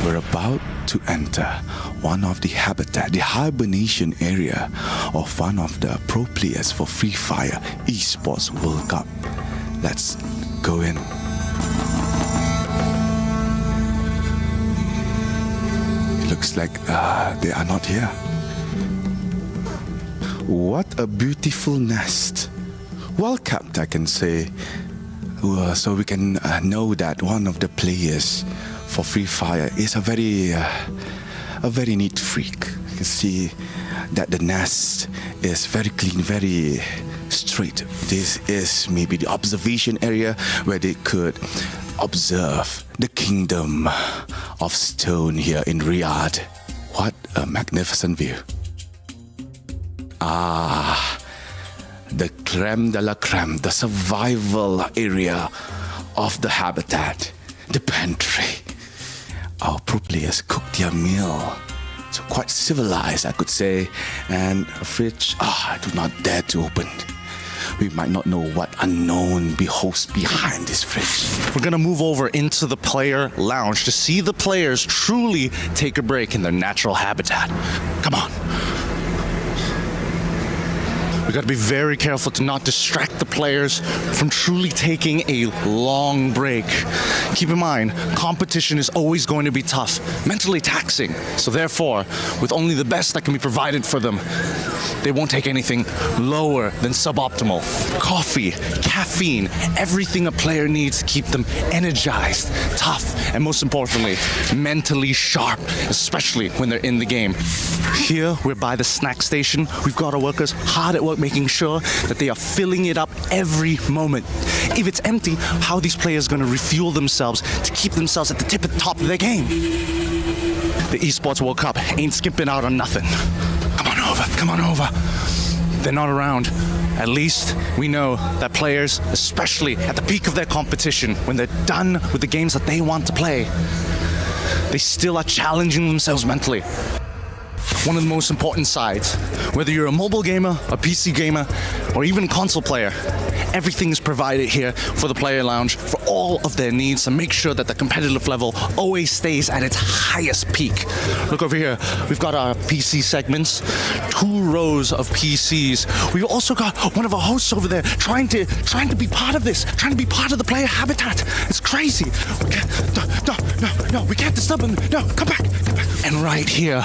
We're about to enter one of the habitat, the hibernation area of one of the pro players for Free Fire Esports World Cup. Let's go in. It looks like they are not here. What a beautiful nest. Well kept, I can say. So we can know that one of the players for Free Fire is a very neat freak. You can see that the nest is very clean, very straight. This is maybe the observation area where they could observe the kingdom of stone here in Riyadh. What a magnificent view. The creme de la creme, the survival area of the habitat, the pantry. Our pro players cook their meal. So quite civilized, I could say. And a fridge, I do not dare to open. we might not know what unknown beholds behind this fridge. We're gonna move over into the player lounge to see the players truly take a break in their natural habitat. Come on. We gotta be very careful to not distract the players from truly taking a long break. Keep in mind, competition is always going to be tough, mentally taxing. So therefore, with only the best that can be provided for them, they won't take anything lower than suboptimal. Coffee, caffeine, everything a player needs to keep them energized, tough, and most importantly, mentally sharp, especially when they're in the game. Here, we're by the snack station. We've got our workers hard at work making sure that they are filling it up every moment. If it's empty, how are these players going to refuel themselves to keep themselves at the top of their game? The Esports World Cup ain't skipping out on nothing. Come on over. They're not around. At least we know that players, especially at the peak of their competition, when they're done with the games that they want to play, they still are challenging themselves mentally. One of the most important sides, whether you're a mobile gamer, a PC gamer, or even a console player, everything is provided here for the player lounge for all of their needs to make sure that the competitive level always stays at its highest peak. Look over here, we've got our PC segments, 2 rows of PCs. We've also got one of our hosts over there trying to be part of this, trying to be part of the player habitat. It's crazy. No, we can't disturb them. No, come back. And right here,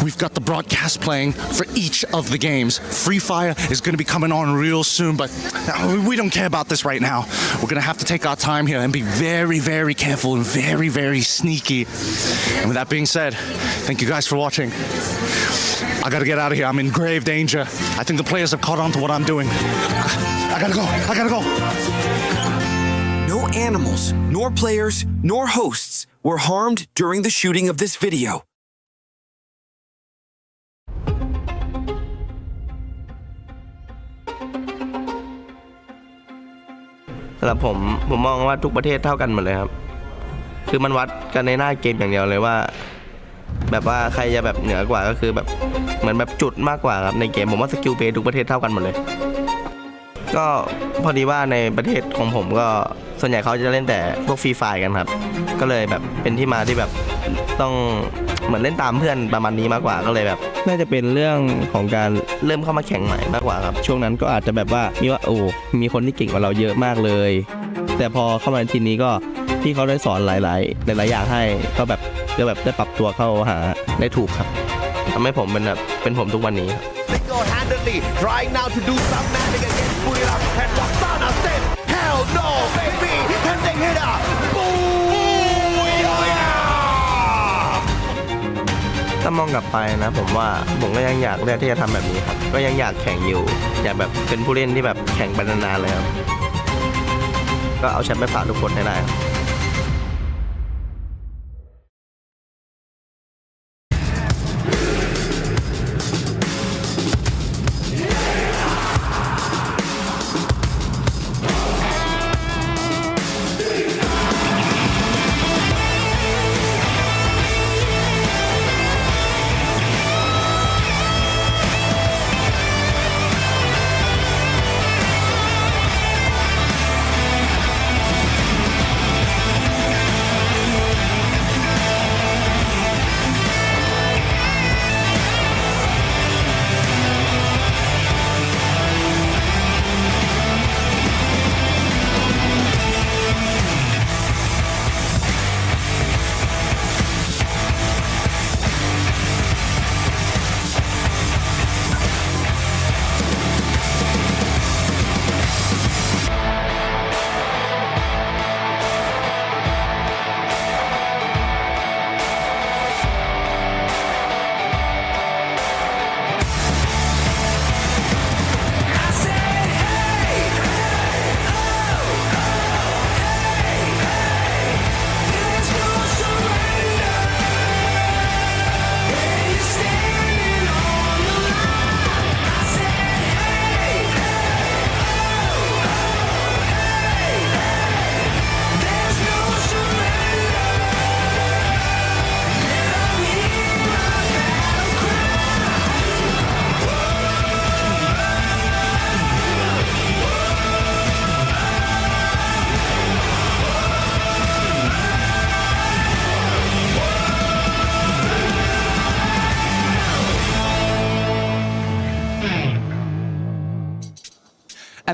we've got the broadcast playing for each of the games. Free Fire is going to be coming on real soon, but we don't care about this right now. We're going to have to take our time here and be very, very careful and very, very sneaky. And with that being said, thank you guys for watching. I got to get out of here. I'm in grave danger. I think the players have caught on to what I'm doing. I got to go. No animals, nor players, nor hosts were harmed during the shooting of this video. สำหรับผมมองว่าทุกประเทศเท่ากันหมดเลยครับคือมันวัดกันในหน้าเกมอย่างเดียวเลยว่าแบบว่าใครจะแบบเหนือกว่าก็คือแบบเหมือนแบบจุดมากกว่าครับในเกมผมว่าสกิลเพลย์ทุกประเทศเท่ากันหมดเลยก็พอดีว่าในประเทศของผมก็ส่วนใหญ่เขาจะเล่นแต่พวกฟรีไฟร์กันครับก็เลยแบบเป็นที่มาที่แบบต้องเหมือนเล่นตามเพื่อนประมาณนี้มากกว่าก็เลยแบบน่าจะเป็นเรื่องของการเริ่มเข้ามาแข่งใหม่มากกว่าครับช่วงนั้นก็อาจจะแบบว่ามีคนที่เก่งกว่าเราเยอะมากเลยแต่พอเข้ามาในทีนี้ก็พี่เขาได้สอนหลายอย่างให้ก็แบบได้ปรับตัวเข้าหาได้ถูกครับทำให้ผมเป็นผมทุกวันนี้ครับ Single-handedly trying now to do some magic against Boulevard and Roxana said hell no baby and they hit herถ้ามองกลับไปนะผมว่าผมก็ยังอยากเลือกที่จะทำแบบนี้ครับก็ยังอยากแข่งอยู่อยากแบบเป็นผู้เล่นที่แบบแข่งไปนานๆเลยครับก็เอาแชมป์ไปฝากทุกคนให้ได้ครับ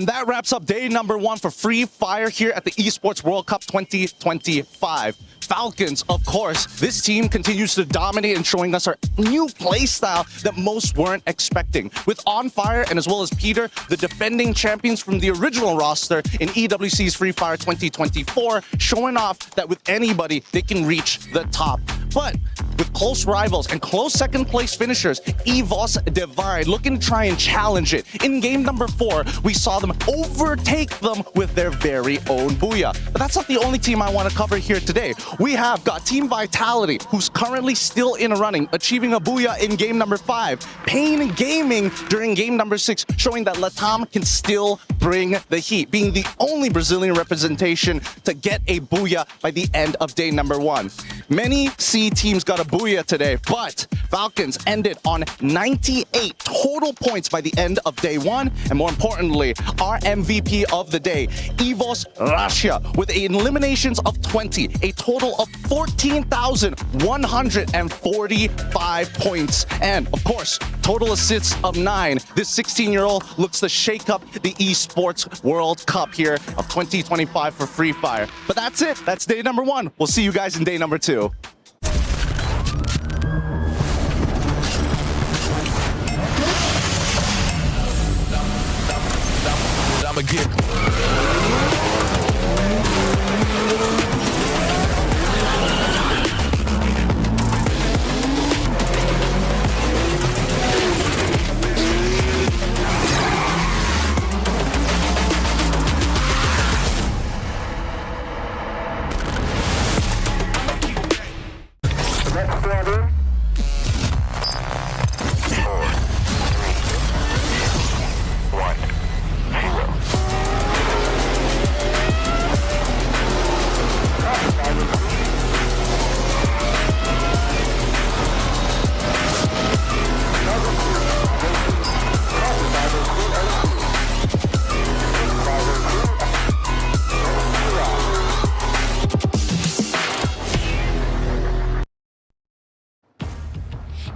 And that wraps up day number 1 for Free Fire here at the Esports World Cup 2025. Falcons, of course, this team continues to dominate and showing us our new playstyle that most weren't expecting. With On Fire and as well as Peter, the defending champions from the original roster in EWC's Free Fire 2024, showing off that with anybody, they can reach the top. But with close rivals and close second place finishers, EVOS Divide looking to try and challenge it. In game number 4, we saw them overtake them with their very own Booyah. But that's not the only team I want to cover here today. We have got Team Vitality, who's currently still in a running, achieving a Booyah in game number 5. Pain Gaming during game number 6, showing that Latam can still bring the heat, being the only Brazilian representation to get a Booyah by the end of day number 1. Many C teams got a Booyah today, but Falcons ended on 98 total points by the end of day 1. And more importantly, our MVP of the day, EVOS Russia, with eliminations of 20, a total of 14,145 points. And of course, total assists of 9. This 16-year-old looks to shake up the Esports World Cup here of 2025 for Free Fire. But that's it. That's day number 1. We'll see you guys in day number 2. I'ma get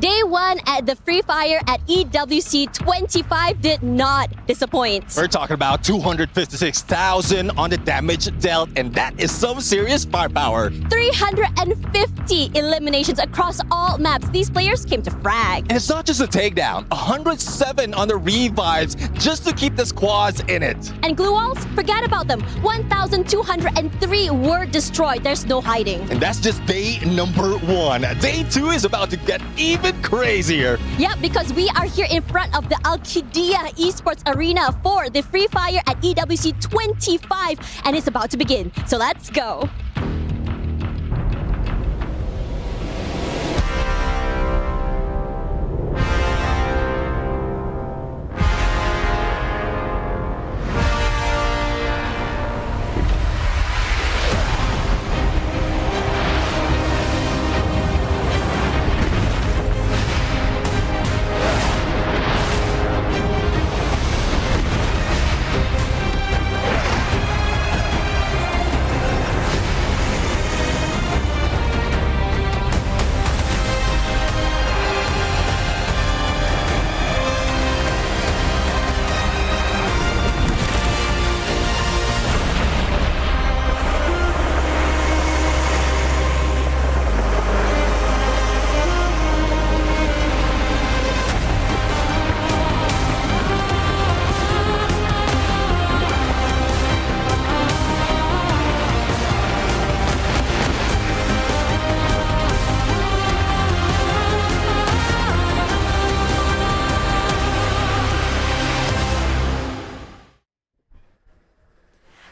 Day 1 at the Free Fire at EWC 25 did not disappoint. We're talking about 256,000 on the damage dealt, and that is some serious firepower. 350 eliminations across all maps. These players came to frag. And it's not just a takedown, 107 on the revives just to keep the squads in it. And glue walls, forget about them. 1,203 were destroyed. There's no hiding. And that's just day number 1. Day 2 is about to get even crazier. Yeah, because we are here in front of the Al-Qidiyah Esports Arena for the Free Fire at EWC 25, and it's about to begin. So let's go.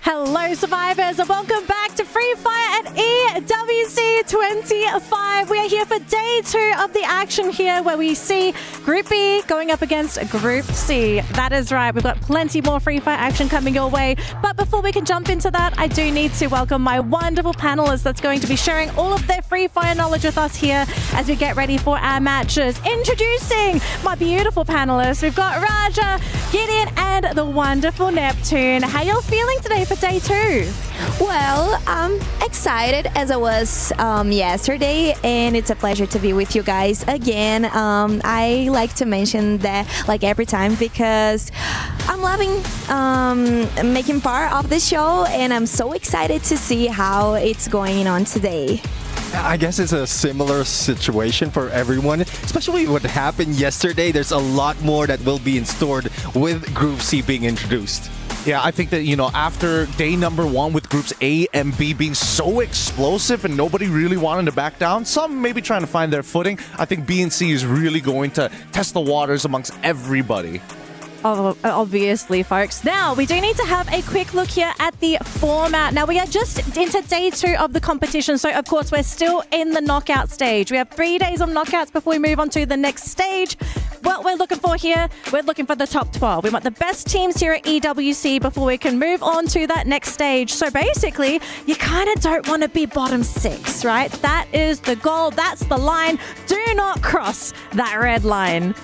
Hello survivors and welcome back to Free Fire at EWC 25. We are here for day 2 of the action here where we see Group B going up against Group C. That is right, we've got plenty more Free Fire action coming your way. But before we can jump into that, I do need to welcome my wonderful panelists that's going to be sharing all of their Free Fire knowledge with us here as we get ready for our matches. Introducing my beautiful panelists, we've got Raja, Gideon and the wonderful Neptune. How y'all feeling today for day 2? Well, I'm excited as I was yesterday, and it's a pleasure to be with you guys again. I like to mention that like every time because I'm loving making part of the show, and I'm so excited to see how it's going on today. I guess it's a similar situation for everyone, especially what happened yesterday. There's a lot more that will be in store with Group C being introduced. Yeah, I think that, after day number 1 with groups A and B being so explosive and nobody really wanting to back down, some maybe trying to find their footing, I think B and C is really going to test the waters amongst everybody. Oh, obviously, folks. Now, we do need to have a quick look here at the format. Now, we are just into day 2 of the competition. So, of course, we're still in the knockout stage. We have 3 days of knockouts before we move on to the next stage. What we're looking for here, we're looking for the top 12. We want the best teams here at EWC before we can move on to that next stage. So, basically, you kind of don't want to be bottom 6, right? That is the goal. That's the line. Do not cross that red line.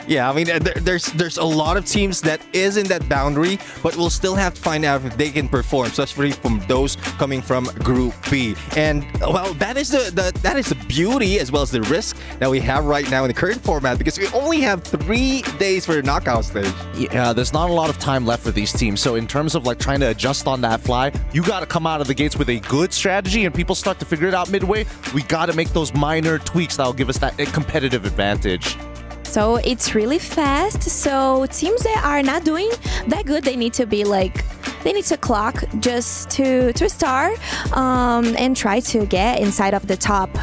Yeah, I mean, there's a lot of teams that is in that boundary, but we'll still have to find out if they can perform, especially from those coming from Group B. And well, that is the beauty as well as the risk that we have right now in the current format, because we only have 3 days for the knockout stage. Yeah, there's not a lot of time left for these teams. So in terms of like trying to adjust on that fly, you got to come out of the gates with a good strategy, and people start to figure it out midway. We got to make those minor tweaks that'll give us that competitive advantage. So it's really fast. So teams that are not doing that good, they need to be like, they need to clock just to start and try to get inside of the top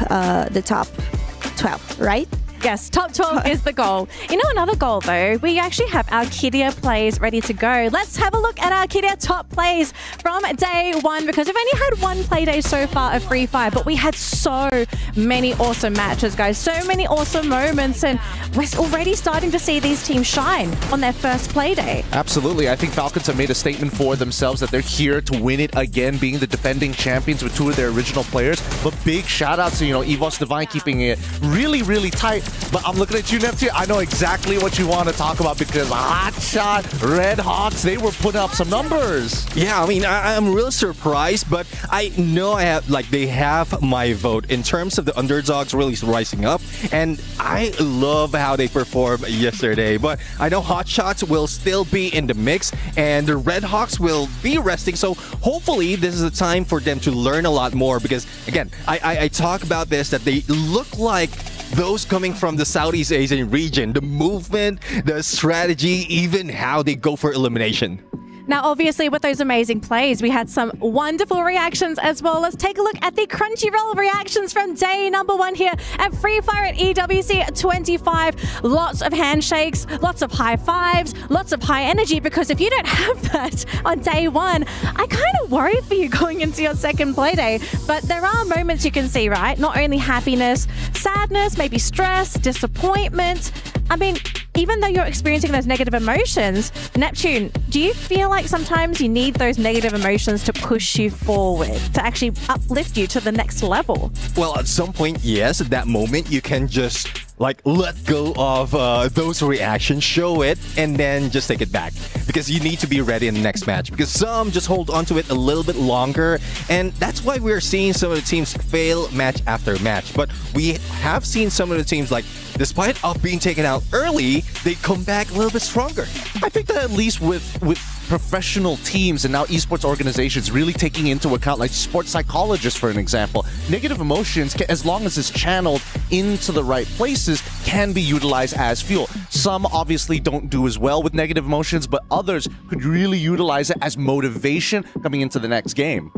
12, right? Yes, top 12 is the goal. Another goal though, we actually have our Kidia plays ready to go. Let's have a look at our Kidia top plays from day 1, because we've only had 1 play day so far of Free Fire, but we had so many awesome matches, guys. So many awesome moments, and we're already starting to see these teams shine on their first play day. Absolutely. I think Falcons have made a statement for themselves that they're here to win it again, being the defending champions with 2 of their original players. But big shout out to, EVOS Divine keeping it really, really tight. But I'm looking at you, Neptune. I know exactly what you want to talk about, because Hotshot, Red Hawks, they were putting up some numbers. Yeah, I mean, I'm really surprised, but I know they have my vote in terms of the underdogs really rising up, and I love how they performed yesterday. But I know Hotshots will still be in the mix, and the Red Hawks will be resting, so hopefully this is a time for them to learn a lot more, because again, I talk about this, that they look like those coming from the Southeast Asian region, the movement, the strategy, even how they go for elimination. Now, obviously, with those amazing plays, we had some wonderful reactions as well. Let's take a look at the Crunchyroll reactions from day number 1 here at Free Fire at EWC 25. Lots of handshakes, lots of high fives, lots of high energy, because if you don't have that on day 1, I kind of worry for you going into your second play day. But there are moments you can see, right? Not only happiness, sadness, maybe stress, disappointment. I mean, even though you're experiencing those negative emotions, Neptune, do you feel like sometimes you need those negative emotions to push you forward, to actually uplift you to the next level? Well, at some point, yes, at that moment, you can just let go of those reactions, show it, and then just take it back. Because you need to be ready in the next match. Because some just hold on to it a little bit longer, and that's why we're seeing some of the teams fail match after match. But we have seen some of the teams, despite being taken out early, they come back a little bit stronger. I think that at least with professional teams and now esports organizations really taking into account, like sports psychologists, for an example, negative emotions, as long as it's channeled into the right places, can be utilized as fuel. Some obviously don't do as well with negative emotions, but others could really utilize it as motivation coming into the next game.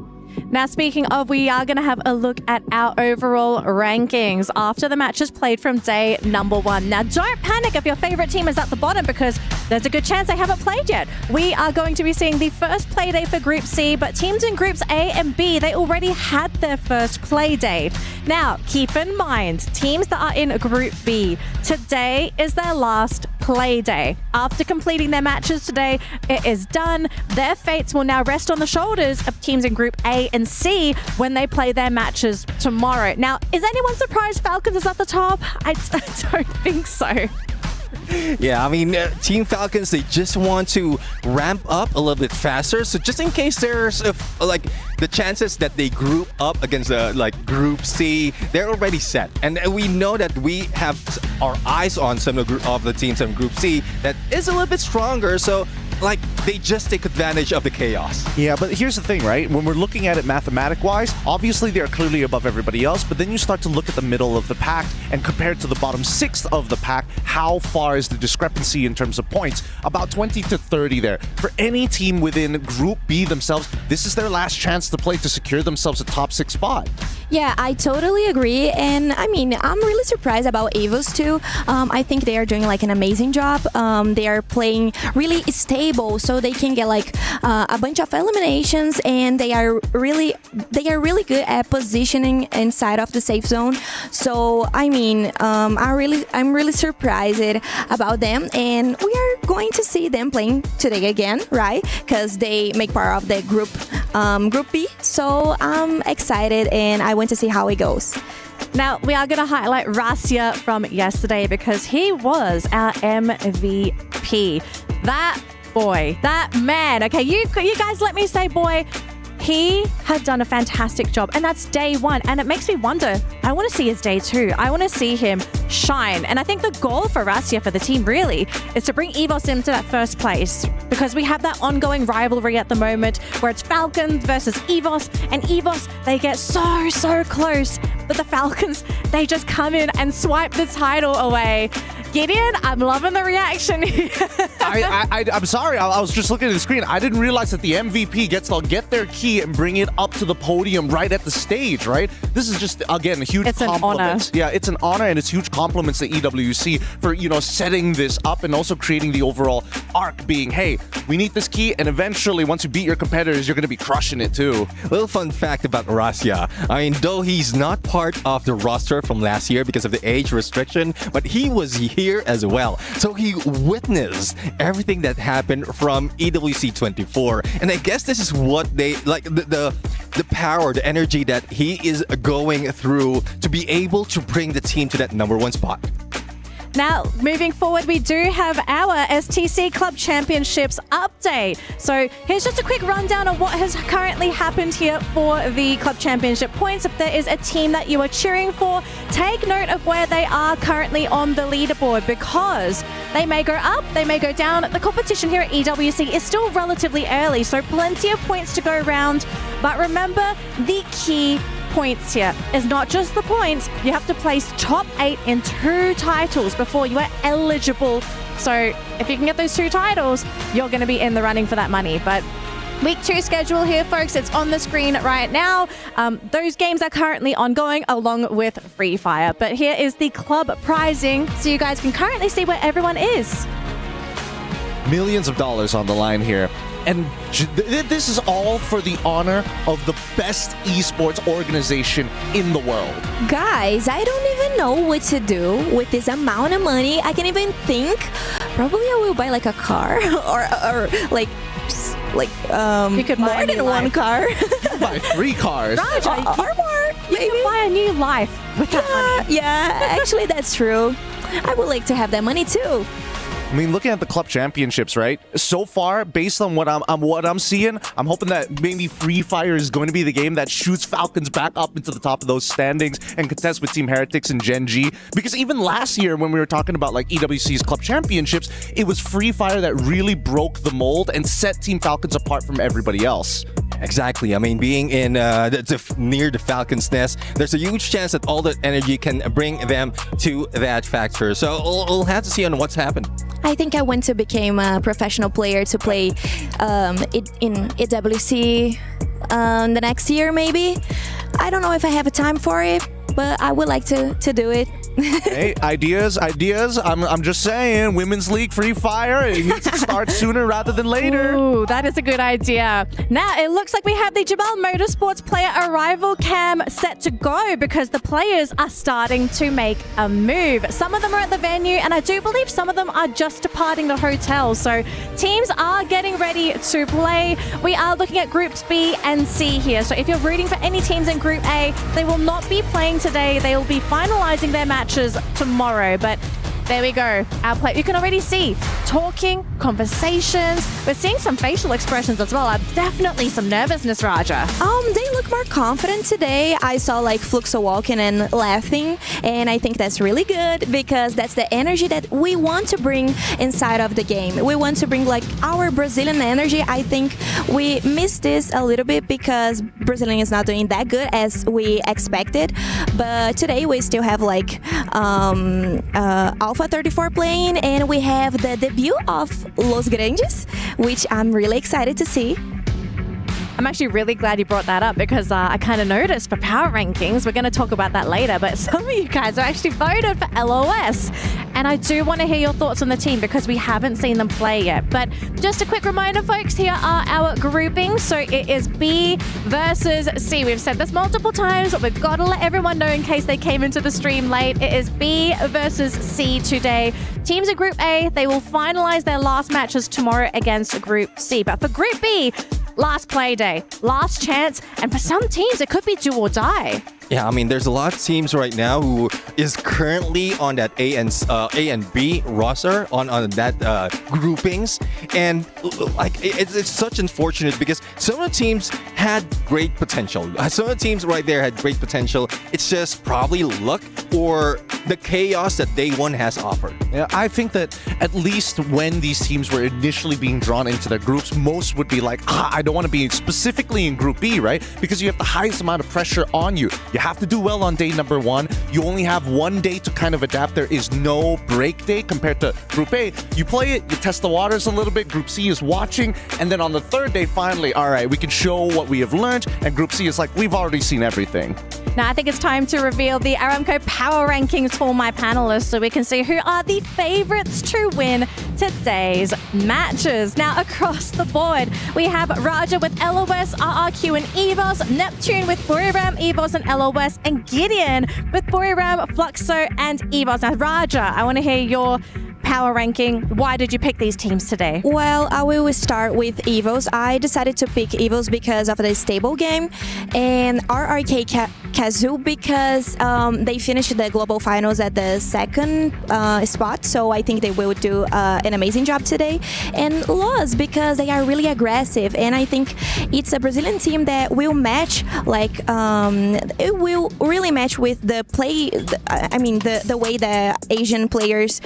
Now, speaking of, we are going to have a look at our overall rankings after the matches played from day number 1. Now, don't panic if your favorite team is at the bottom, because there's a good chance they haven't played yet. We are going to be seeing the first play day for Group C, but teams in Groups A and B, they already had their first play day. Now, keep in mind, teams that are in Group B, today is their last play day. After completing their matches today, it is done. Their fates will now rest on the shoulders of teams in Group A and C when they play their matches tomorrow. Now, is anyone surprised Falcons is at the top? I don't think so. Yeah, I mean, Team Falcons, they just want to ramp up a little bit faster. So just in case there's like the chances that they group up against like Group C, they're already set. And we know that we have our eyes on some of the teams in Group C that is a little bit stronger. So like they just take advantage of the chaos. Yeah, but here's the thing, right? When we're looking at it mathematic-wise, obviously they're clearly above everybody else, but then you start to look at the middle of the pack and compared to the bottom sixth of the pack, how far is the discrepancy in terms of points? About 20 to 30 there. For any team within Group B themselves, this is their last chance to play to secure themselves a top 6 spot. Yeah, I totally agree. And I mean, I'm really surprised about Evos too. I think they are doing like an amazing job. They are playing really stable, so they can get like a bunch of eliminations, and they are really good at positioning inside of the safe zone. So I mean, I'm really surprised about them, and we are going to see them playing today again, right? Because they make part of the group B. So I'm excited, and I want to see how it goes. Now, we are going to highlight Rasya from yesterday because he was our MVP. That boy, that man. Okay, you guys let me say boy. He had done a fantastic job, and that's day one. And it makes me wonder, I want to see his day two. I want to see him shine. And I think the goal for Rasya, for the team really, is to bring EVOS into that first place, because we have that ongoing rivalry at the moment where it's Falcons versus EVOS, and EVOS, they get so close, but the Falcons, they just come in and swipe the title away. Gideon, I'm loving the reaction here. I'm sorry, I was just looking at the screen. I didn't realize that the MVP gets to get their key and bring it up to the podium right at the stage, right? This is just, again, a huge compliment. Yeah, it's an honor, and it's huge compliments to EWC for, you know, setting this up and also creating the overall arc being, hey, we need this key, and eventually, once you beat your competitors, you're going to be crushing it too. Little fun fact about Rasya. I mean, though he's not part of the roster from last year because of the age restriction, but he was here as well. So he witnessed everything that happened from EWC 24. And I guess this is what they like, the power, the energy that he is going through to be able to bring the team to that #1 spot. Now, moving forward, we do have our STC Club Championships update. So here's just a quick rundown of what has currently happened here for the Club Championship points. If there is a team that you are cheering for, take note of where they are currently on the leaderboard, because they may go up, they may go down. The competition here at EWC is still relatively early, so plenty of points to go around. But remember, the key points here is not just the points. You have to place top 8 in 2 titles before you are eligible. So if you can get those 2 titles, you're going to be in the running for that money. But Week 2 schedule here, folks, it's on the screen right now. Those games are currently ongoing along with Free Fire. But here is the club prizing, so you guys can currently see where everyone is. Millions of dollars on the line here. And this is all for the honor of the best esports organization in the world. Guys, I don't even know what to do with this amount of money. I can't even think. Probably I will buy like a car or like you could buy more than one car. Buy 3 cars. Raja, or more. You can buy a new life with that money. Yeah, actually that's true. I would like to have that money too. I mean, looking at the club championships, right? So far, based on what I'm seeing, I'm hoping that maybe Free Fire is going to be the game that shoots Falcons back up into the top of those standings and contests with Team Heretics and Gen G. Because even last year, when we were talking about like EWC's club championships, it was Free Fire that really broke the mold and set Team Falcons apart from everybody else. Exactly. I mean, being in near the Falcons' nest, there's a huge chance that all that energy can bring them to that factor. So we'll have to see on what's happened. I think I want to become a professional player to play in EWC the next year, maybe. I don't know if I have a time for it, but I would like to do it. Hey, ideas. I'm just saying, Women's League Free Fire, it needs to start sooner rather than later. Ooh, that is a good idea. Now, it looks like we have the Jabal Motorsports player arrival cam set to go, because the players are starting to make a move. Some of them are at the venue, and I do believe some of them are just departing the hotel. So teams are getting ready to play. We are looking at Groups B and C here. So if you're rooting for any teams in Group A, they will not be playing today. They will be finalizing their matches tomorrow. But There we go. Our play, you can already see talking, conversations. We're seeing some facial expressions as well. Definitely some nervousness, Raja. They look more confident today. I saw like Fluxo walking and laughing, and I think that's really good because that's the energy that we want to bring inside of the game. We want to bring like our Brazilian energy. I think we missed this a little bit because Brazilian is not doing that good as we expected. But today we still have like Alpha 34 playing, and we have the debut of Los Grandes, which I'm really excited to see. I'm actually really glad you brought that up because I kind of noticed for power rankings, we're going to talk about that later, but some of you guys are actually voted for LOS. And I do want to hear your thoughts on the team because we haven't seen them play yet. But just a quick reminder, folks, here are our groupings. So it is B versus C. We've said this multiple times, but we've got to let everyone know in case they came into the stream late. It is B versus C today. Teams in Group A, they will finalize their last matches tomorrow against Group C. But for Group B, last play day, last chance, and for some teams, it could be do or die. Yeah, I mean, there's a lot of teams right now who is currently on that A and B roster on that groupings, and like it's such unfortunate because some of the teams had great potential. Some of the teams right there had great potential. It's just probably luck or the chaos that Day One has offered. Yeah, I think that at least when these teams were initially being drawn into their groups, most would be like, I don't want to be specifically in Group B, right? Because you have the highest amount of pressure on you. You have to do well on day number one. You only have one day to kind of adapt. There is no break day compared to Group A. You play it, you test the waters a little bit. Group C is watching. And then on the third day, finally, all right, we can show what we have learned. And Group C is like, we've already seen everything. Now, I think it's time to reveal the Aramco power rankings for my panelists so we can see who are the favorites to win today's matches. Now, across the board, we have Raja with LOS, RRQ and EVOS, Neptune with Boulevard, EVOS and LOS, and Gideon with Boulevard, Fluxo and EVOS. Now, Raja, I want to hear your power ranking. Why did you pick these teams today? Well, I will start with EVOS. I decided to pick EVOS because of the stable game, and RRK Kazoo because they finished the global finals at the second spot, so I think they will do an amazing job today. And LOS because they are really aggressive, and I think it's a Brazilian team that will match, like it will really match with the play. I mean the way the Asian players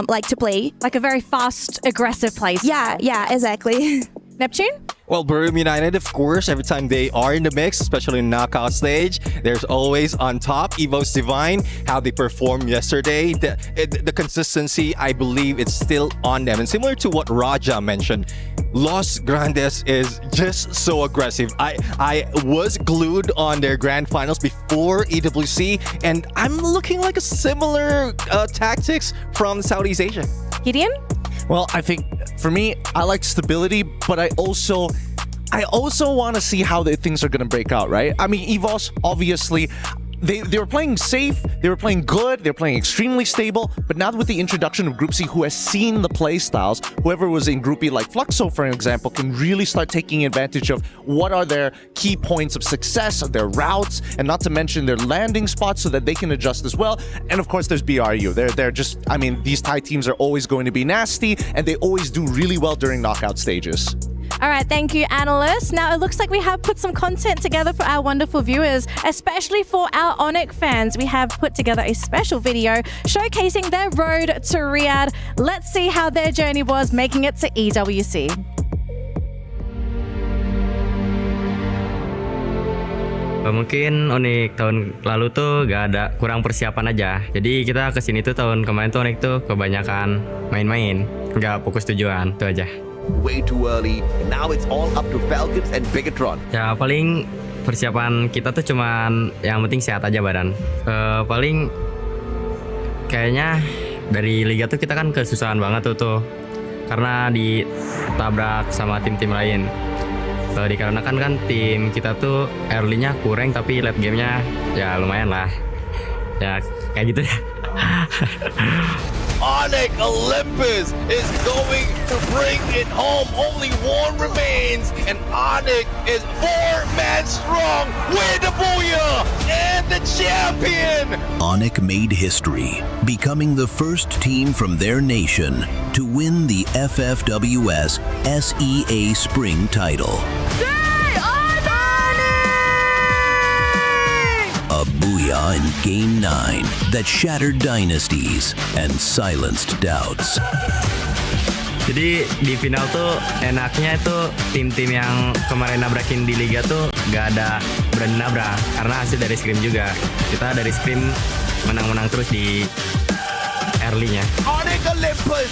like to play, like a very fast, aggressive play style. Yeah, exactly. Neptune? Well, Burim United, of course, every time they are in the mix, especially in knockout stage, there's always on top. EVOS Divine, how they performed yesterday, the consistency, I believe it's still on them. And similar to what Raja mentioned, Los Grandes is just so aggressive. I was glued on their grand finals before EWC, and I'm looking like a similar tactics from Southeast Asia. Gideon? Well, I think for me, I like stability, but I also want to see how things are going to break out, right? I mean, EVOS, obviously, they were playing safe, they were playing good, they were playing extremely stable, but now with the introduction of Group C, who has seen the play styles, whoever was in Group B, like Fluxo, for example, can really start taking advantage of what are their key points of success, their routes, and not to mention their landing spots so that they can adjust as well. And of course, there's BRU. They're just, I mean, these Thai teams are always going to be nasty, and they always do really well during knockout stages. All right, thank you, analysts. Now, it looks like we have put some content together for our wonderful viewers, especially for our Onyx fans. We have put together a special video showcasing their road to Riyadh. Let's see how their journey was making it to EWC. Mungkin Onyx tahun lalu tuh gak ada, kurang persiapan aja. Jadi kita kesini tuh tahun kemarin tuh Onyx tuh kebanyakan main-main, nggak fokus tujuan, itu aja. Way too early. Now it's all up to Falcons and Bigatron. Ya paling persiapan kita tuh cuman yang penting sehat aja badan. Paling kayaknya dari liga tuh kita kan kesusahan banget tuh karena ditabrak sama tim-tim lain. Dikarenakan kan tim kita tuh early-nya kurang tapi late game-nya ya lumayan lah. Ya kayak gitu deh. Onyx Olympus is going to bring it home. Only one remains, and Onyx is 4 men strong with the booyah and the champion Onyx made history, becoming the first team from their nation to win the FFWS SEA Spring title. A booyah in Game 9 that shattered dynasties and silenced doubts. Jadi di final tuh enaknya itu tim-tim yang kemarin nabrakin di liga tuh gak ada berani nabrak karena hasil dari scrim juga. Kita dari scrim menang-menang terus di early-nya. Onyx Olympus,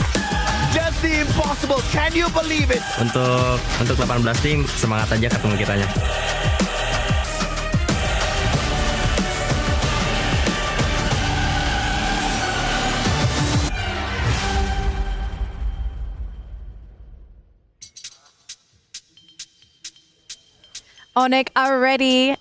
just the impossible. Can you believe it? Untuk 18 tim semangat aja ketemu kitanya. Onyx are ready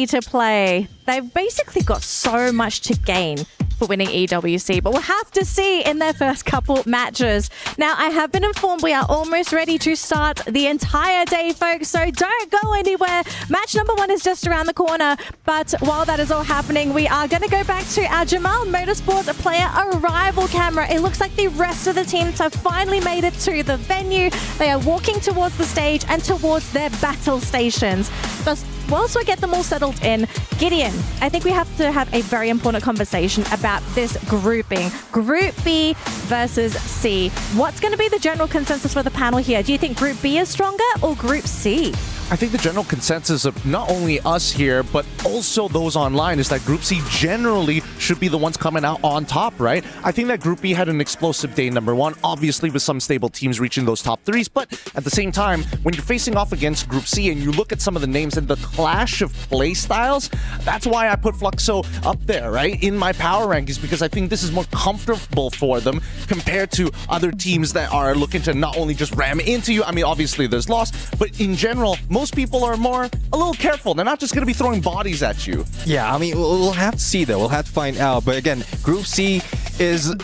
to play. They've basically got so much to gain for winning EWC, but we'll have to see in their first couple matches. Now, I have been informed we are almost ready to start the entire day, folks, so don't go anywhere. Match number 1 is just around the corner, but while that is all happening, we are going to go back to our Jamal Motorsports player arrival camera. It looks like the rest of the teams have finally made it to the venue. They are walking towards the stage and towards their battle stations. But whilst we get them all settled in, Gideon, I think we have to have a very important conversation about this grouping. Group B versus C. What's going to be the general consensus for the panel here? Do you think Group B is stronger or Group C? I think the general consensus of not only us here, but also those online is that Group C generally should be the ones coming out on top, right? I think that Group B had an explosive day, number 1, obviously with some stable teams reaching those top 3s, but at the same time, when you're facing off against Group C and you look at some of the names and the clash of play styles, that's why I put Fluxo up there, right? In my power rankings, because I think this is more comfortable for them compared to other teams that are looking to not only just ram into you, I mean, obviously there's loss, but in general, most people are a little careful. They're not just going to be throwing bodies at you. Yeah, I mean, we'll have to see though. We'll have to find out. But again, Group C is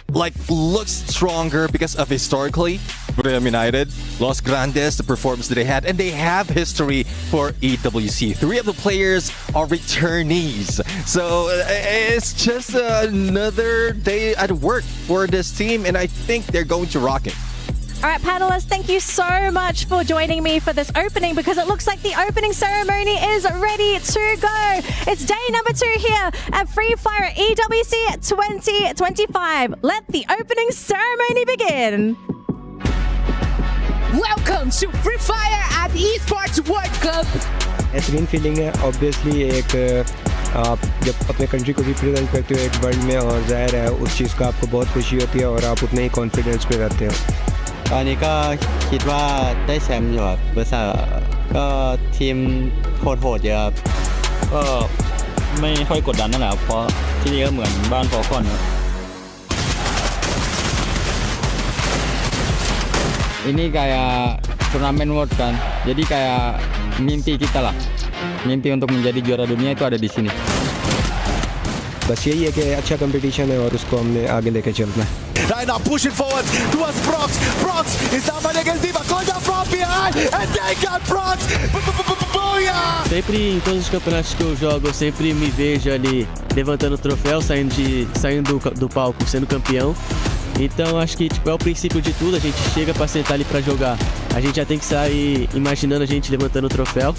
looks stronger because of historically Graham United, Los Grandes, the performance that they had, and they have history for EWC. 3 of the players are returnees. So it's just another day at work for this team, and I think they're going to rock it. All right, panelists, thank you so much for joining me for this opening, because it looks like the opening ceremony is ready to go. It's day number 2 here at Free Fire EWC 2025. Let the opening ceremony begin. Welcome to Free Fire at Esports World Cup. ऐसी feeling है obviously एक आप जब अपने country को represent करते हो एक वर्ल्ड में, और जाहिर है उस चीज़ का आपको बहुत खुशी होती है और आप उतने ही कॉन्फिडेंस में रहते हो. ตอนนี้ก็คิดว่าได้แชมป์อยู่ครับเบอร์3ก็ทีมโหดๆเยอะครับก็ไม่ค่อยกดดันนั่นแหละเพราะที่นี่ก็เหมือนบ้านฟอลคอนครับ Ini kayak turnamen world kan, jadi kayak mimpi kita lah, mimpi untuk menjadi juara dunia itu ada di sini. बस यही है कि अच्छा कंपटीशन है और उसको हमने आगे लेके चलना है. Right now, push it forward towards Prox. Prox is down by negativa. Goes up from behind and they got Prox. Booyah! Sempre em todos os campeonatos que eu jogo, eu sempre me vejo ali levantando o troféu, saindo do palco, sendo campeão. Então acho que é o princípio de tudo. A gente chega pra sentar ali pra jogar, a gente já tem que sair imaginando a gente levantando o troféu.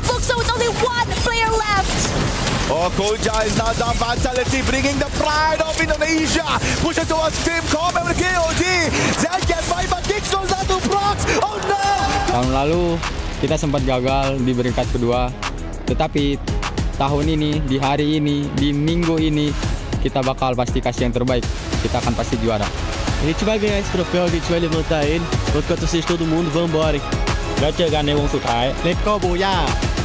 Fluxo with only 1 player left. Oh, Koja is now down Vitality, bringing the pride of Indonesia. Push it towards Team Comment with KOG. Zed get 5 but kicks goes out to Prox. Oh no! Tahun lalu kita sempat gagal di peringkat kedua, tetapi tahun ini, di hari ini, di minggu ini, kita bakal pasti kasih yang terbaik. Kita akan pasti juara. A gente vai ganhar esse troféu, a gente vai levantar ele. Enquanto vocês todo mundo, vamos embora. แล้วเจอกันในวงสุดท้าย Let's go บูย่า All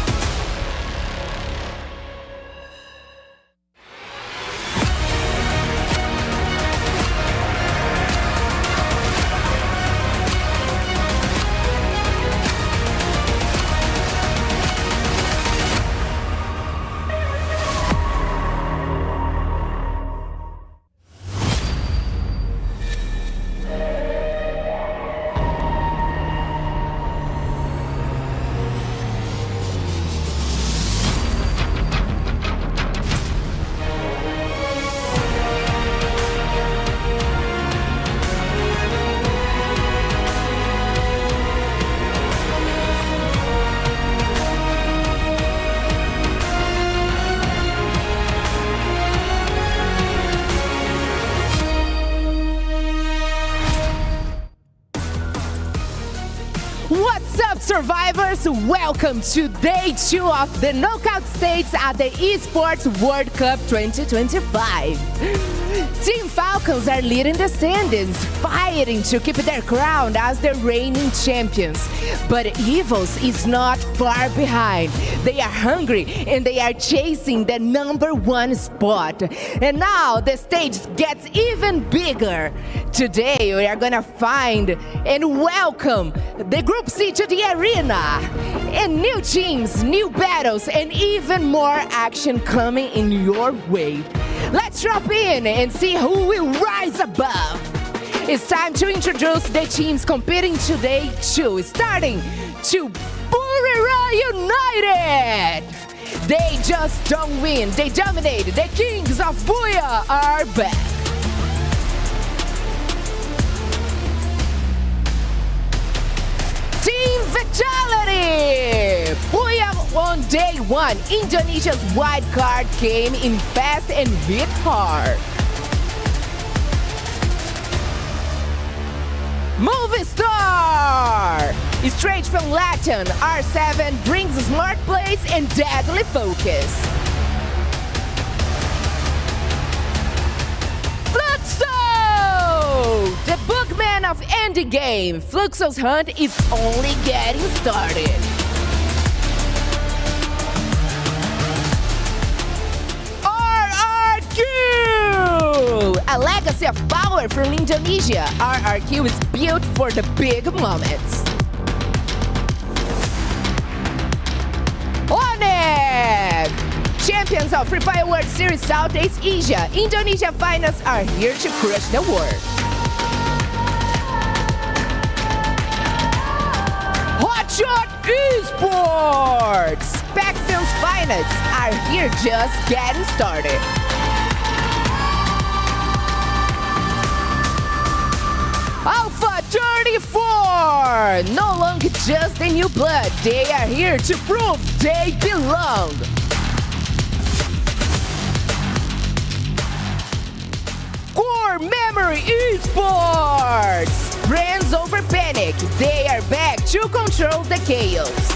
Survivors, welcome to day 2 of the knockout stage at the Esports World Cup 2025. Team Falcons are leading the standings, fighting to keep their crown as the reigning champions. But Evils is not far behind. They are hungry and they are chasing the number 1 spot. And now the stage gets even bigger. Today we are gonna find and welcome the Group C to the arena. And new teams, new battles, and even more action coming in your way. Let's drop in and see who will rise above. It's time to introduce the teams competing today too, starting to Boulevard United. They just don't win, they dominate. The Kings of Booyah are back. Team Vitality! Booyah on day 1. Indonesia's wild card came in fast and hit hard. Movie Star! Straight from Latin, R7 brings smart plays and deadly focus. Fluxo! The boogman of endgame. Fluxo's hunt is only getting started. RRQ! A legacy of power from Indonesia. RRQ is built for the big moments. Onyx! Champions of Free Fire World Series Southeast Asia, Indonesia finals are here to crush the world. Hotshot Esports! Paxton's finals are here just getting started. Alpha 34! No longer just a new blood, they are here to prove they belong. Core Memory Esports! Brands over panic, they are back to control the chaos.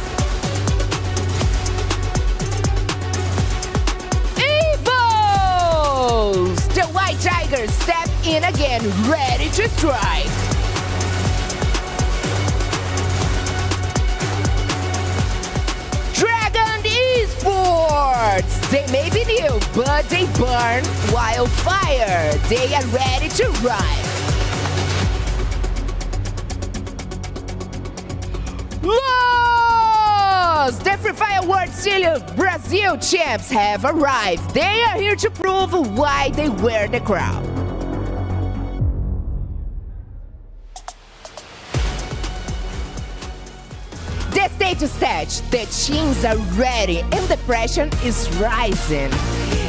Evos! The White Tigers step in again, ready to strike. Dragon Esports! They may be new, but they burn wildfire. They are ready to ride. Los! The Free Fire World Series Brazil champs have arrived. They are here to prove why they wear the crown. The stage is set, the teams are ready, and the pressure is rising.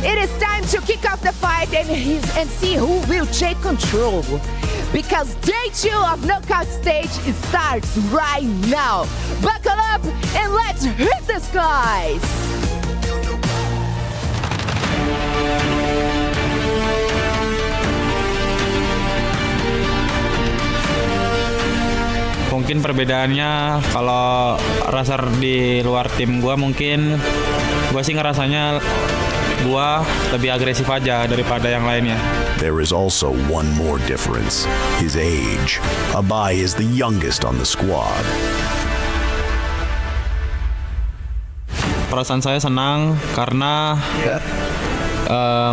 It is time to kick off the fight and see who will take control. Because day 2 of knockout stage starts right now. Buckle up and let's hit the skies! Mungkin perbedaannya kalau raser di luar tim gua, mungkin gua sih ngerasanya gua lebih agresif aja daripada yang lainnya. There is also one more difference, his age. Abai is the youngest on the squad. Perasaan saya senang karena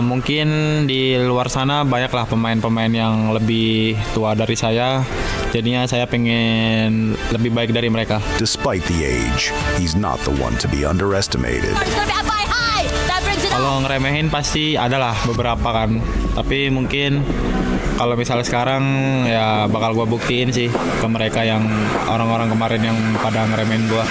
mungkin di luar sana banyaklah pemain-pemain yang lebih tua dari saya. Jadinya saya pengen lebih baik dari mereka. Despite the age, he's not the one to be underestimated. Kalau ngeremehin pasti adalah beberapa kan. Tapi mungkin kalau misalnya sekarang ya bakal gua buktiin sih ke mereka yang orang-orang kemarin yang pada ngeremehin gua.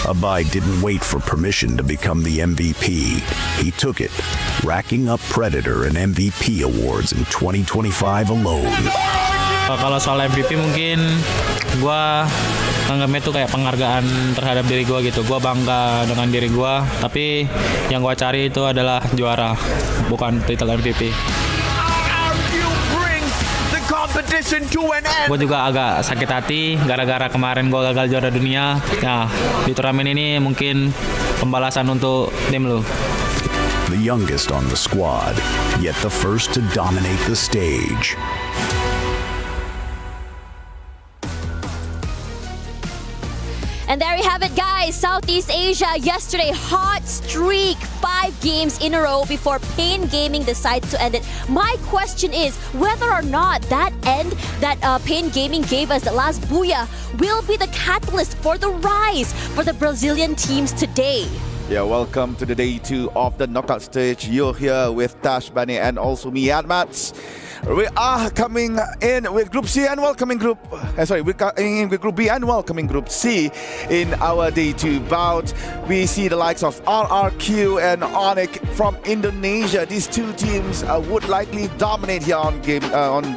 Abai didn't wait for permission to become the MVP. He took it, racking up Predator and MVP awards in 2025 alone. Kalau soal MVP mungkin gue anggapnya itu kayak penghargaan terhadap diri gue gitu. Gue bangga dengan diri gue, tapi yang gue cari itu adalah juara, bukan title MVP. competition to an end. Gue juga agak sakit hati gara-gara kemarin gue gagal juara dunia. Nah, di turnamen ini mungkin pembalasan untuk tim lu. The youngest on the squad, yet the first to dominate the stage. And there you have it, guys. Southeast Asia yesterday, hot streak, 5 games in a row before Pain Gaming decides to end it. My question is whether or not that end that Pain Gaming gave us, the last booyah, will be the catalyst for the rise for the Brazilian teams today. Yeah, welcome to the day 2 of the knockout stage. You're here with Tash, Bani, and also me, Admats. We are coming in with Group C and welcoming Group... we're coming in with Group B and welcoming Group C in our day 2 bout. We see the likes of RRQ and Onyx from Indonesia. These two teams would likely dominate here on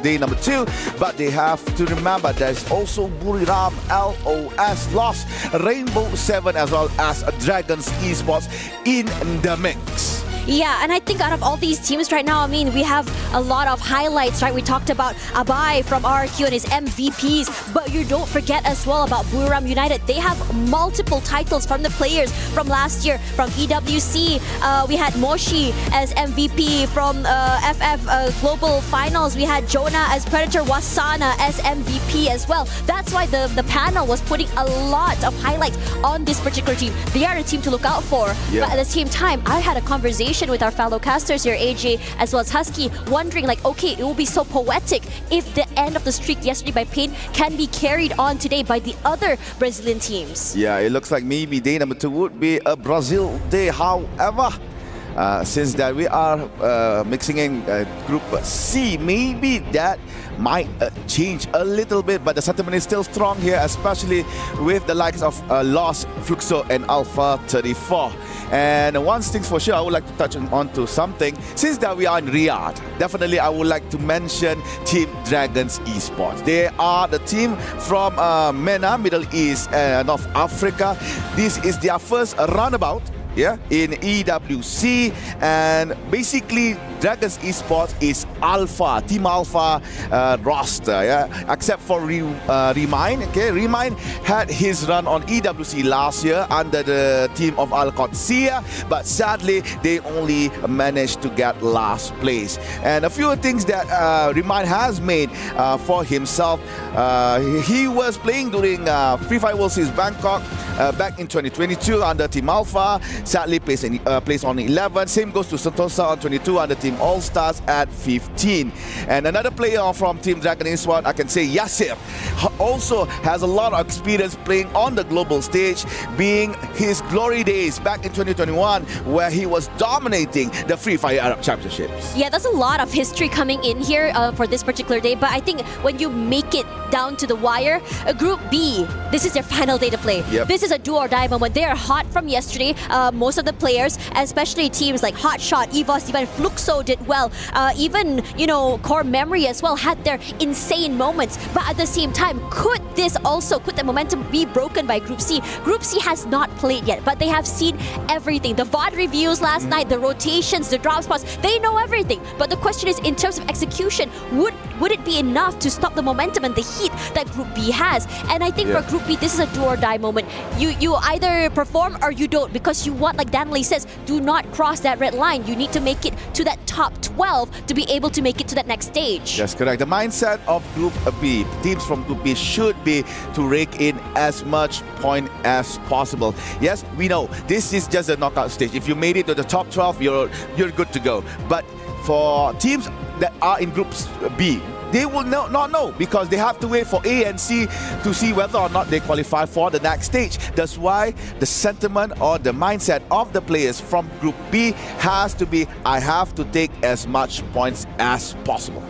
day number 2, but they have to remember there's also Boulevard, LOS, Lost, Rainbow 7, as well as Dragons Esports in the mix. Yeah, and I think out of all these teams right now, I mean, we have a lot of highlights, right? We talked about Abai from RRQ and his MVPs, but you don't forget as well about Buriram United. They have multiple titles from the players from last year. From EWC, we had Moshi as MVP. From FF Global Finals, we had Jonah as Predator, Wasana as MVP as well. That's why the panel was putting a lot of highlights on this particular team. They are a team to look out for. Yeah. But at the same time, I had a conversation with our fellow casters here, AJ as well as Husky, wondering like, okay, it will be so poetic if the end of the streak yesterday by Pain can be carried on today by the other Brazilian teams. Yeah, it looks like maybe day number 2 would be a Brazil day. However, since that we are mixing in Group C, maybe that might change a little bit, but the sentiment is still strong here, especially with the likes of Lost, Fluxo and Alpha 34. And one thing's for sure, I would like to touch on to something. Since that we are in Riyadh, definitely I would like to mention Team Dragons Esports. They are the team from MENA, Middle East and North Africa. This is their first runabout in EWC, and basically Dragons Esports is Alpha, Team Alpha roster, except for Remind. Remind had his run on EWC last year under the team of Al Qadsiya, but sadly they only managed to get last place. And a few things that Remind has made for himself, he was playing during Free Fire World Series Bangkok back in 2022 under Team Alpha. Sadly placed on 11. Same goes to Sentosa on 22 under Team All Stars at 15. And another player from Team Dragon Esports, I can say Yasir, also has a lot of experience playing on the global stage, being his glory days back in 2021 where he was dominating the Free Fire Arab Championships. Yeah, there's a lot of history coming in here for this particular day, but I think when you make it down to the wire, Group B, this is their final day to play. Yep. This is a do or die moment. They are hot from yesterday. Most of the players, especially teams like Hotshot, EVOS, even Fluxo did well. Even, Core Memory as well had their insane moments. But at the same time, could the momentum be broken by Group C? Group C has not played yet, but they have seen everything. The VOD reviews last night, the rotations, the drop spots, they know everything. But the question is, in terms of execution, would it be enough to stop the momentum and the heat that Group B has? And I think for Group B, this is a do or die moment. You either perform or you don't, because you want, like Danley says, do not cross that red line. You need to make it to that top 12 to be able to make it to that next stage. That's correct. The mindset of Group B, teams from Group B, should be to rake in as much point as possible. Yes, we know this is just a knockout stage. If you made it to the top 12, you're good to go. But for teams that are in Group B, they will not know, because they have to wait for A and C to see whether or not they qualify for the next stage. That's why the sentiment or the mindset of the players from Group B has to be, I have to take as much points as possible.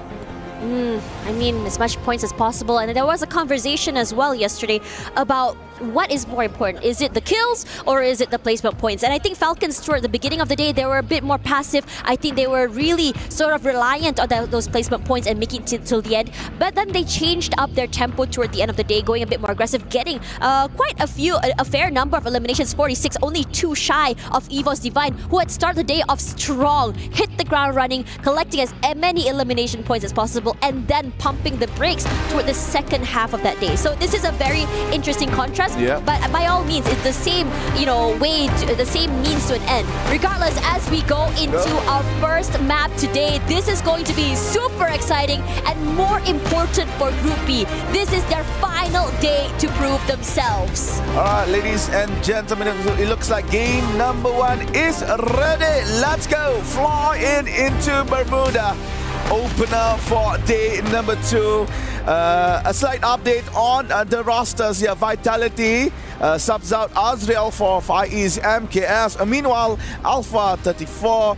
As much points as possible. And there was a conversation as well yesterday about what is more important? Is it the kills or is it the placement points? And I think Falcons toward the beginning of the day, they were a bit more passive. I think they were really sort of reliant on those placement points and making it till the end. But then they changed up their tempo toward the end of the day, going a bit more aggressive, getting quite a fair number of eliminations, 46, only 2 shy of EVOS Divine, who had started the day off strong, hit the ground running, collecting as many elimination points as possible, and then pumping the brakes toward the second half of that day. So this is a very interesting contrast. Yeah. But by all means, it's the same, the same means to an end. Regardless, as we go into our first map today, this is going to be super exciting and more important for Group B. This is their final day to prove themselves. All right, ladies and gentlemen, it looks like game number 1 is ready. Let's go. Fly into Bermuda. Opener for day number 2. A slight update on the rosters here. Vitality subs out Azrael for Far East MKS. Meanwhile, Alpha 34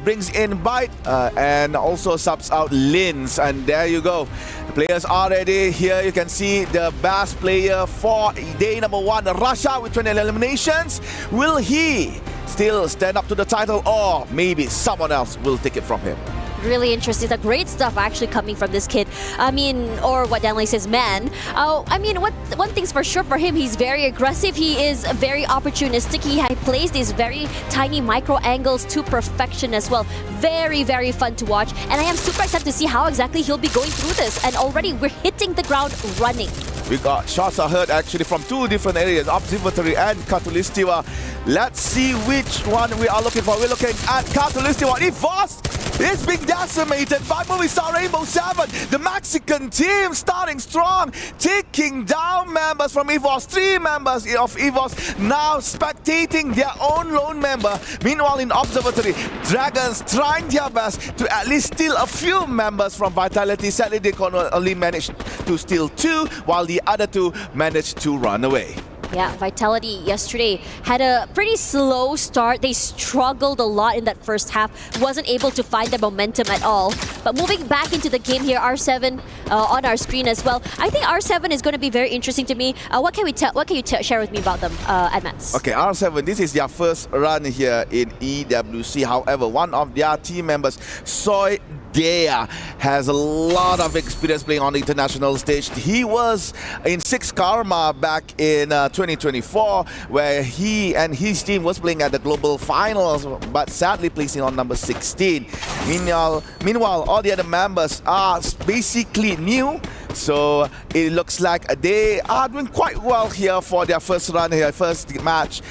brings in Byte and also subs out Lins. And there you go. The players are ready. Here you can see the best player for day number 1, Rasha, with 20 eliminations. Will he still stand up to the title, or maybe someone else will take it from him? Really interesting. The great stuff actually coming from this kid. I mean, or what Danley says, man. I mean, one thing's for sure for him, he's very aggressive. He is very opportunistic. He plays these very tiny micro angles to perfection as well. Very, very fun to watch. And I am super excited to see how exactly he'll be going through this. And already we're hitting the ground running. We got shots are heard actually from 2 different areas, Observatory and Katulistiwa. Let's see which one we are looking for. We're looking at Katulistiwa. EVOS is being decimated by Movistar Rainbow 7. The Mexican team starting strong, taking down members from EVOS. 3 members of EVOS now spectating their own lone member. Meanwhile, in Observatory, Dragons trying their best to at least steal a few members from Vitality. Sadly, they only managed to steal 2, while the other 2 managed to run away. Yeah, Vitality yesterday had a pretty slow start. They struggled a lot in that first half. Wasn't able to find their momentum at all. But moving back into the game here, R7 on our screen as well. I think R7 is going to be very interesting to me. What can you share with me about them, Admats? Okay, R7, this is their first run here in EWC. However, one of their team members, Soy Dea, has a lot of experience playing on the international stage. He was in 6 Karma back in 2024, where he and his team was playing at the global finals, but sadly placing on number 16. Meanwhile, all the other members are basically new. So it looks like they are doing quite well here for their first run here, first match.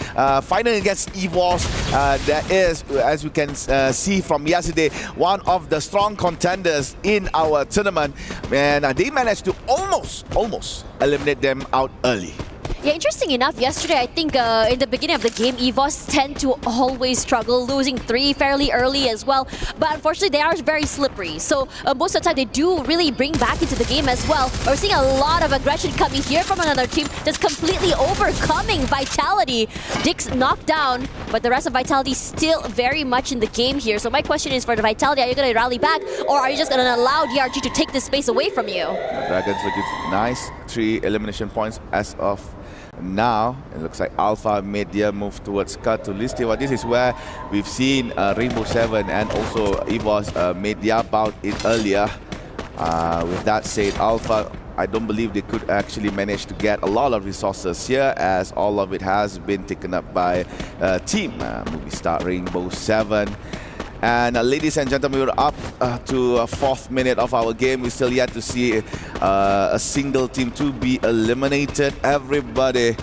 Fighting against EVOS, that is, as we can see from yesterday, one of the strong contenders in our tournament. And they managed to almost eliminate them out early. Yeah, interesting enough, yesterday I think in the beginning of the game, EVOS tend to always struggle, losing 3 fairly early as well. But unfortunately, they are very slippery. So most of the time, they do really bring back into the game as well. We're seeing a lot of aggression coming here from another team that's completely overcoming Vitality. Dick's knocked down, but the rest of Vitality still very much in the game here. So my question is for the Vitality, are you going to rally back, or are you just going to allow DRG to take this space away from you? Dragons looking nice. 3 elimination points as of now. It looks like Alpha made their move towards Katulistiwa. This is where we've seen Rainbow 7 and also EVOS made their bout in earlier. With that said, Alpha, I don't believe they could actually manage to get a lot of resources here, as all of it has been taken up by team Movistar Rainbow 7. And ladies and gentlemen, we're up to a 4th minute of our game. We still yet to see a single team to be eliminated. Everybody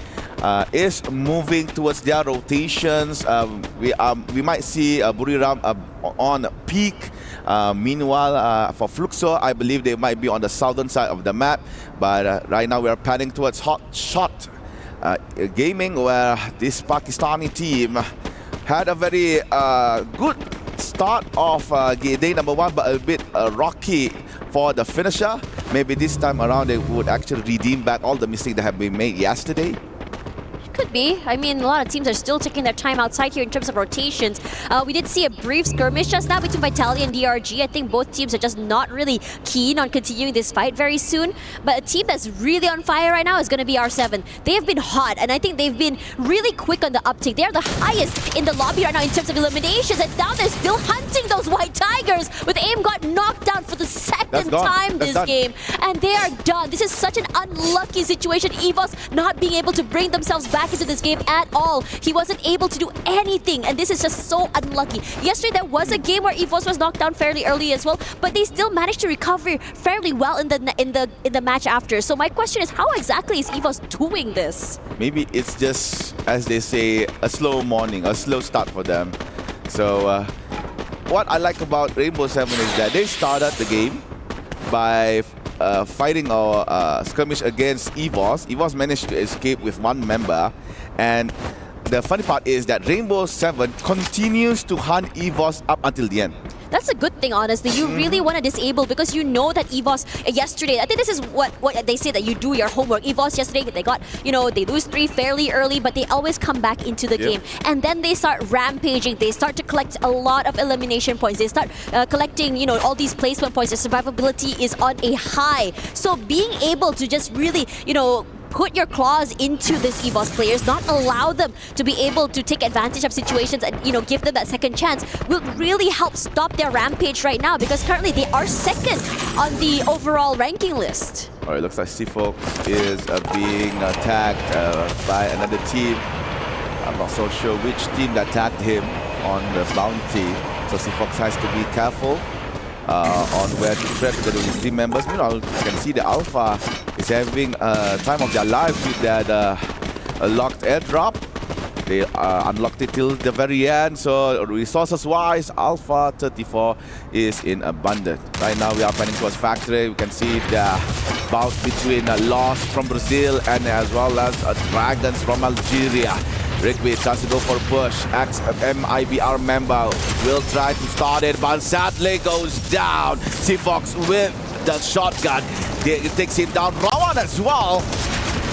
is moving towards their rotations. We might see Buriram on peak. Meanwhile, for Fluxo, I believe they might be on the southern side of the map. But right now we are panning towards Hot Shot Gaming, where this Pakistani team had a very good start of day number 1, but a bit rocky for the finisher. Maybe this time around they would actually redeem back all the mistakes that have been made yesterday. could be. I mean, a lot of teams are still taking their time outside here in terms of rotations. We did see a brief skirmish just now between Vitality and DRG. I think both teams are just not really keen on continuing this fight very soon. But a team that's really on fire right now is going to be R7. They have been hot, and I think they've been really quick on the uptick. They are the highest in the lobby right now in terms of eliminations, and now they're still hunting those White Tigers, with AIM got knocked out for the second time this game, and they are done. This is such an unlucky situation. EVOS not being able to bring themselves back into this game at all. He wasn't able to do anything, and this is just so unlucky. Yesterday there was a game where EVOS was knocked down fairly early as well, but they still managed to recover fairly well in the match after. So my question is, how exactly is EVOS doing this? Maybe it's just, as they say, a slow morning, a slow start for them. So what I like about Rainbow Seven is that they started the game by fighting or skirmish against EVOS. EVOS managed to escape with one member, and the funny part is that Rainbow Seven continues to hunt EVOS up until the end. That's a good thing, honestly. You really want to disable, because you know that EVOS yesterday, I think this is what they say, that you do your homework. EVOS yesterday, they got, they lose 3 fairly early, but they always come back into the game. And then they start rampaging. They start to collect a lot of elimination points. They start collecting, all these placement points. Their survivability is on a high. So being able to just really, put your claws into this EVOS players, not allow them to be able to take advantage of situations and give them that second chance, will really help stop their rampage right now, because currently they are second on the overall ranking list. Alright, looks like Seafox is being attacked by another team. I'm not so sure which team that attacked him on the bounty, so Seafox has to be careful on where to tread together with his team members. Meanwhile, you can see the Alpha is having a time of their life with that locked airdrop. They unlocked it till the very end, so resources-wise, Alpha 34 is in abundance. Right now, we are planning towards Factory. We can see the bout between Lost from Brazil and as well as Dragons from Algeria. Rigby tries to go for a push. Ex-MIBR member will try to start it, but sadly goes down. Seafox with the shotgun. It takes him down. Rawan as well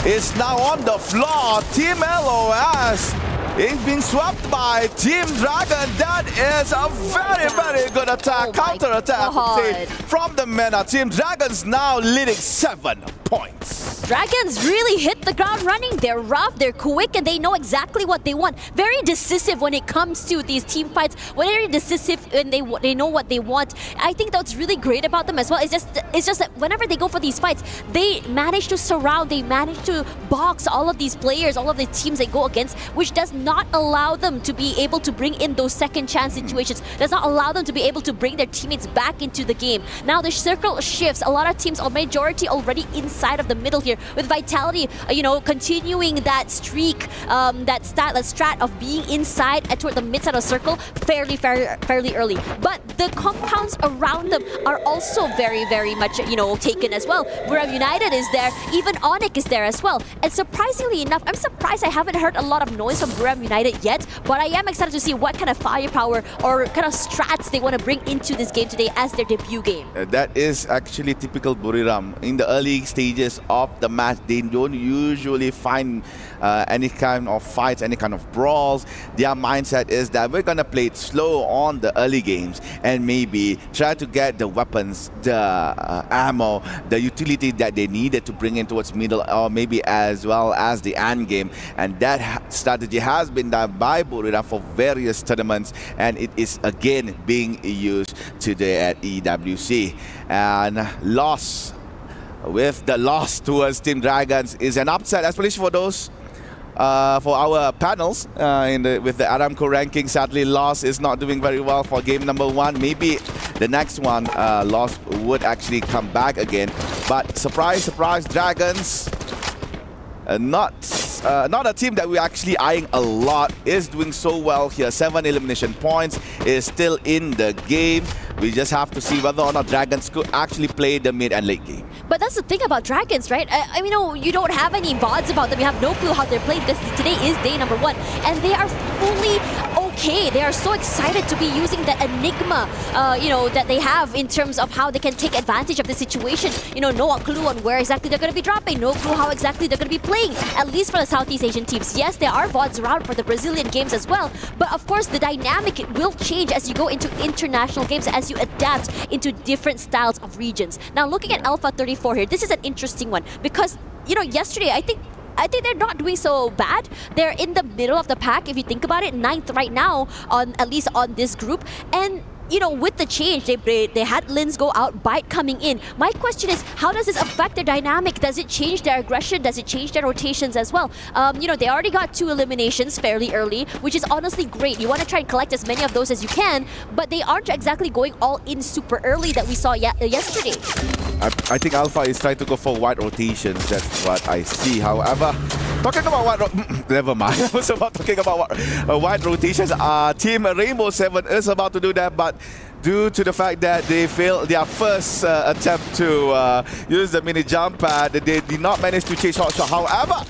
is now on the floor. Team LOS is being swept by Team Dragon. That is a very, very good attack. Counter-attack from the MENA. Team Dragon's now leading 7 points. Dragons really hit the ground running. They're rough, they're quick, and they know exactly what they want. Very decisive when it comes to these team fights. Very decisive when they know what they want. I think that's really great about them as well. It's just that whenever they go for these fights, they manage to surround, they manage to box all of these players, all of the teams they go against, which does not allow them to be able to bring in those second chance situations. Does not allow them to be able to bring their teammates back into the game. Now the circle shifts. A lot of teams, or majority, already inside of the middle here, with Vitality, continuing that streak, that strat of being inside toward the mid side of the circle fairly early. But the compounds around them are also very, very much, taken as well. Virtus United is there, even Onyx is there as well. And surprisingly enough, I'm surprised I haven't heard a lot of noise from Virtus United yet, but I am excited to see what kind of firepower or kind of strats they want to bring into this game today as their debut game. That is actually typical Buriram. In the early stages of the match, they don't usually find any kind of fights, any kind of brawls. Their mindset is that we're gonna play it slow on the early games and maybe try to get the weapons, the ammo, the utility that they needed to bring in towards middle, or maybe as well as the end game. And that strategy has been done by Buriram for various tournaments, and it is again being used today at EWC. And loss with the loss towards Team Dragons is an upset, especially for those for our panels with the Aramco ranking. Sadly, Loss is not doing very well for game number 1. Maybe the next one, Loss would actually come back again. But surprise, surprise, Dragons, not a team that we're actually eyeing a lot, is doing so well here. 7 elimination points, is still in the game. We just have to see whether or not Dragons could actually play the mid and late game. But that's the thing about Dragons, right? I mean, you don't have any VODs about them. You have no clue how they're playing because today is day number 1. And they are fully okay. They are so excited to be using the enigma, that they have in terms of how they can take advantage of the situation. No clue on where exactly they're going to be dropping. No clue how exactly they're going to be playing, at least for the Southeast Asian teams. Yes, there are VODs around for the Brazilian games as well, but of course the dynamic will change as you go into international games, as you adapt into different styles of regions. Now, looking at Alpha 34 here, this is an interesting one because, yesterday, I think they're not doing so bad. They're in the middle of the pack, if you think about it, 9th right now, at least on this group. And with the change, they had Lins go out, Byte coming in. My question is, how does this affect their dynamic? Does it change their aggression? Does it change their rotations as well? They already got 2 eliminations fairly early, which is honestly great. You want to try and collect as many of those as you can, but they aren't exactly going all in super early that we saw yesterday. I think Alpha is trying to go for wide rotations. That's what I see. However, talking about never mind. I was about talking about wide rotations. Team Rainbow 7 is about to do that, but due to the fact that they failed their first attempt to use the mini jump pad, they did not manage to chase Hotshot. However,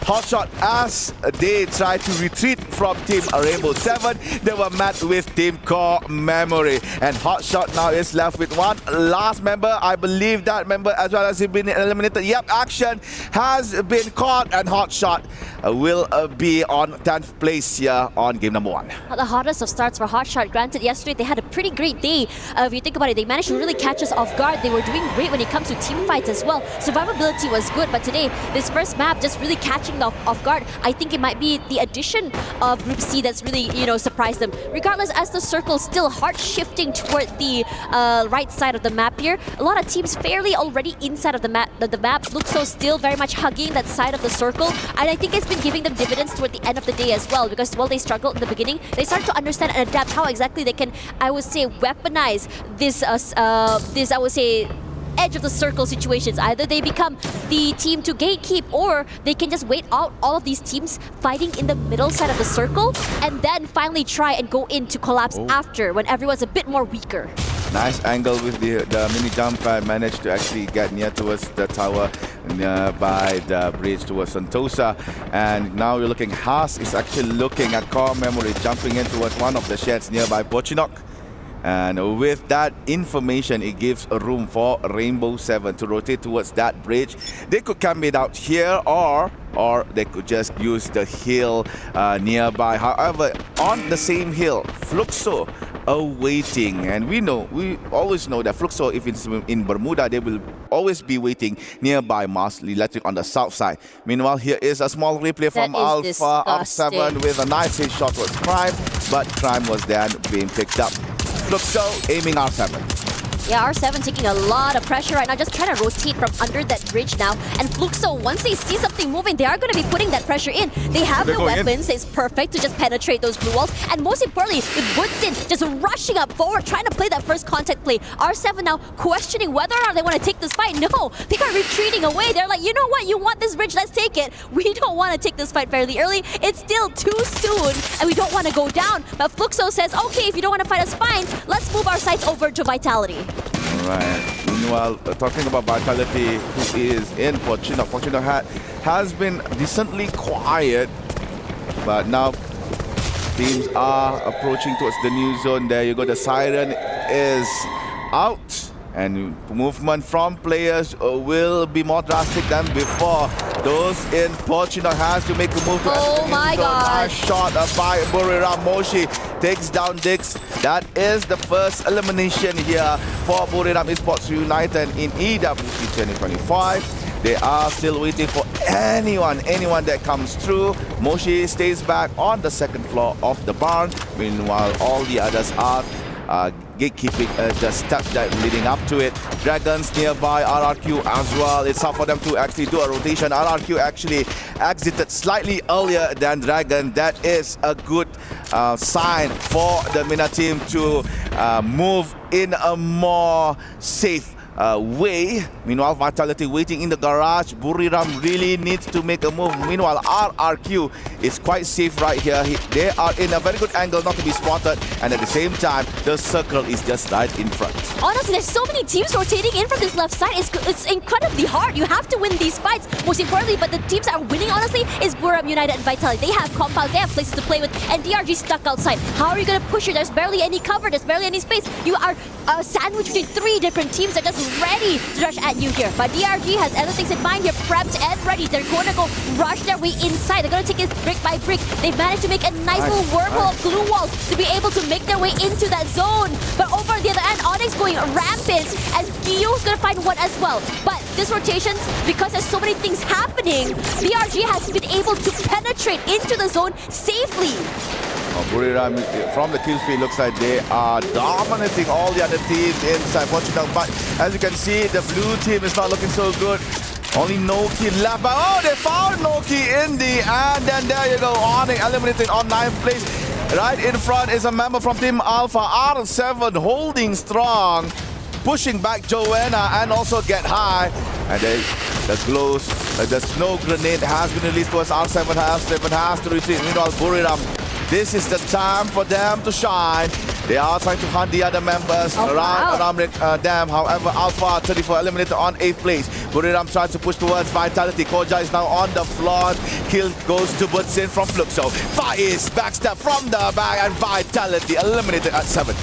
Hotshot, as they tried to retreat from Team Rainbow 7, they were met with Team Core Memory. And Hotshot now is left with one last member. I believe that member as well has been eliminated. Yep, Action has been caught, and Hotshot will be on 10th place here on game number 1. The hottest of starts for Hotshot. Granted, yesterday they had a pretty great day. If you think about it, they managed to really catch us off guard. They were doing great when it comes to team fights as well. Survivability was good, but today, this first map just really catching off guard. I think it might be the addition of Group C that's really, surprised them. Regardless, as the circle still hard shifting toward the right side of the map here, a lot of teams fairly already inside of the map. Luxo still very much hugging that side of the circle, and I think it's been giving them dividends toward the end of the day as well, because while they struggled in the beginning, they start to understand and adapt how exactly they can, I would say, weaponize this, I would say, edge of the circle situations. Either they become the team to gatekeep, or they can just wait out all of these teams fighting in the middle side of the circle and then finally try and go in to collapse after, when everyone's a bit more weaker. Nice angle with the mini jump pad, managed to actually get near towards the tower, by the bridge towards Sentosa. And now you're looking, Haas is actually looking at Core Memory, jumping in towards one of the sheds nearby Pochinok. And with that information, it gives a room for Rainbow 7 to rotate towards that bridge. They could camp it out here, or they could just use the hill nearby. However, on the same hill, Fluxo awaiting, and we always know that Fluxo, if it's in Bermuda, they will always be waiting nearby Mars Electric on the south side. Meanwhile, here is a small replay from Alpha R7 with a nice hit shot towards Crime, but Crime was then being picked up. Fluxo aiming R7. Yeah, R7 taking a lot of pressure right now, just trying to rotate from under that bridge now. And Fluxo, once they see something moving, they are going to be putting that pressure in. They have the weapons, it's perfect to just penetrate those blue walls. And most importantly, with Woodson just rushing up forward, trying to play that first contact play. R7 now questioning whether or not they want to take this fight. No, they are retreating away. They're like, you know what, you want this bridge, let's take it. We don't want to take this fight fairly early. It's still too soon, and we don't want to go down. But Fluxo says, okay, if you don't want to fight us, fine. Let's move our sights over to Vitality. Right. Meanwhile, talking about Vitality, who is in Pochinok. Pochinok has been decently quiet, but now teams are approaching towards the new zone. There you go. The siren is out, and movement from players will be more drastic than before. Those in Pochinok has to make a move. Oh my God! Nice shot by Buriram. Moshi takes down Dix. That is the first elimination here for Buriram Esports United in EWC 2025. They are still waiting for anyone that comes through. Moshi stays back on the second floor of the barn. Meanwhile, all the others are gatekeeping the steps that leading up to it. Dragons nearby, RRQ as well. It's hard for them to actually do a rotation. RRQ actually exited slightly earlier than Dragon. That is a good sign for the MENA team to move in a more safe way. Meanwhile, Vitality waiting in the garage. Buriram really needs to make a move. Meanwhile, RRQ is quite safe right here. They are in a very good angle not to be spotted, and at the same time, the circle is just right in front. Honestly, there's so many teams rotating in from this left side. It's incredibly hard. You have to win these fights, most importantly, but the teams that are winning, honestly, is Buriram United and Vitality. They have compounds, they have places to play with, and DRG stuck outside. How are you going to push it? There's barely any cover, there's barely any space. You are sandwiched between 3 different teams that are just ready to rush at you here. But DRG has other things in mind here, prepped and ready. They're going to go rush their way inside. They're going to take it brick by brick. They've managed to make a nice little wormhole of glue walls to be able to make their way into that zone. But over the other end, Onyx going rampant as Gio's going to find one as well. But this rotation, because there's so many things happening, DRG has been able to penetrate into the zone safely. Buriram from the kill feed looks like they are dominating all the other teams inside Portugal. But as you can see, the blue team is not looking so good. Only Noki left. But oh, they found Noki in the end. And there you go. Onyx eliminated on 9th place. Right in front is a member from Team Alpha, R7, holding strong, pushing back Joanna and also Get High. And then the snow grenade has been released towards R7. R7 has to retreat. Meanwhile, Buriram, this is the time for them to shine. They are trying to hunt the other members around them. However, Alpha 34 eliminated on 8th place. Buriram tries to push towards Vitality. Koja is now on the floor. Kill goes to Butsin from Fluxo. Faiz backstab from the back, and Vitality eliminated at 7th.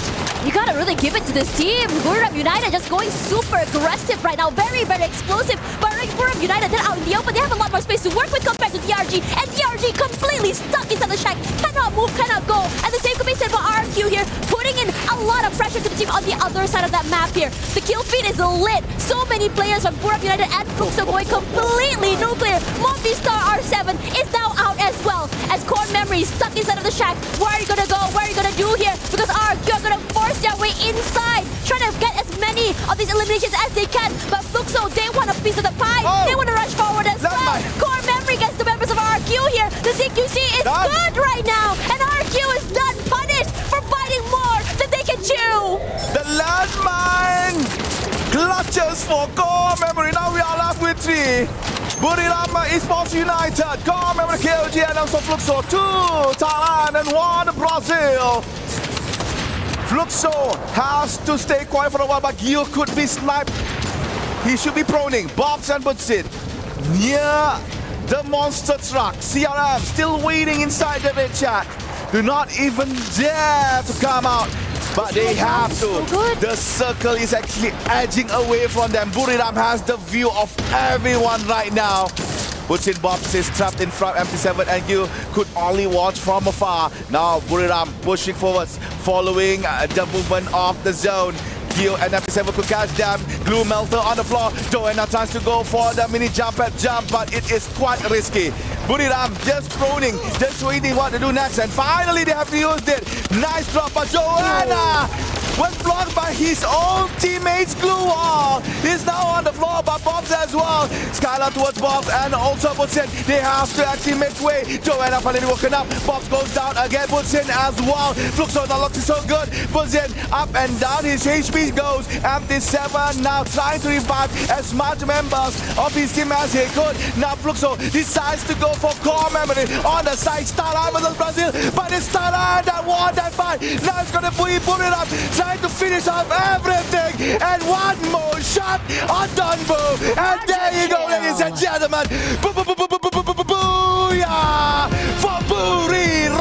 You gotta really give it to this team. Buriram United just going super aggressive right now. Very, very explosive. But Buriram United, they're out in the open. They have a lot more space to work with compared to DRG. And DRG completely stuck inside the shack. Cannot move, cannot go. And the same could be said for RQ here, putting in a lot of pressure to the team on the other side of that map here. The kill feed is lit. So many players from Buriram United and Fluxo going completely nuclear. Movistar R7 is now out as well. As Core Memory is stuck inside of the shack. Where are you gonna go? What are you gonna do here? Because RQ are gonna force their way inside, trying to get as many of these eliminations as they can. But Fluxo, they want a piece of the pie. They want to rush forward as well. Core Memory gets the members of RQ here. The CQC is good right now, and RQ is done punished for fighting more than they can chew. The landmine clutches for Core Memory. Now we are left with 3. Buriram Esports United, Core Memory, KOG, and also Fluxo. 2 Thailand and 1 Brazil. Fluxo has to stay quiet for a while, but Gio could be sniped. He should be proning. Bobs and Butsin near the monster truck. CRM still waiting inside the red shack. Do not even dare to come out. But they have to. The circle is actually edging away from them. Buriram has the view of everyone right now. Butsin Bobs is trapped in front. MP7 and Gil could only watch from afar. Now Buriram pushing forwards, following the movement of the zone. Gio and MP7 could catch them. Glue melter on the floor. Joanna tries to go for the mini jump, but it is quite risky. Buriram just proning, just waiting what to do next, and finally they have used it. Nice drop, but Joanna was blocked by his own teammates' glue wall. He's now on the floor, but Bobs as well. Skylar towards Bobs and also Butsin. They have to actually make way. Joanna finally woken up. Bobs goes down again. Butsin as well. Fluxo not looking so good. Butsin up and down. His HP goes. MP7 now trying to revive as much members of his team as he could. Now Fluxo decides to go for Core Memory on the side. Starlight versus Brazil, but it's Starlight that won that fight. Now it's gonna put it up. Trying to finish off everything, and one more shot on Dunbo, and there you go, ladies and gentlemen. Booyah for Buriram!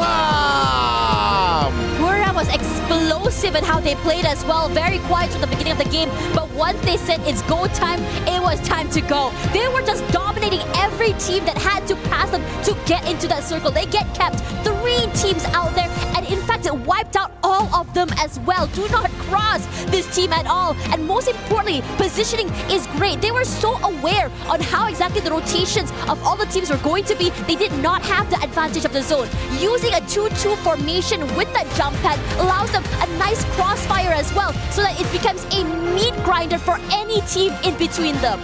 Buriram was explosive in how they played as well. Very quiet from the beginning of the game, but once they said it's go time, it was time to go. They were just dominating every team that had to pass them to get into that circle. They get kept 3 teams out there, and in fact it wiped out all of them as well. Do not cross this team at all, and most importantly, positioning is great. They were so aware on how exactly the rotations of all the teams were going to be. They did not have the advantage of the zone. Using a 2-2 formation with that jump pad allows them a nice crossfire as well, so that it becomes a meat grinder for any team in between them.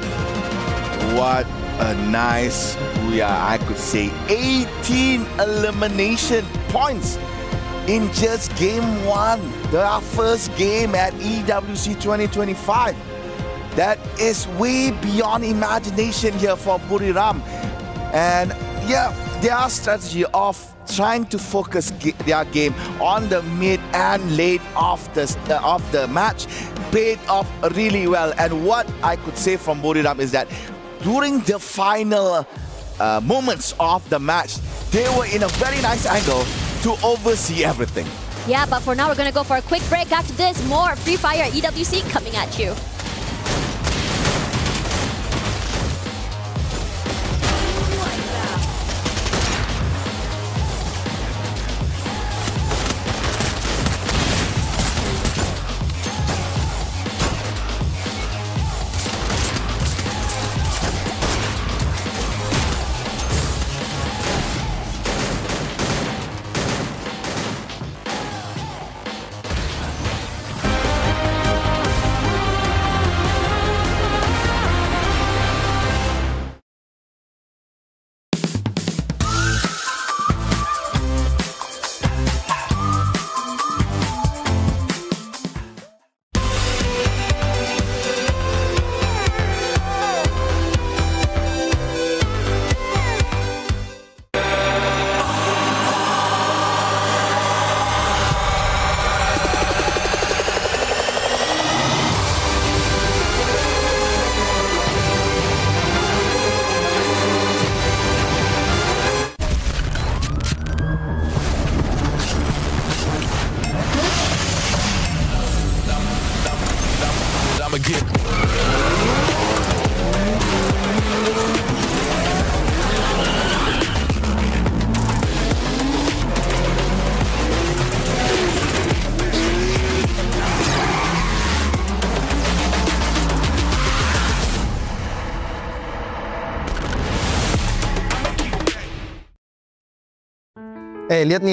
What a nice, I could say 18 elimination points in just game 1. Their first game at EWC 2025. that is way beyond imagination here for Buriram. And yeah, their strategy of trying to focus their game on the mid and late of the match paid off really well. And what I could say from Buriram is that during the final moments of the match, they were in a very nice angle to oversee everything. Yeah, but for now, we're going to go for a quick break. After this, more Free Fire EWC coming at you.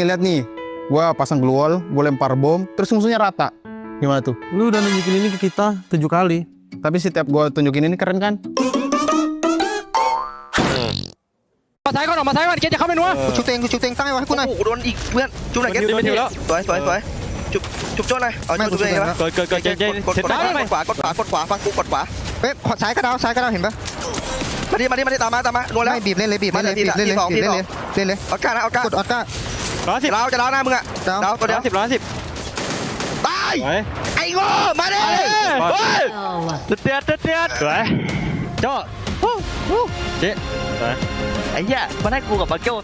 Lihat nih. Gua pasang glue wall, gua lempar bom, terus musuhnya rata. Gimana tuh? Lu udah nunjukin ini ke kita 7 kali. Tapi setiap gua tunjukin ini keren kan? มาซ้ายก่อนออกมาซ้ายก่อนเกตจะเข้าไปนัว กูชูเตงตั้งให้ไว้ให้กูหน่อย โดนอีกเพื่อนจุ๊บหน่อยเกตสวยจุ๊บโจ้หน่อยเอาจุ๊บตัวเองนะ เกิดเจกดขวาฟังกูกดขวา เฮ้ยซ้ายกระดาวเห็นปะ มาดิตามมาโดนแล้ว ไม่บีบเล่นเลยเอาก้านะเอาก้าก ดออดก้า 110จะล้าหน้ามึงอะดาวตัวเดียว 110 ตายไอ้โง่มาดิเตือนสวยโจ้เจ๊สวย ไอ้เหี้ยมาให้กูกับมาเกี้ยว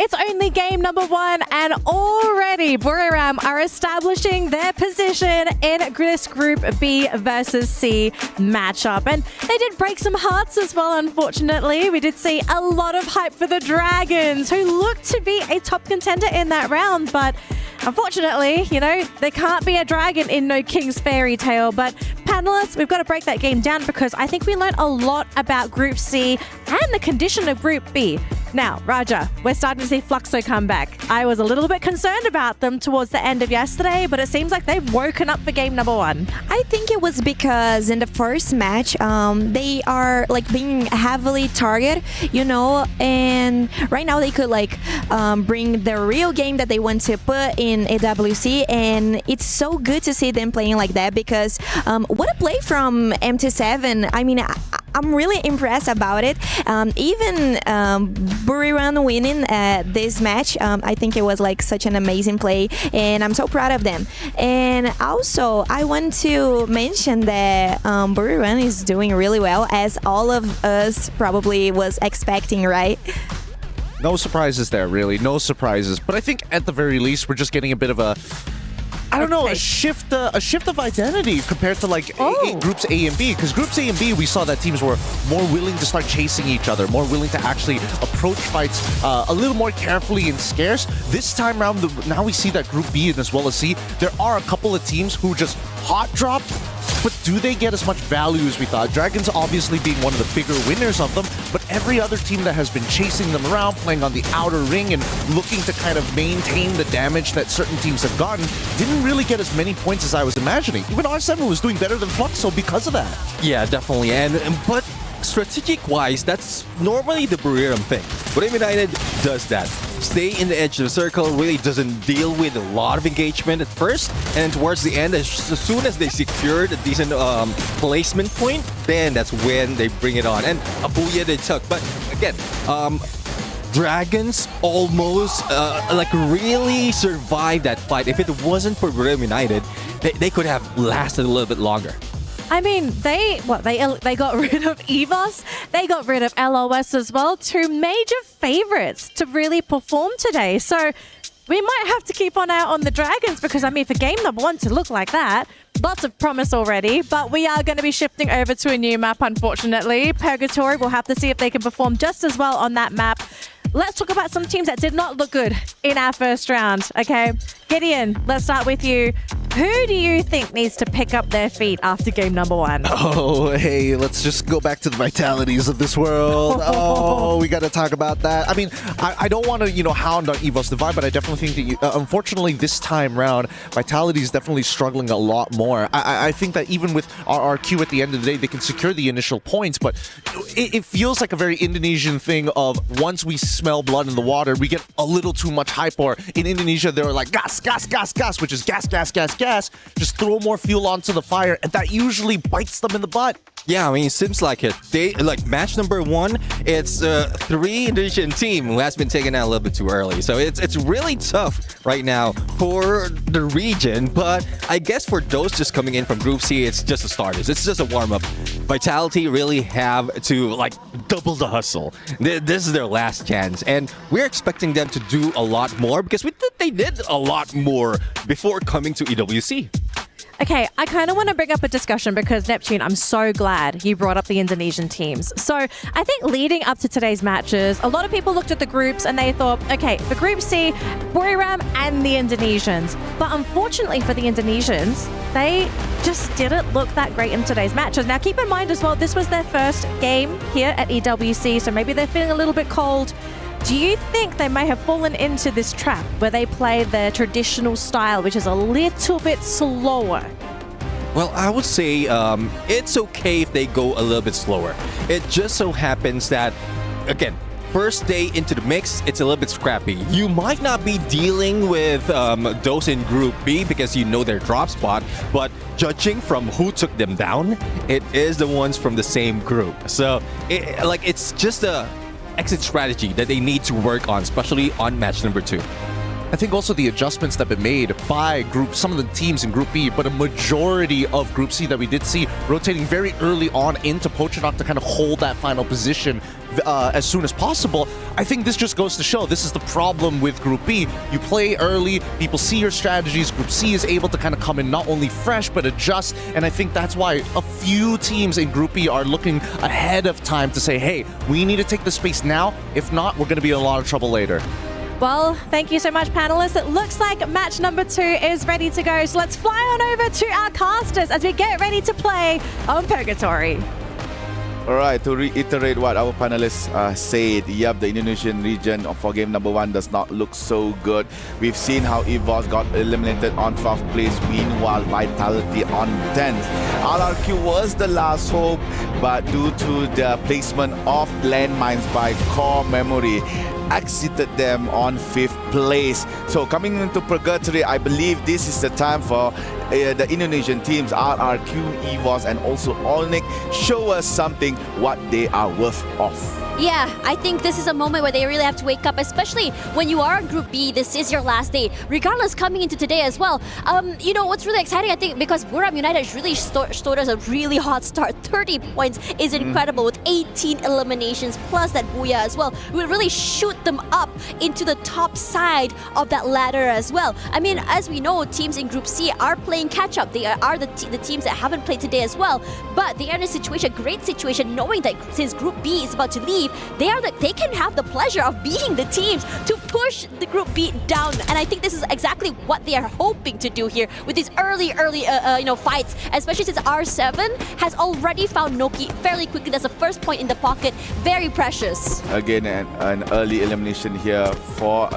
It's only game number 1 and already Buriram are establishing their position in this Group B versus C matchup. And they did break some hearts as well, unfortunately. We did see a lot of hype for the Dragons, who looked to be a top contender in that round. But unfortunately, there can't be a dragon in No King's Fairy Tale. But panelists, we've got to break that game down because I think we learned a lot about Group C and the condition of Group B. Now, Raja, we're starting to see Fluxo come back. I was a little bit concerned about them towards the end of yesterday, but it seems like they've woken up for game number 1. I think it was because in the first match, they are being heavily targeted, and right now they could bring the real game that they want to put in AWC, and it's so good to see them playing like that because what a play from MT7. I mean, I'm really impressed about it. Even Buriram winning this match, I think it was such an amazing play, and I'm so proud of them. And also, I want to mention that Buriram is doing really well, as all of us probably was expecting, right? No surprises there, really. No surprises. But I think at the very least, we're just getting a bit of a a shift of identity compared to groups A and B. Because groups A and B, we saw that teams were more willing to start chasing each other, more willing to actually approach fights a little more carefully and scarce. This time around, now we see that Group B and as well as C, there are a couple of teams who just hot dropped. But do they get as much value as we thought? Dragons obviously being one of the bigger winners of them, but every other team that has been chasing them around, playing on the outer ring and looking to kind of maintain the damage that certain teams have gotten, didn't really get as many points as I was imagining. Even R7 was doing better than Fluxo because of that. Yeah, definitely. But strategic-wise, that's normally the Buriram thing. Buriram United does that. stay in the edge of the circle, really doesn't deal with a lot of engagement at first, and towards the end, as soon as they secured a decent placement point, then that's when they bring it on. And a booyah they took. But again, Dragons almost really survived that fight. If it wasn't for Riyadh United, they could have lasted a little bit longer. I mean, they got rid of EVOS, they got rid of LOS as well, two major favorites to really perform today. So we might have to keep an eye on the Dragons because, I mean, for game number 1 to look like that, lots of promise already, but we are going to be shifting over to a new map, unfortunately. Purgatory, we'll have to see if they can perform just as well on that map. Let's talk about some teams that did not look good in our first round, okay? Gideon, let's start with you. Who do you think needs to pick up their feet after game number 1? Oh, hey, let's just go back to the vitalities of this world. Oh, we got to talk about that. I mean, I don't want to, hound on EVOS Divide, but I definitely think that, unfortunately, this time round, Vitality is definitely struggling a lot more. I think that even with RRQ at the end of the day, they can secure the initial points, but it feels like a very Indonesian thing of once we smell blood in the water, we get a little too much hype. Or in Indonesia, they're like, gas, gas, gas, gas, which is gas, gas, gas, gas. Just throw more fuel onto the fire, and that usually bites them in the butt. Yeah, I mean, it seems like it. They match number 1. It's 3 Indonesian team who has been taken out a little bit too early. So it's really tough right now for the region. But I guess for those just coming in from Group C, it's just a starters. It's just a warm up. Vitality really have to double the hustle. This is their last chance, and we're expecting them to do a lot more because they did a lot more before coming to EWC. Okay, I kind of want to bring up a discussion because, Neptune, I'm so glad you brought up the Indonesian teams. So I think leading up to today's matches, a lot of people looked at the groups and they thought, okay, for Group C, Buriram and the Indonesians. But unfortunately for the Indonesians, they just didn't look that great in today's matches. Now, keep in mind as well, this was their first game here at EWC, so maybe they're feeling a little bit cold. Do you think they may have fallen into this trap where they play their traditional style, which is a little bit slower? Well, I would say it's okay if they go a little bit slower. It just so happens that, again, first day into the mix, it's a little bit scrappy. You might not be dealing with those in Group B because you know their drop spot, but judging from who took them down, it is the ones from the same group. So, it's just a exit strategy that they need to work on, especially on match number 2. I think also the adjustments that have been made by some of the teams in Group B, but a majority of Group C that we did see rotating very early on into Pochinok to kind of hold that final position as soon as possible. I think this just goes to show this is the problem with Group B. You play early, people see your strategies, Group C is able to kind of come in not only fresh, but adjust, and I think that's why a few teams in Group B are looking ahead of time to say, hey, we need to take the space now. If not, we're going to be in a lot of trouble later. Well, thank you so much, panelists. It looks like match number 2 is ready to go. So let's fly on over to our casters as we get ready to play on Purgatory. All right, to reiterate what our panelists said, the Indonesian region for game number 1 does not look so good. We've seen how EVOS got eliminated on 12th place, meanwhile Vitality on 10th. RRQ was the last hope, but due to the placement of landmines by Core Memory, exited them on 5th place. So coming into Purgatory, I believe this is the time for the Indonesian teams, RRQ, EVOS, and also Onyx, show us something what they are worth of. Yeah, I think this is a moment where they really have to wake up, especially when you are in Group B. This is your last day, regardless coming into today as well. What's really exciting, I think, because Buriram United really stored us a really hot start. 30 points is incredible with 18 eliminations plus that booyah as well. We would really shoot them up into the top side of that ladder as well. I mean, as we know, teams in Group C are playing catch-up. They are the teams that haven't played today as well, but they are in a great situation, knowing that since Group B is about to leave, they can have the pleasure of beating the teams to push the Group B down, and I think this is exactly what they are hoping to do here with these early fights, especially since R7 has already found Noki fairly quickly. That's the first point in the pocket, very precious. Again, an early elimination here for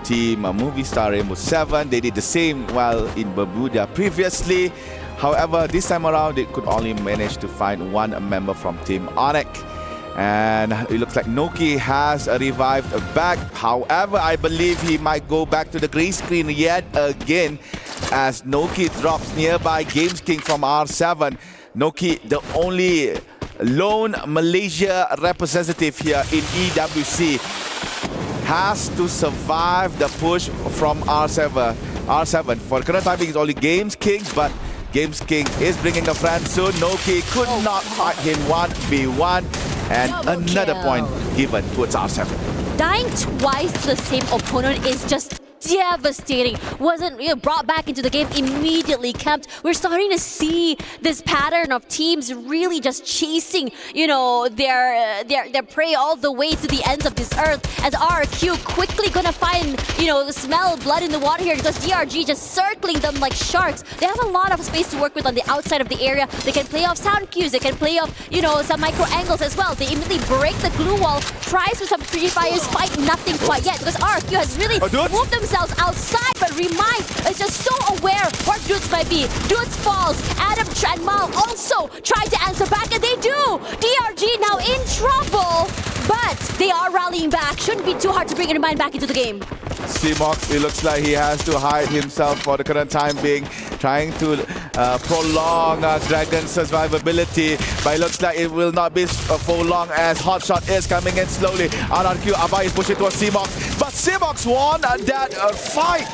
team Movie Star Rainbow 7. They did the same while in Bermuda previously. However, this time around, they could only manage to find one member from Team Onyx. And it looks like Noki has revived back. However, I believe he might go back to the grey screen yet again as Noki drops nearby Games King from R7. Noki, the only lone Malaysia representative here in EWC, has to survive the push from R7. For the current time being, it's only Games King, but Games King is bringing a friend soon. Noki could not fight him 1v1, and another point given towards R7. Dying twice to the same opponent is just devastating. Wasn't brought back into the game, immediately camped. We're starting to see this pattern of teams really just chasing, their prey all the way to the ends of this earth. As RQ quickly gonna find, smell blood in the water here because DRG just circling them like sharks. They have a lot of space to work with on the outside of the area. They can play off sound cues. They can play off, some micro angles as well. They immediately break the glue wall. Tries for some free fires, fight nothing quite yet because RQ has really moved themselves outside, but Remind is just so aware where Dudes might be. Dudes falls. Adam and Mal also try to answer back, and they do. DRG now in trouble, but they are rallying back. Shouldn't be too hard to bring Remind back into the game. Simox, it looks like he has to hide himself for the current time being, trying to prolong Dragon's survivability, but it looks like it will not be for long as Hotshot is coming in slowly. RRQ, Abai is pushing towards Simox, but Simox won that fight,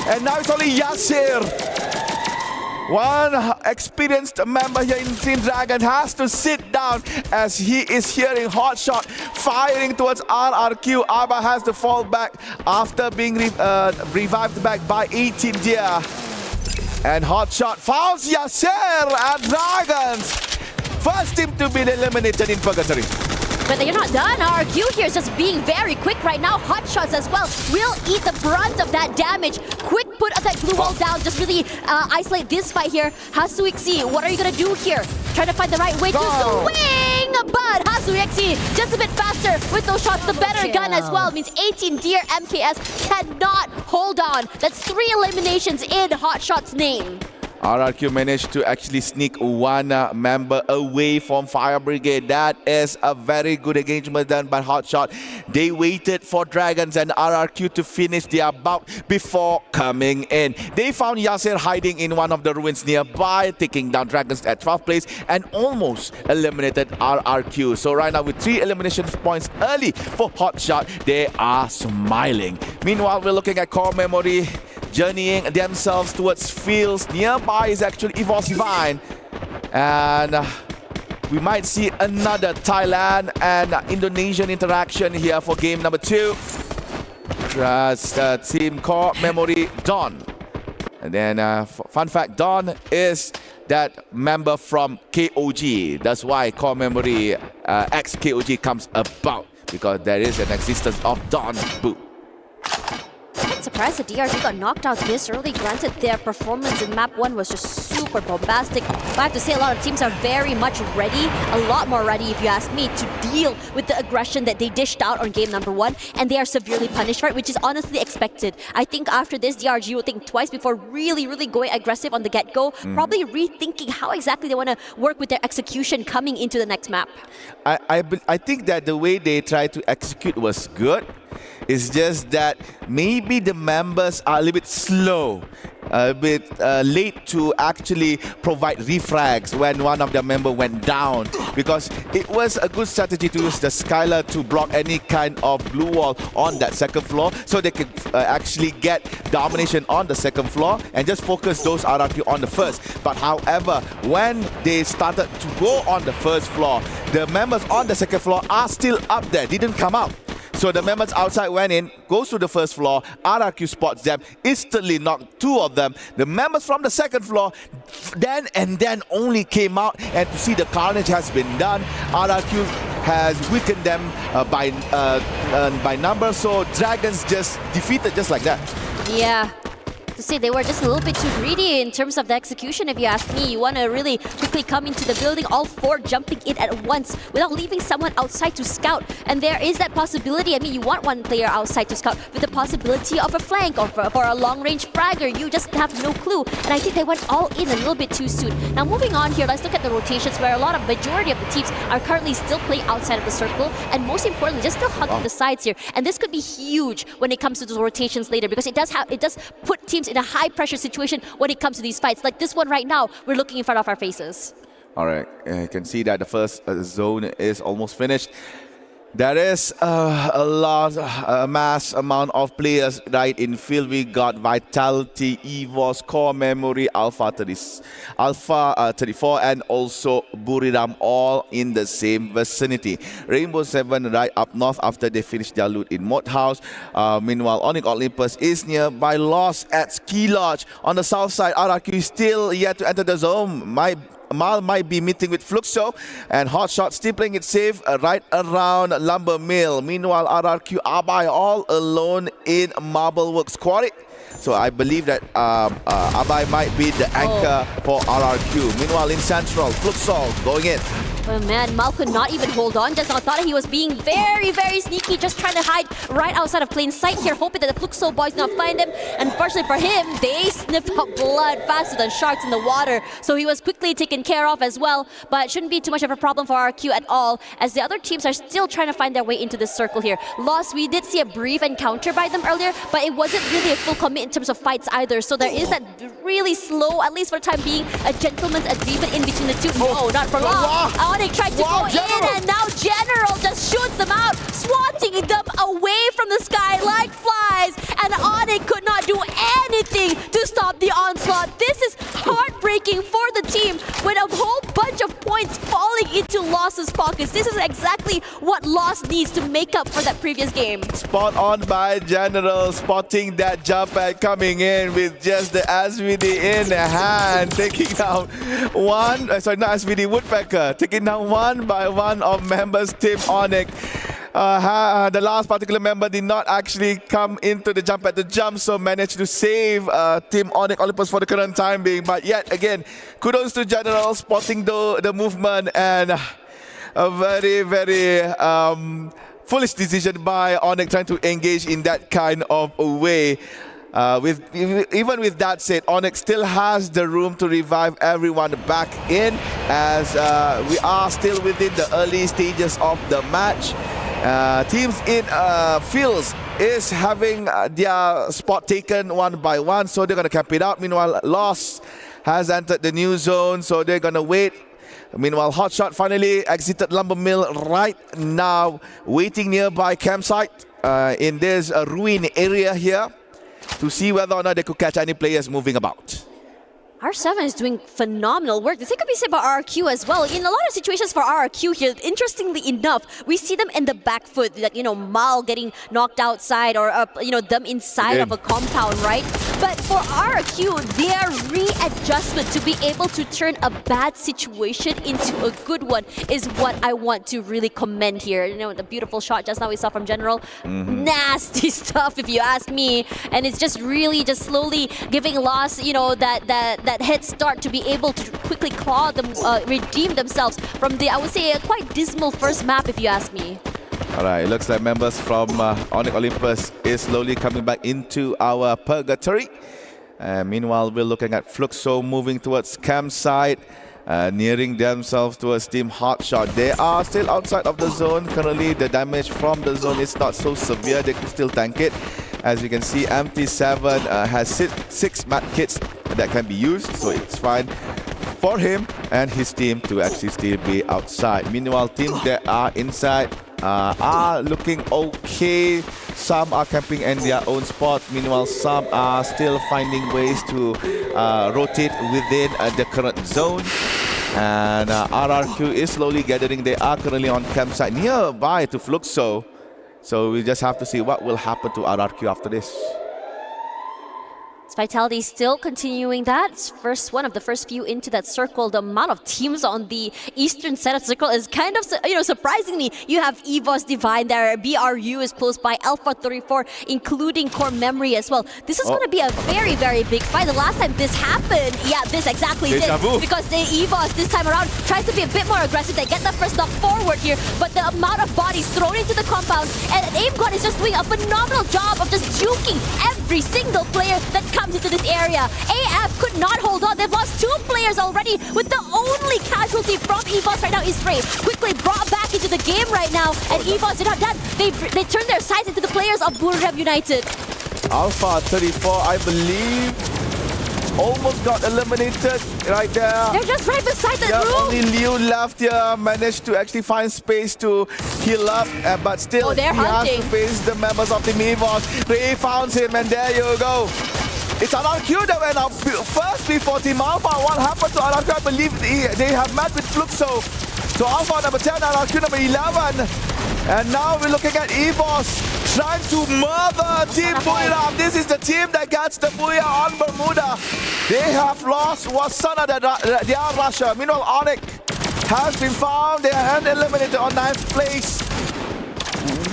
and now it's only Yasir. One experienced member here in Team Dragon has to sit down as he is hearing Hotshot firing towards RRQ. Abba has to fall back after being revived back by 18 Dia. And Hotshot finds Yasser and Dragons. First team to be eliminated in Purgatory. But they're not done. RQ here is just being very quick right now. Hotshots as well will eat the brunt of that damage. Quick put of that glue wall down. Just really isolate this fight here. Hasuixi, what are you going to do here? Trying to find the right way to swing. But Hasuixi just a bit faster with those shots. The better gun as well. Means 18 Deer MKS cannot hold on. That's 3 eliminations in Hotshot's name. RRQ managed to actually sneak one member away from Fire Brigade. That is a very good engagement done by Hotshot. They waited for Dragons and RRQ to finish their bout before coming in. They found Yasir hiding in one of the ruins nearby, taking down Dragons at 12th place and almost eliminated RRQ. So right now with 3 elimination points early for Hotshot, they are smiling. Meanwhile, we're looking at Core Memory journeying themselves towards fields. Nearby is actually EVOS Divine. And we might see another Thailand and Indonesian interaction here for game number 2. Team Core Memory Dawn. And then fun fact, Dawn is that member from KOG. That's why Core Memory X KOG comes about, because there is an existence of Dawn Boo. I'm surprised that DRG got knocked out this early. Granted, their performance in map 1 was just super bombastic. But I have to say, a lot of teams are very much ready, a lot more ready if you ask me, to deal with the aggression that they dished out on game number 1. And they are severely punished for it, which is honestly expected. I think after this, DRG will think twice before really going aggressive on the get-go. Probably rethinking how exactly they want to work with their execution coming into the next map. I think that the way they tried to execute was good. It's just that maybe the members are a little bit slow, a bit late to actually provide refrags when one of the members went down, because it was a good strategy to use the Skylar to block any kind of blue wall on that second floor, so they could actually get domination on the second floor and just focus those RRQ on the first. But however, when they started to go on the first floor, the members on the second floor are still up there, didn't come out. So the members outside went in, goes to the first floor, RRQ spots them, instantly knocked 2 of them. The members from the second floor then only came out, and to see the carnage has been done. RRQ has weakened them by number, so Dragons just defeated just like that. Yeah. to say they were just a little bit too greedy in terms of the execution, if you ask me. You want to really quickly come into the building, all four jumping in at once without leaving someone outside to scout. And there is that possibility. I mean, you want one player outside to scout with the possibility of a flank or for a long-range fragger. You just have no clue. And I think they went all in a little bit too soon. Now, moving on here, let's look at the rotations where a lot of majority of the teams are currently still playing outside of the circle. And most importantly, just still hugging the sides here. And this could be huge when it comes to those rotations later, because it does put teams in a high pressure situation when it comes to these fights. Like this one right now, we're looking in front of our faces. All right, you can see that the first zone is almost finished. There is a mass amount of players right in field. We got Vitality, EVOS, Core Memory, Alpha 34, and also Buriram, all in the same vicinity. Rainbow 7 right up north after they finished their loot in Mod House. Meanwhile, Onyx Olympus is nearby. Lost at Ski Lodge. On the south side, RRQ is still yet to enter the zone. Mal might be meeting with Fluxo, and Hotshot still playing it safe right around Lumber Mill. Meanwhile, RRQ Abai all alone in Marble Works Quarry. So I believe that Abai might be the anchor for RRQ. Meanwhile, in Central, Fluxo going in. Oh man, Mal could not even hold on. Just thought he was being very, very sneaky, just trying to hide right outside of plain sight here, hoping that the Fluxo boys not find him. Unfortunately for him, they sniffed out blood faster than sharks in the water, so he was quickly taken care of as well. But it shouldn't be too much of a problem for RRQ at all, as the other teams are still trying to find their way into this circle here. Lost, we did see a brief encounter by them earlier, but it wasn't really a full commit in terms of fights either. So there is that really slow, at least for the time being, a gentleman's agreement in between the two. No, not for long. Onyx tried to go in, and now General just shoots them out, swatting them away from the sky like flies. And Onyx could not do anything to stop the onslaught. This is heartbreaking for the team, with a whole bunch of points falling into Lost's pockets. This is exactly what Lost needs to make up for that previous game. Spot on by General, spotting that jump pad coming in with just the SVD in hand, taking down one, not SVD, Woodpecker, taking down one by one of members Team Onyx. The last particular member did not actually come into the jump pad to jump, so managed to save Team Onyx Olympus for the current time being. But yet again, kudos to General spotting the movement, and a very, very foolish decision by Onyx trying to engage in that kind of a way. Even with that said, Onyx still has the room to revive everyone back in, as we are still within the early stages of the match. Teams in fields is having their spot taken one by one, so they're going to camp it out. Meanwhile, Lost has entered the new zone, so they're going to wait. Meanwhile, Hotshot finally exited Lumber Mill right now, waiting nearby campsite in this ruin area here, to see whether or not they could catch any players moving about. R7 is doing phenomenal work. The same could be said about RRQ as well. In a lot of situations for RRQ here, interestingly enough, we see them in the back foot, like, Mal getting knocked outside, or them inside of a compound, right? But for RRQ, their readjustment to be able to turn a bad situation into a good one is what I want to really commend here. The beautiful shot just now we saw from General. Nasty stuff, if you ask me. And it's just really just slowly giving Lost, that head start to be able to quickly claw them, redeem themselves from the, I would say, a quite dismal first map, if you ask me. Alright, it looks like members from Onyx Olympus is slowly coming back into our purgatory. Meanwhile, we're looking at Fluxo moving towards campsite, nearing themselves towards Team Hotshot. They are still outside of the zone. Currently, the damage from the zone is not so severe. They can still tank it. As you can see, MT7 has 6 mat kits that can be used, so it's fine for him and his team to actually still be outside. Meanwhile, teams that are inside are looking okay. Some are camping in their own spot. Meanwhile, some are still finding ways to rotate within the current zone. And RRQ is slowly gathering. They are currently on campsite nearby to Fluxo. So we just have to see what will happen to RRQ after this. Vitality still continuing that. First one of the first few into that circle. The amount of teams on the eastern side of the circle is kind of, surprising me. You have EVOS Divine there. BRU is close by. Alpha 34, including Core Memory as well. This is going to be a very, very big fight. The last time this happened, this exactly did. Because the EVOS this time around tries to be a bit more aggressive. They get the first knock forward here, but the amount of bodies thrown into the compound, and AimGod is just doing a phenomenal job of just juking every single player that comes into this area. AF could not hold on. They've lost 2 players already, with the only casualty from EVOS right now is Ray. Quickly brought back into the game right now, and EVOS did not done. They turned their sights into the players of Boulevard United. Alpha 34, I believe, almost got eliminated right there. They're just right beside the room. Only Liu left here, managed to actually find space to heal up, but still he has to face the members of the EVOS. Ray found him, and there you go. It's RRQ that went up first before Team Alpha. What happened to RRQ? I believe they have met with Fluxo. So Alpha number 10, RRQ number 11. And now we're looking at EVOS trying to murder Team Booyah. This is the team that gets the Booyah on Bermuda. They have lost Wasana, they are Russia. Meanwhile, Onyx has been found. They are eliminated on 9th place.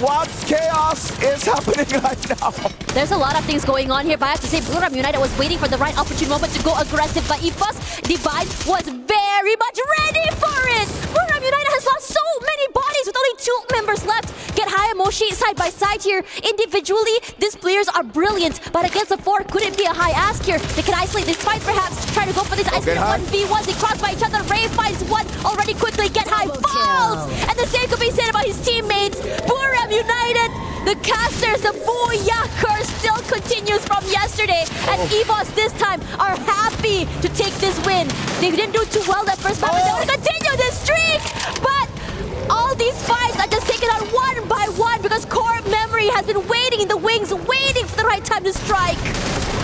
What chaos is happening right now? There's a lot of things going on here, but I have to say Boulevard United was waiting for the right opportune moment to go aggressive, but EVOS Divine was very much ready for it! Boulevard United has lost so many bodies with only 2 members left. Get Haya Moshi side by side here. Individually, these players are brilliant, but against the 4, could it be a high ask here? They can isolate this fight perhaps, try to go for this isolated 1v1. They cross by each other. Ray finds one already quickly. Get High falls! And the same could be said about his teammates. Boulevard United, the casters, the Booyah curse still continues from yesterday. And EVOS this time are happy to take this win. They didn't do too well that first match, but they want to continue this streak. But all these fights are just taken out one by one because Core Memory has been waiting in the wings, waiting for the right time to strike.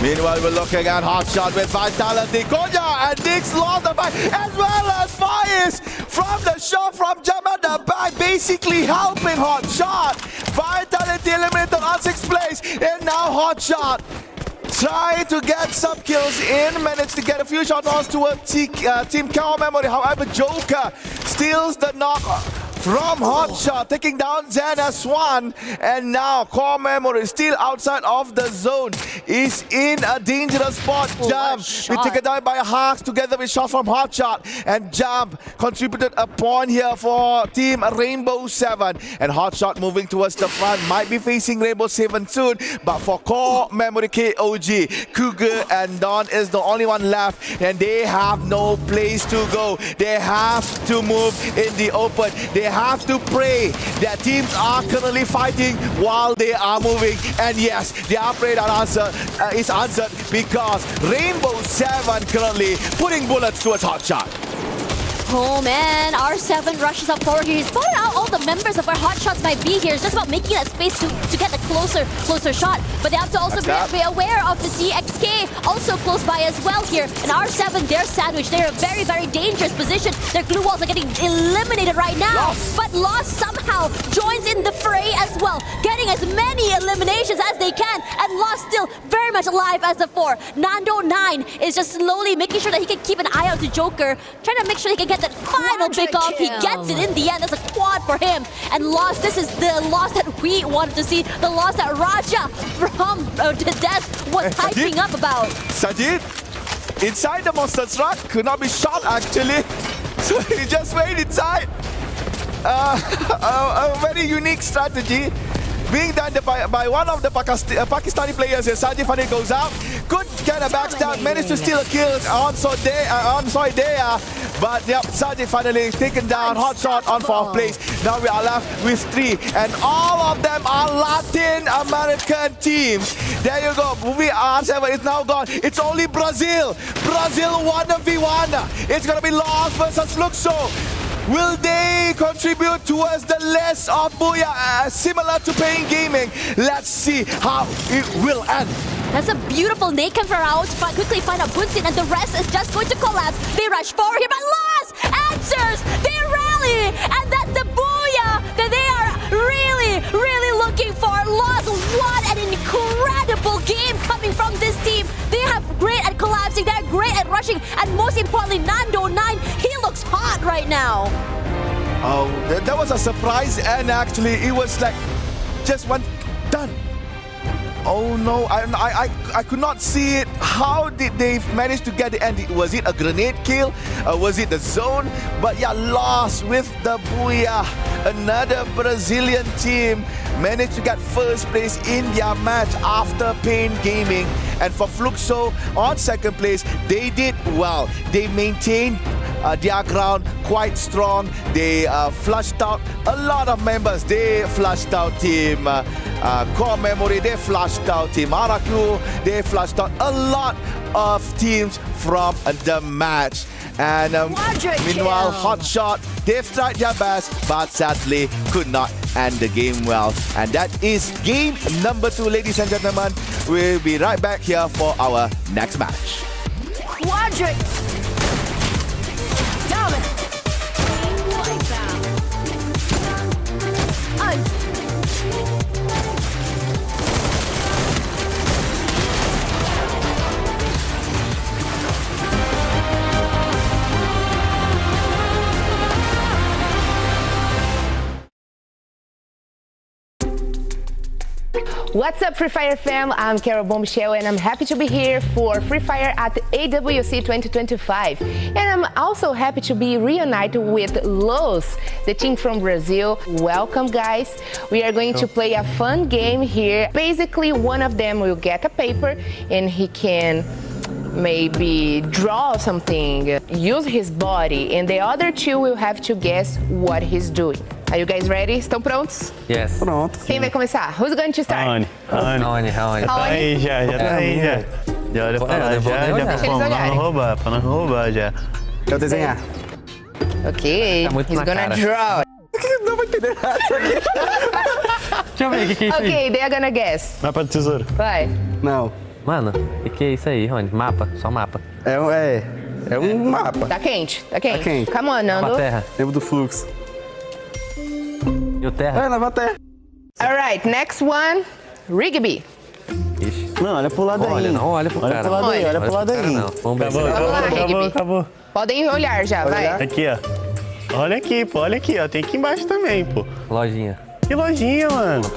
Meanwhile, we're looking at Hotshot with Vitality. Konya and Nix lost the fight, as well as Fires from the shot from Jam at the back, basically helping Hotshot. Vitality eliminated on 6th place, and now Hotshot trying to get some kills in, managed to get a few shots on towards Team Core Memory. However, Joker steals the knock from Hotshot, taking down Zen as one. And now Core Memory still outside of the zone, is in a dangerous spot. Jam be taken down by Hawks together with shots from Hotshot, and Jam contributed a point here for Team Rainbow 7. And Hotshot moving towards the front, might be facing Rainbow 7 soon, but for Core Memory KOG, Cougar and Don is the only one left, and they have no place to go. They have to move in the open. They have to pray that teams are currently fighting while they are moving. And yes, their prayer is answered because Rainbow 7 currently putting bullets towards Hotshot. Oh man, R7 rushes up forward here. He's spotted out all the members of where Hotshots might be here. It's just about making that space to get the closer shot. But they have to also be aware of the ZXK also close by as well here. And R7, they're sandwiched. They're in a very, very dangerous position. Their glue walls are getting eliminated right now. But Lost somehow joins in the fray as well, getting as many eliminations as they can. And Lost still very much alive as the 4. Nando9 is just slowly making sure that he can keep an eye out to Joker, trying to make sure he can get that final pick off. He gets it in the end. That's a quad for him. And Lost, this is the Lost that we wanted to see. The Lost that Raja from the desk was hyping up about. Sajid, inside the monster truck, could not be shot actually. So he just wait inside. A very unique strategy being done by one of the Pakistani players here. Sajid finally goes out. Could get a backstab, managed to steal a kill on Soidea. But yep, Sajid finally taken down. Hotshot on 4th place. Now we are left with 3. And all of them are Latin American teams. There you go. Movie R7 is now gone. It's only Brazil. Brazil 1v1. It's going to be Lost versus Fluxo. Will they contribute towards the list of Booyah, similar to Paying Gaming? Let's see how it will end. That's a beautiful naked for out. Quickly find out Bunsin, and the rest is just going to collapse. They rush forward here, but Lost answers. They rally, and that's the Booyah that they are really looking for. Lost, what an incredible game coming from this team. They pushing, and most importantly, Nando9, he looks hot right now. Oh, that was a surprise, and actually it was like just one done. Oh no, I could not see it. How did they manage to get the end? Was it a grenade kill? Was it the zone? But yeah, lost with the Booyah. Another Brazilian team managed to get first place in their match after Pain Gaming. And for Fluxo on second place, they did well. They maintained their ground quite strong. They flushed out a lot of members. They flushed out team Core Memory, they flushed out team Araku, they flushed out a lot of teams from the match. And meanwhile, Hotshot, they've tried their best, but sadly could not end the game well. And that is game number 2, ladies and gentlemen. We'll be right back here for our next match. Quadric! Dominant! What's up, Free Fire fam? I'm Carol Bombshell, and I'm happy to be here for Free Fire at AWC 2025. And I'm also happy to be reunited with Los, the team from Brazil. Welcome, guys. We are going to play a fun game here. Basically, one of them will get a paper, and he can maybe draw something, use his body, and the other two will have to guess what he's doing. Are you guys ready? Estão prontos? Yes. Pronto. Quem vai começar? Who's going to start? Rony. Já tá aí, já tá aí, já. Já olha pra lá, já pra não roubar, já. Eu desenhar. Ok, he's gonna draw. Não vai entender nada aqui. Deixa eu ver o que é isso aí. Ok, they are gonna guess. Mapa de tesouro. Vai. Não. Mano, o que é isso aí, Rony? Mapa, só mapa. É um mapa. Tá quente, tá quente. Tá quente. Come on, Nando. Nova Terra. Lembro do fluxo. E o Terra? É, Nova Terra. Alright, next one. Rigby. Ixi. Não, olha pro lado aí. Não olha pro cara. Olha pro lado aí, olha pro lado aí. Vamos ver. Vamos lá, Rigby. Acabou. Podem olhar já, vai. Aqui, ó. Olha aqui, pô, olha aqui, ó. Tem aqui embaixo também, pô. Lojinha. Que lojinha, mano.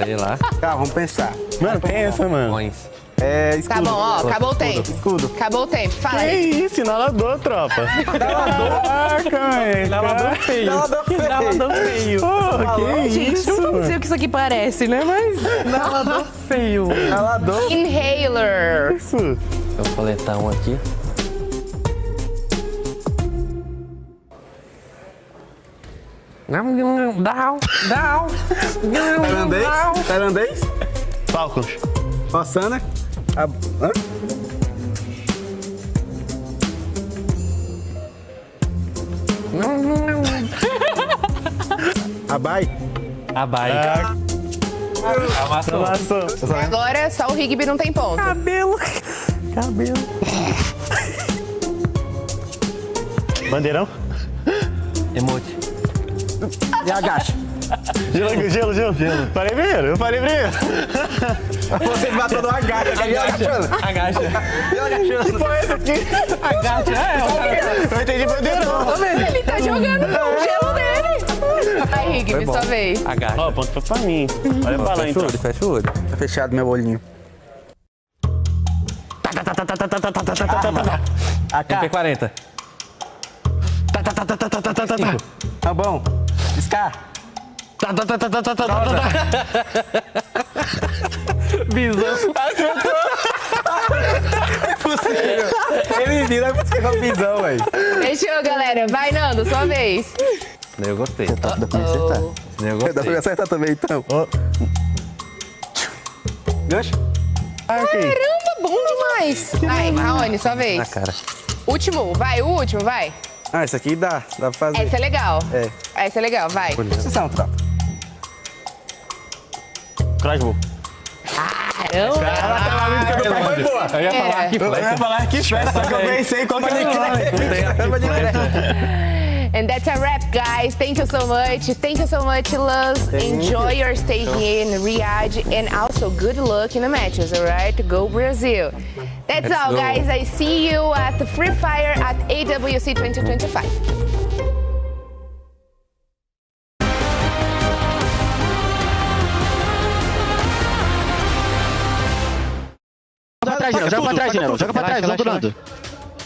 Sei lá. Tá, vamos pensar. Mano, pensa, mano. Coins. É, escudo. Tá bom, ó, acabou o tempo. Escudo. Acabou o tempo, fala Que aí. isso, inalador, tropa. Inalador feio. Inalador feio. Pô, que Gente, isso, não vamos mano. dizer o que isso aqui parece, né? Mas. Inalador feio. Inalador. Inhaler. Isso. Deixa eu coletar um aqui. Down. Tailandês? Falcons. Passana. Hã? Abai. Amassou. Agora só o Rigby não tem ponto. Cabelo. Bandeirão. Emote. E agacha. Gelo. Parei primeiro. Você matou no agacha. Agacha. Que porra é essa aqui? Agacha. Eu entendi bandeirão. Ele tá jogando com o gelo dele. Vai, Rigby, sua vez. Agacha. Ó, ponto pra mim. Olha pra lá, então. Fecha o olho. Tá fechado meu olhinho. MP40. Tá bom. Scar. Bisão. É possível. Ele não é possível o bisão, velho. Fechou, galera. Vai, Nando, sua vez. Eu gostei. Dá pra me acertar. Eu Dá pra me gostei. acertar também, então. Gancho. Caramba, bom demais. Vai, Raoni, sua vez. Na cara. Último, vai, o último, vai. Ah, isso aqui dá pra fazer. Essa é legal. É. Essa é legal, vai. Posição, tropa. Crossbow. Caramba. Foi boa. Eu ia falar que Eu ia falar que festa, só que eu pensei qual que é And that's a wrap, guys. Thank you so much. Thank you so much, Luz. Enjoy your stay here in Riyadh, and also good luck in the matches, all right? Go Brazil. That's all, guys. I see you at the Free Fire at AWC 2025. Joga pra trás, General. Joga pra trás, não do nada.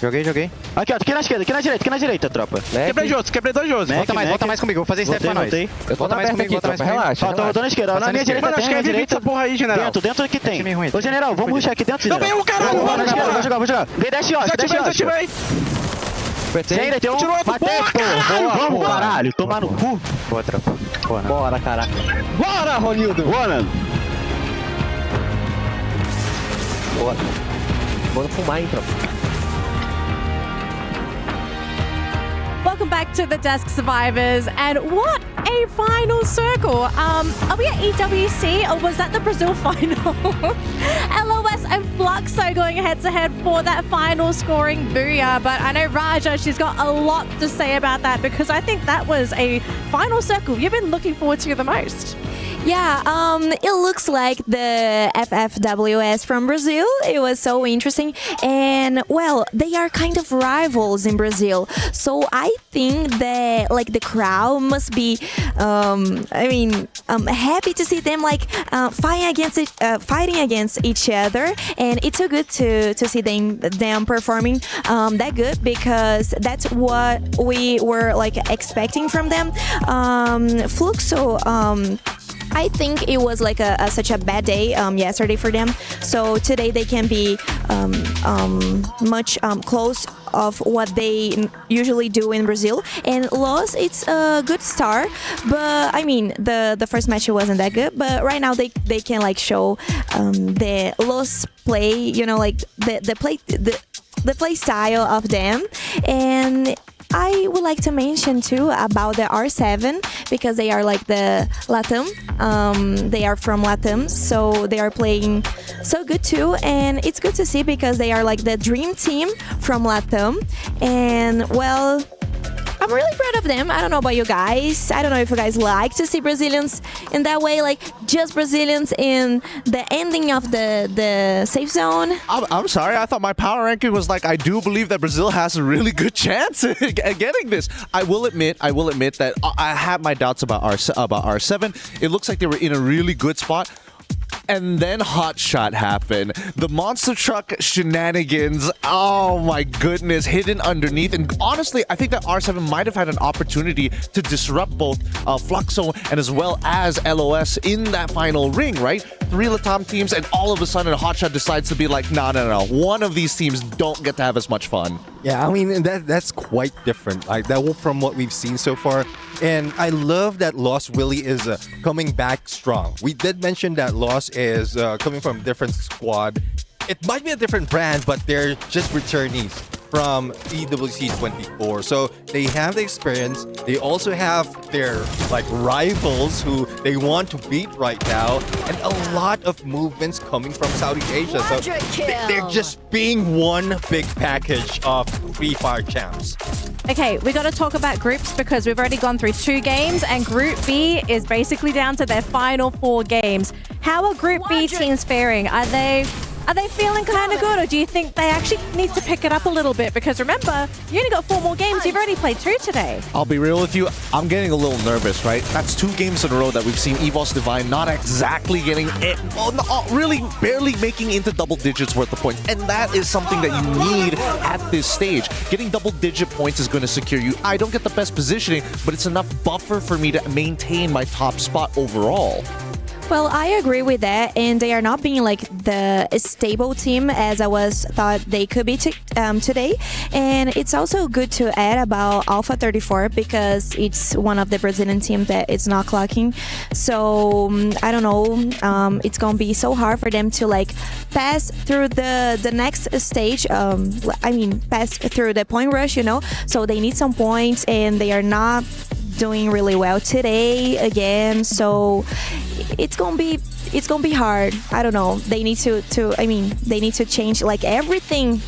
Joguei. Aqui, ó, aqui na esquerda, aqui na direita, tropa. Quebrei dois Josi. Volta mais comigo, vou fazer step pra nós. Volta mais comigo, relaxa. Ó, tô rodando na esquerda, na minha direita. Mano, acho que é direita essa porra aí, General. Dentro que tem. Ô, General, vamos rushar aqui dentro, General. Não, vem o caralho, vou jogar. Vem, desce, ó. Ativei. Tem um. Matei, porra. Vamos, caralho. Tomar no cu. Boa, tropa. Bora, caraca. Bora, Ronildo. Bora. Bora fumar, hein, tropa. Welcome back to the Desk Survivors, and what a final circle. Are we at EWC or was that the Brazil final? LOS and Fluxo going head-to-head for that final scoring booyah, but I know Raja, she's got a lot to say about that because I think that was a final circle you've been looking forward to the most. Yeah, it looks like the FFWS from Brazil. It was so interesting. And, well, they are kind of rivals in Brazil. So I think that, like, the crowd must be, happy to see them, like, fighting against each other. And it's so good to see them performing that good because that's what we were, like, expecting from them. Fluxo, I think it was like such a bad day yesterday for them. So today they can be much close of what they usually do in Brazil. And Los, it's a good start, but I mean the first match wasn't that good. But right now they can like show the Los play, you know, like the play style of them. And I would like to mention too about the R7 because they are like the Latam. They are from Latam, so they are playing so good too. And it's good to see because they are like the dream team from Latam. And well, I'm really proud of them. I don't know about you guys. I don't know if you guys like to see Brazilians in that way, like just Brazilians in the ending of the safe zone. I'm sorry. I thought my power ranking was like, I do believe that Brazil has a really good chance at getting this. I will admit that I have my doubts about R7. It looks like they were in a really good spot. And then Hot Shot happened. The monster truck shenanigans, oh my goodness, hidden underneath. And honestly, I think that R7 might have had an opportunity to disrupt both Fluxo and as well as LOS in that final ring, right? 3 Latam teams, and all of a sudden Hot Shot decides to be like, no. One of these teams don't get to have as much fun. Yeah, I mean, that's quite different. Like that from what we've seen so far. And I love that Lost really is coming back strong. We did mention that Lost is coming from a different squad. It might be a different brand, but they're just returnees from EWC 24. So they have the experience. They also have their like rivals who they want to beat right now, and a lot of movements coming from Southeast Asia. So they're just being one big package of Free Fire champs. Okay, we got to talk about groups because we've already gone through 2 games and Group B is basically down to their final 4 games. How are Group B teams faring? Are they feeling kind of good, or do you think they actually need to pick it up a little bit? Because remember, you only got 4 more games. You've already played 2 today. I'll be real with you. I'm getting a little nervous, right? That's 2 games in a row that we've seen EVOS Divine not exactly getting it, really barely making into double digits worth of points. And that is something that you need at this stage. Getting double-digit points is going to secure you. I don't get the best positioning, but it's enough buffer for me to maintain my top spot overall. Well, I agree with that, and they are not being like the stable team as I thought they could be today. And it's also good to add about Alpha 34 because it's one of the Brazilian teams that is not clocking. So I don't know, it's gonna be so hard for them to like pass through the next stage. Pass through the point rush, you know. So they need some points, and they are not doing really well today again. So it's gonna be hard. I don't know. They need to change like everything.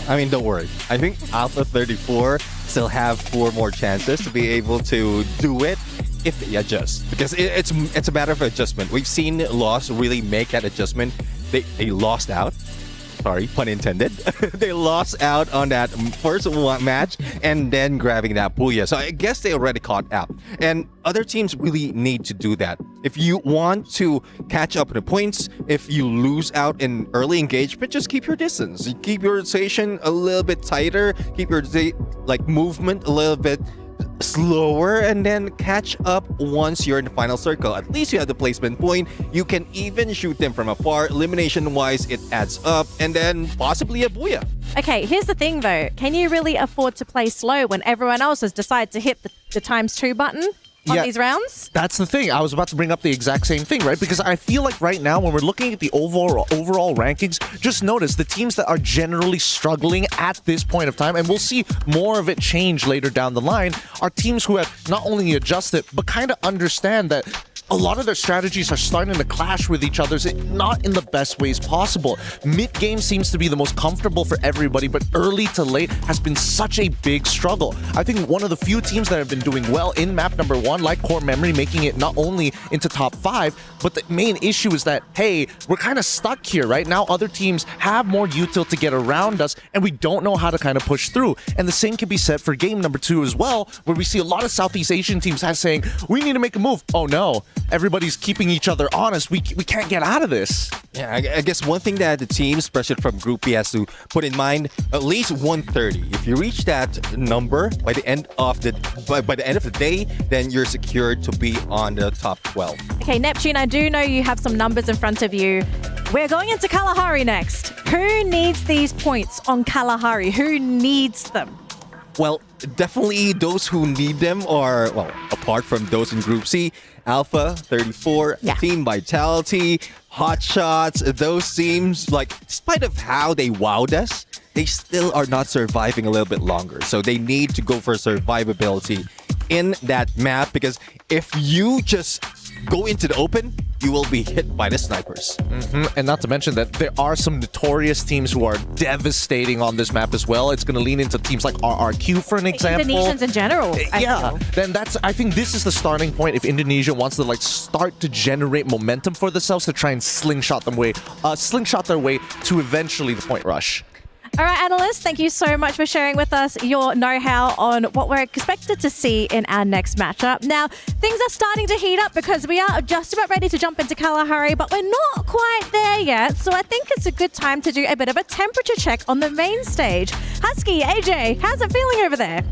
I mean, don't worry. I think Alpha 34 still have 4 more chances to be able to do it if they adjust. Because it's a matter of adjustment. We've seen Lost really make that adjustment. They lost out. Sorry, pun intended. They lost out on that first match and then grabbing that Booyah. So I guess they already caught up. And other teams really need to do that. If you want to catch up in the points, if you lose out in early engagement, just keep your distance. Keep your rotation a little bit tighter. Keep your movement a little bit slower, and then catch up once you're in the final circle. At least you have the placement point. You can even shoot them from afar. Elimination wise, it adds up, and then possibly a Booyah. Okay, here's the thing though. Can you really afford to play slow when everyone else has decided to hit the ×2 button on these rounds? That's the thing. I was about to bring up the exact same thing, right? Because I feel like right now, when we're looking at the overall rankings, just notice the teams that are generally struggling at this point of time, and we'll see more of it change later down the line, are teams who have not only adjusted, but kind of understand that a lot of their strategies are starting to clash with each other, not in the best ways possible. Mid-game seems to be the most comfortable for everybody, but early to late has been such a big struggle. I think one of the few teams that have been doing well in map number 1, like Core Memory, making it not only into top 5, but the main issue is that, hey, we're kind of stuck here, right? Now other teams have more util to get around us, and we don't know how to kind of push through. And the same can be said for game number 2 as well, where we see a lot of Southeast Asian teams saying, we need to make a move. Oh no. Everybody's keeping each other honest. We can't get out of this. Yeah, I guess one thing that the team, especially from Group B, has to put in mind, at least 130. If you reach that number by the end of the day, then you're secured to be on the top 12. Okay, Neptune, I do know you have some numbers in front of you. We're going into Kalahari next. Who needs these points on Kalahari? Who needs them? Well, definitely those who need them are, well, apart from those in Group C, Alpha 34, Team Vitality, Hot Shots, those teams, like, despite of how they wowed us, they still are not surviving a little bit longer. So they need to go for survivability in that map, because if you just go into the open, you will be hit by the snipers. And not to mention that there are some notorious teams who are devastating on this map as well. It's going to lean into teams like RRQ, for an example. Indonesians in general. Then I think this is the starting point if Indonesia wants to start to generate momentum for themselves to try and slingshot their way to eventually the point rush. All right, analysts, thank you so much for sharing with us your know-how on what we're expected to see in our next matchup. Now, things are starting to heat up because we are just about ready to jump into Kalahari, but we're not quite there yet. So I think it's a good time to do a bit of a temperature check on the main stage. Husky, AJ, how's it feeling over there?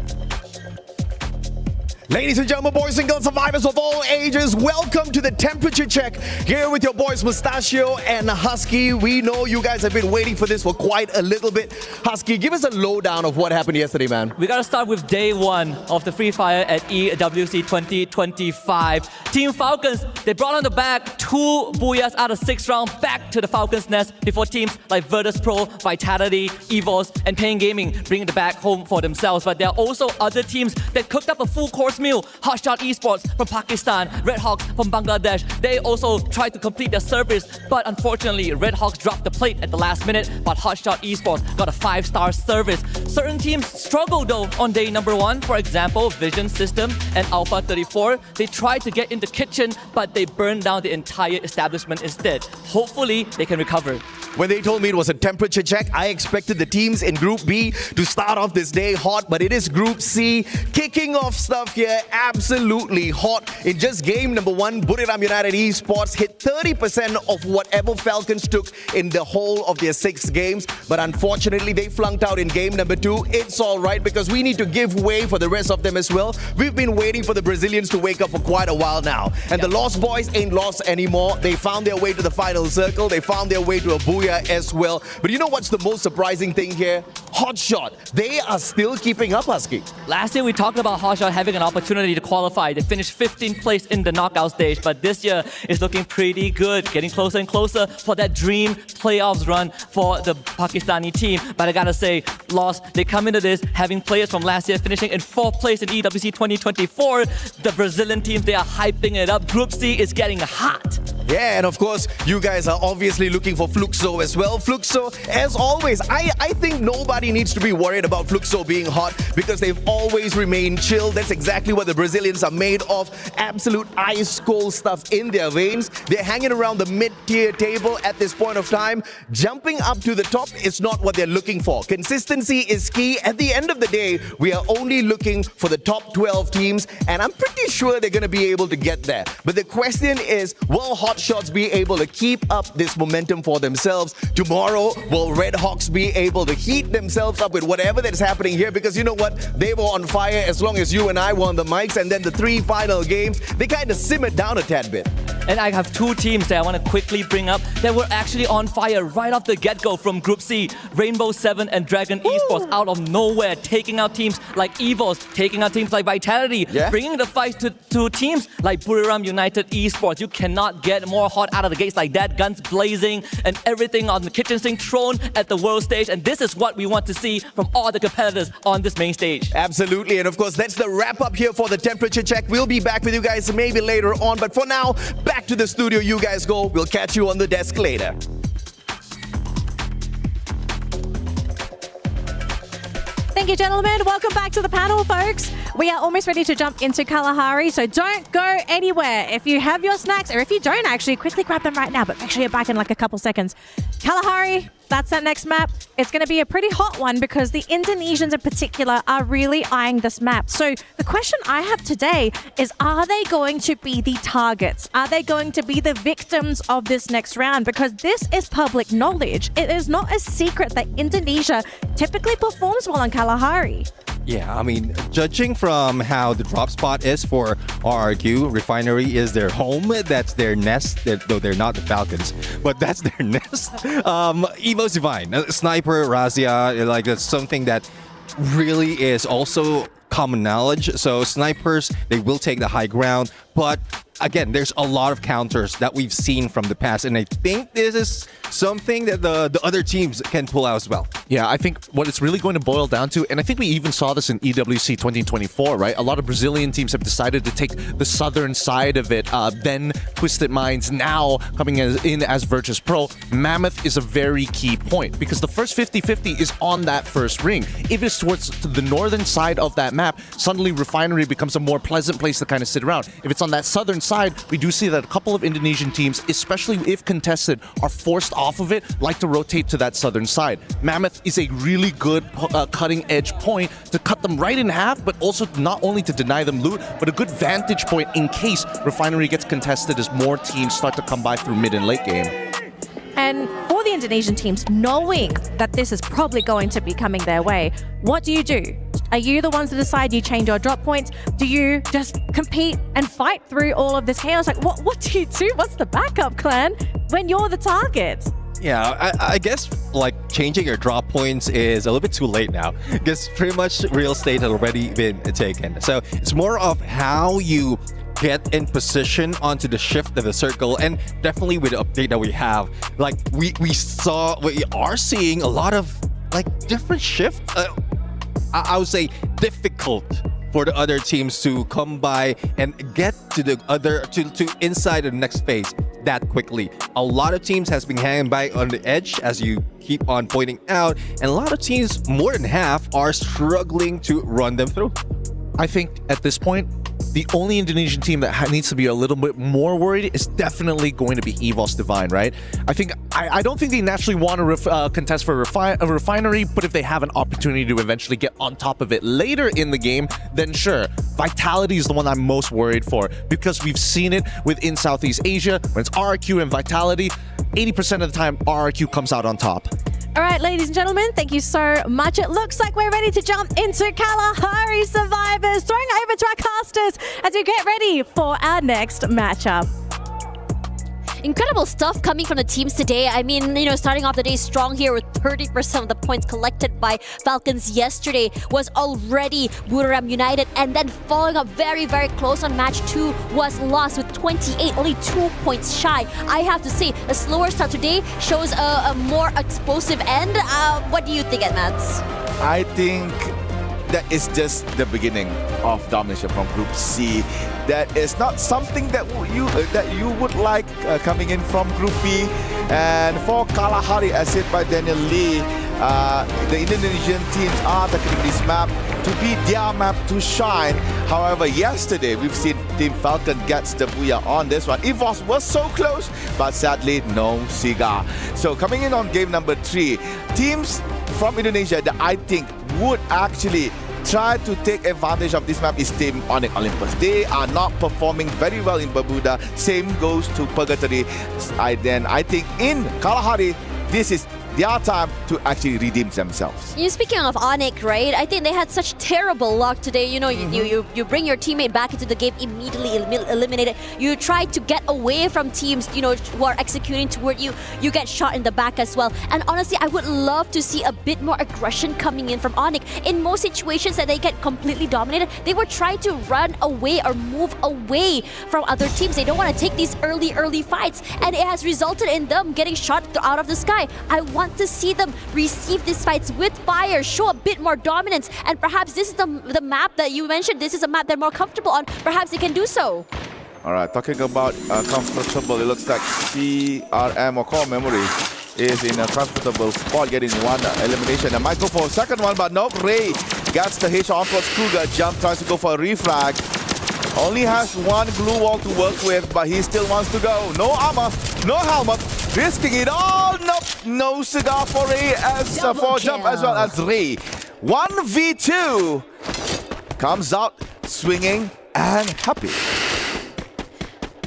Ladies and gentlemen, boys and girls, survivors of all ages, welcome to the temperature check here with your boys Mustachio and Husky. We know you guys have been waiting for this for quite a little bit. Husky, give us a lowdown of what happened yesterday, man. We got to start with day 1 of the Free Fire at EWC 2025. Team Falcons, they brought on the back 2 Booyahs out of 6 rounds back to the Falcons' nest before teams like Virtus.pro, Vitality, EVOS, and Pain Gaming bring the back home for themselves. But there are also other teams that cooked up a full course meal. Hotshot Esports from Pakistan, Red Hawks from Bangladesh. They also tried to complete their service, but unfortunately, Red Hawks dropped the plate at the last minute, but Hotshot Esports got a 5-star service. Certain teams struggled though on day number 1. For example, Vision System and Alpha 34. They tried to get in the kitchen, but they burned down the entire establishment instead. Hopefully, they can recover. When they told me it was a temperature check, I expected the teams in Group B to start off this day hot, but it is Group C kicking off stuff here absolutely hot. In just game number 1, Boulevard United Esports hit 30% of whatever Falcons took in the whole of their 6 games, but unfortunately they flunked out in game number 2. It's all right because we need to give way for the rest of them as well. We've been waiting for the Brazilians to wake up for quite a while now, and the Lost Boys ain't lost anymore. They found their way to the final circle. They found their way to a Booyah as well. But you know what's the most surprising thing here? Hotshot. They are still keeping up, Husky. Last year we talked about Hotshot having an opportunity to qualify. They finished 15th place in the knockout stage, but this year is looking pretty good, getting closer and closer for that dream playoffs run for the Pakistani team. But I gotta say, Lost, they come into this having players from last year finishing in 4th place in EWC 2024. The Brazilian teams, they are hyping it up. Group C is getting hot. Yeah, and of course, you guys are obviously looking for Fluxo as well. Fluxo, as always, I think nobody needs to be worried about Fluxo being hot because they've always remained chill. That's exactly what the Brazilians are made of. Absolute ice cold stuff in their veins. They're hanging around the mid-tier table at this point of time. Jumping up to the top is not what they're looking for. Consistency is key. At the end of the day, we are only looking for the top 12 teams, and I'm pretty sure they're going to be able to get there. But the question is, will Hot Shots be able to keep up this momentum for themselves? Tomorrow, will Red Hawks be able to heat themselves up with whatever that's happening here? Because you know what? They were on fire as long as you and I were on the mics, and then the 3 final games, they kind of simmered down a tad bit. And I have 2 teams that I want to quickly bring up that were actually on fire right off the get-go from Group C. Rainbow 7 and Dragon Esports out of nowhere, taking out teams like EVOS, taking out teams like Vitality, bringing the fight to teams like Buriram United Esports. You cannot get more hot out of the gates like that. Guns blazing and everything on the kitchen sink thrown at the world stage. And this is what we want to see from all the competitors on this main stage. Absolutely. And of course, that's the wrap up here for the temperature check. We'll be back with you guys maybe later on. But for now, back to the studio you guys go. We'll catch you on the desk later. Thank you, gentlemen. Welcome back to the panel, folks. We are almost ready to jump into Kalahari, so don't go anywhere. If you have your snacks, or if you don't actually, quickly grab them right now, but make sure you're back in like a couple seconds. Kalahari, that's that next map. It's going to be a pretty hot one because the Indonesians in particular are really eyeing this map. So the question I have today is, are they going to be the targets? Are they going to be the victims of this next round? Because this is public knowledge. It is not a secret that Indonesia typically performs well on Kalahari. Yeah, I mean, judging from how the drop spot is for RRQ, Refinery is their home. That's their nest, though they're not the Falcons, but that's their nest. Evo's Divine, Sniper, Razia, like that's something that really is also common knowledge. So snipers, they will take the high ground, but again, there's a lot of counters that we've seen from the past, and I think this is something that the other teams can pull out as well. Yeah, I think what it's really going to boil down to, and I think we even saw this in EWC 2024, right? A lot of Brazilian teams have decided to take the southern side of it, then Twisted Minds now coming in as Virtus.pro. Mammoth is a very key point because the first 50-50 is on that first ring. If it's towards the northern side of that map, suddenly Refinery becomes a more pleasant place to kind of sit around. If it's on that southern side, we do see that a couple of Indonesian teams, especially if contested, are forced off of it, like to rotate to that southern side. Mammoth is a really good cutting edge point to cut them right in half, but also not only to deny them loot, but a good vantage point in case Refinery gets contested as more teams start to come by through mid and late game. And for the Indonesian teams, knowing that this is probably going to be coming their way, what do you do? Are you the ones to decide you change your drop points? Do you just compete and fight through all of this chaos? Like, what do you do? What's the backup plan when you're the target? Yeah, I guess like changing your drop points is a little bit too late now because pretty much real estate has already been taken. So it's more of how you get in position onto the shift of the circle, and definitely with the update that we have, like we are seeing a lot of like different shifts. I would say difficult for the other teams to come by and get to the other to inside the next phase that quickly. A lot of teams has been hanging by on the edge, as you keep on pointing out, and a lot of teams, more than half, are struggling to run them through. I think at this point, the only Indonesian team that needs to be a little bit more worried is definitely going to be EVOS Divine, right? I don't think they naturally want to contest for a Refinery, but if they have an opportunity to eventually get on top of it later in the game, then sure. Vitality is the one I'm most worried for because we've seen it within Southeast Asia. When it's RRQ and Vitality, 80% of the time, RRQ comes out on top. All right, ladies and gentlemen, thank you so much. It looks like we're ready to jump into Kalahari Survivors. Throwing over to our casters as we get ready for our next matchup. Incredible stuff coming from the teams today. I mean, starting off the day strong here with 30% of the points collected by Falcons yesterday was already Buriram United, and then following up very, very close on match 2 was lost with 28, only 2 points shy. I have to say, a slower start today shows a more explosive end. What do you think, Edmonds? I think that is just the beginning of domination from Group C. That is not something that you would like coming in from Group B. And for Kalahari, as said by Daniel Lee, the Indonesian teams are taking this map to be their map to shine. However, yesterday we've seen Team Falcon gets the booyah on this one. EVOS was so close, but sadly no cigar. So coming in on game number 3, teams from Indonesia that I think would actually try to take advantage of this map is Team Onyx Olympus. They are not performing very well in Bermuda. Same goes to Purgatory. I think in Kalahari, this is their time to actually redeem themselves. Speaking of Onyx, right? I think they had such terrible luck today. You bring your teammate back into the game, immediately eliminated. You try to get away from teams, who are executing toward you. You get shot in the back as well. And honestly, I would love to see a bit more aggression coming in from Onyx. In most situations that they get completely dominated, they were trying to run away or move away from other teams. They don't want to take these early fights, and it has resulted in them getting shot out of the sky. I want to see them receive these fights with fire, show a bit more dominance, and perhaps this is the map that you mentioned. This is a map they're more comfortable on. Perhaps they can do so. All right, talking about comfortable, it looks like CRM or Core Memory is in a comfortable spot, getting one elimination. And might go for a second one, but no. Ray gets the hit on towards Kruger. Jump tries to go for a refrag. Only has one glue wall to work with, but he still wants to go. No armor, no helmet, risking it all. Nope, no cigar for Ray as for Jump as well as Ray. 1v2 comes out swinging and happy.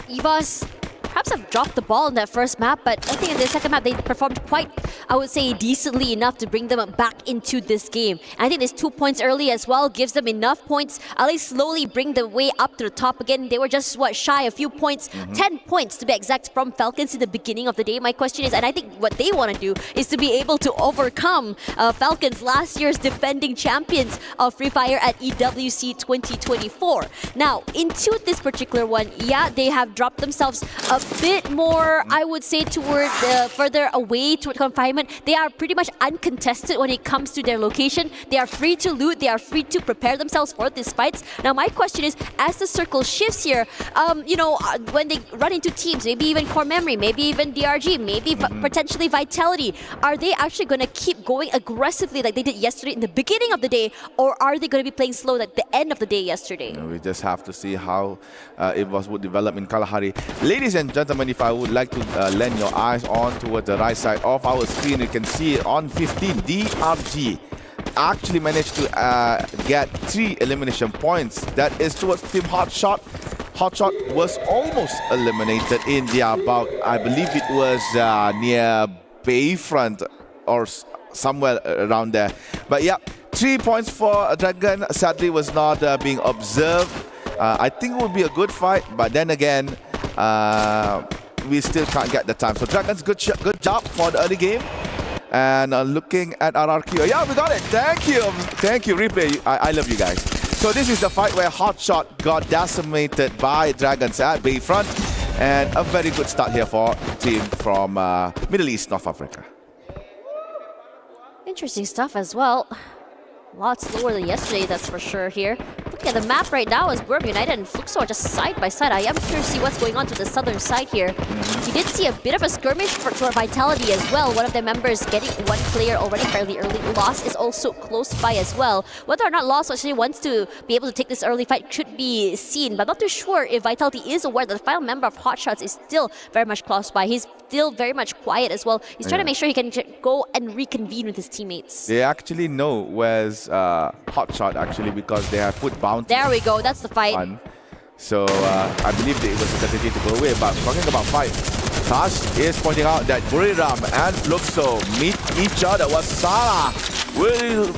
EVOS perhaps have dropped the ball in that first map, but I think in the second map they performed quite, I would say, decently enough to bring them back into this game. And I think this 2 points early as well gives them enough points, at least slowly bring the way up to the top again. They were just, shy a few points, 10 points to be exact from Falcons in the beginning of the day. My question is, and I think what they want to do is to be able to overcome Falcons, last year's defending champions of Free Fire at EWC 2024. Now, into this particular one, yeah, they have dropped themselves a bit more, I would say, toward further away toward confinement. They are pretty much uncontested when it comes to their location. They are free to loot. They are free to prepare themselves for these fights. Now, my question is, as the circle shifts here, when they run into teams, maybe even Core Memory, maybe even DRG, maybe potentially Vitality, are they actually going to keep going aggressively like they did yesterday in the beginning of the day, or are they going to be playing slow at the end of the day yesterday? We just have to see how EVOS would develop in Kalahari. Ladies and gentlemen, if I would like to lend your eyes on toward the right side of our screen, you can see on 15, DRG actually managed to get 3 elimination points. That is towards Team Hotshot. Hotshot was almost eliminated in their bout. I believe it was near Bayfront or somewhere around there. But yeah, 3 points for Dragon. Sadly was not being observed. I think it would be a good fight, but then again, we still can't get the time. So Dragons, good job for the early game. And looking at RRQ, yeah, we got it. Thank you, replay. I love you guys. So this is the fight where Hotshot got decimated by Dragons at Bayfront, and a very good start here for team from Middle East, North Africa. Interesting stuff as well. A lot slower than yesterday, that's for sure here. Looking at the map right now is Worm United and Fluxo are just side by side. I am curious to see what's going on to the southern side here. You did see a bit of a skirmish for Vitality as well. One of their members getting one player already fairly early. Lost is also close by as well. Whether or not Lost actually wants to be able to take this early fight should be seen, but I'm not too sure if Vitality is aware that the final member of Hotshots is still very much close by. He's still very much quiet as well. He's trying to make sure he can go and reconvene with his teammates. They actually know where's Hotshot actually, because they have put bounty. There we go, that's the fight. So I believe that it was a strategy to go away. But talking about fight, Tash is pointing out that Buriram and Fluxo meet each other. Wasala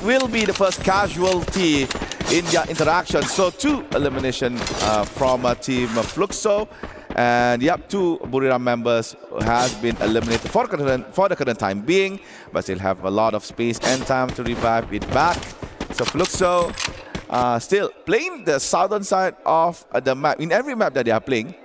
will be the first casualty in their interaction. So 2 elimination from team Fluxo. And yep, 2 Buriram members has been eliminated for the current time being, but still have a lot of space and time to revive it back. So Fluxo still playing the southern side of the map. In every map that they are playing,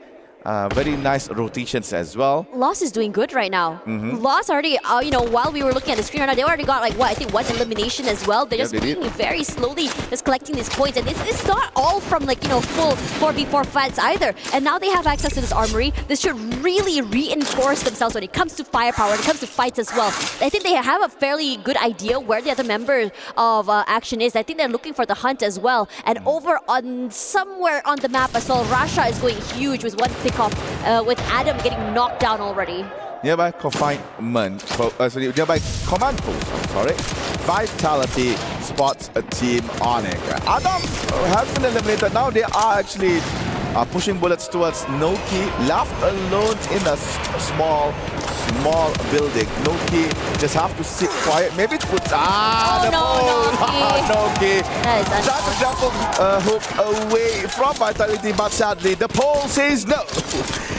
very nice rotations as well. Loss is doing good right now. Loss already, while we were looking at the screen right now, they already got I think one elimination as well. They're just playing very slowly, just collecting these points. And it's not all from full 4v4 fights either. And now they have access to this armory. This should really reinforce themselves when it comes to firepower, when it comes to fights as well. I think they have a fairly good idea where the other member of Action is. I think they're looking for the hunt as well. And over on somewhere on the map as well, Rasha is going huge with one pick off, with Adam getting knocked down already. Nearby confinement, nearby command post, sorry. Vitality spots a team Onyx. Adam has been eliminated. Now they are actually pushing bullets towards Noki, left alone in a small building. Noki just have to sit quiet. Maybe it puts Noki. Trying to jump hook away from Vitality, but sadly the pole says no.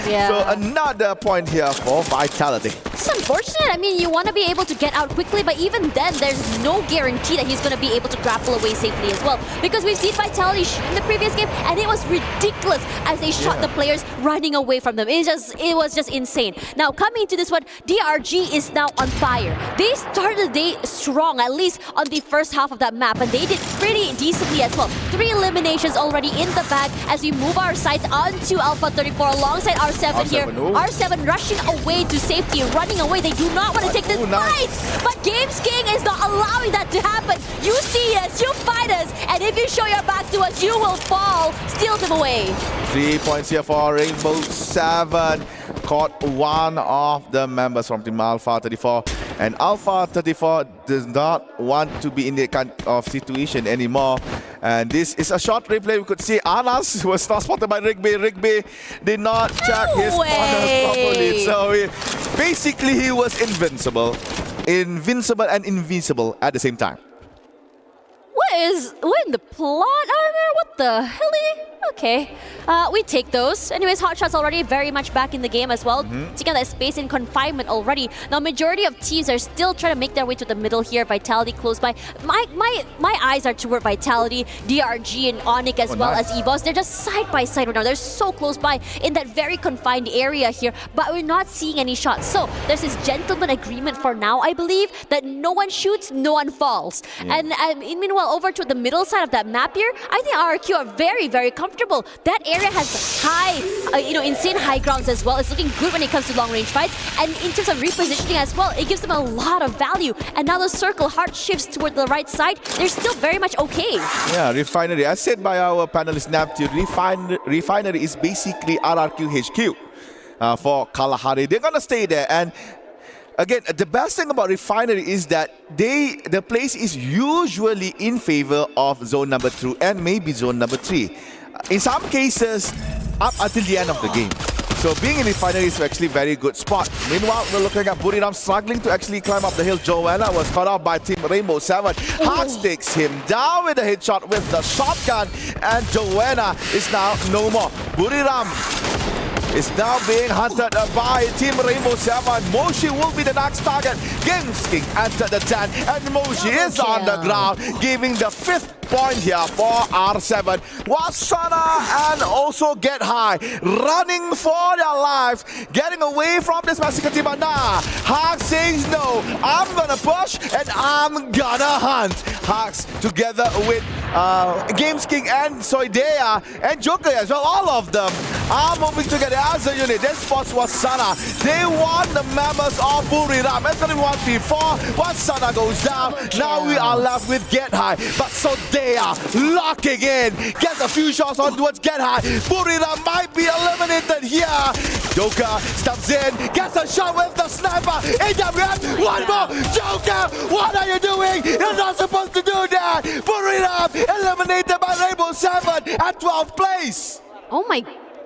Yeah. So another point here for Vitality. It's unfortunate. I mean, you want to be able to get out quickly, but even then, there's no guarantee that he's going to be able to grapple away safely as well. Because we've seen Vitality in the previous game, and it was ridiculous as they shot the players running away from them. It was just insane. Now, coming to this one, DRG is now on fire. They started the day strong, at least on the first half of that map, and they did pretty decently as well. 3 eliminations already in the bag as we move our sights onto Alpha 34 alongside R7 here. R7 rushing away to safety, running away. They do not want to take this fight, but Games King is not allowing that to happen. You see us, you fight us, and if you show your back to us, you will fall. Steals him away. 3 points here for Rainbow 7. Caught one of the members from Team Alpha 34. And Alpha 34 does not want to be in that kind of situation anymore. And this is a short replay. We could see Anas was not spotted by Rigby. Rigby did not check his corners properly. So basically he was invincible and invisible at the same time. What in the plot armor? What the helly? Okay, we take those. Anyways, Hotshots already very much back in the game as well. Taking that space in confinement already. Now, majority of teams are still trying to make their way to the middle here. Vitality close by. My eyes are toward Vitality, DRG, and Onyx as well as EVOS. They're just side by side right now. They're so close by in that very confined area here, but we're not seeing any shots. So there's this gentleman agreement for now, I believe, that no one shoots, no one falls. And meanwhile, over to the middle side of that map here, I think RRQ are very, very comfortable. That area has high, insane high grounds as well. It's looking good when it comes to long-range fights. And in terms of repositioning as well, it gives them a lot of value. And now the circle hard shifts toward the right side. They're still very much okay. Yeah, Refinery. As said by our panelist Neptune, Refinery is basically RRQ HQ for Kalahari. They're going to stay there. And again, the best thing about Refinery is that the place is usually in favor of zone number 2 and maybe zone number 3. In some cases, up until the end of the game. So being in Refinery is actually a very good spot. Meanwhile, we're looking at Buriram struggling to actually climb up the hill. Joanna was caught out by Team Rainbow 7. Hearts takes him down with a headshot with the shotgun. And Joanna is now no more. Buriram is now being hunted by Team Rainbow 7. Moshi will be the next target. Games King entered the 10, and Moshi is on the ground, giving the 5th point here for R7. Wasana and also Get High running for their lives, getting away from this massacre team. But nah, Hax says no. I'm gonna push and I'm gonna hunt. Hax together with Games King and Soidea and Joker as well. All of them are moving together as a unit. This spots Wasana. They want the members of Buriram. It's gonna be 1v4. Wasana goes down. Now we are left with Get High. But Soidea locking in. Gets a few shots on towards Get High. Buriram might be eliminated here. Joker steps in. Gets a shot with the sniper. AWM. One more. Joker, what are you doing? You're not supposed to do that. Buriram eliminated by Rainbow 7 at 12th place. Oh my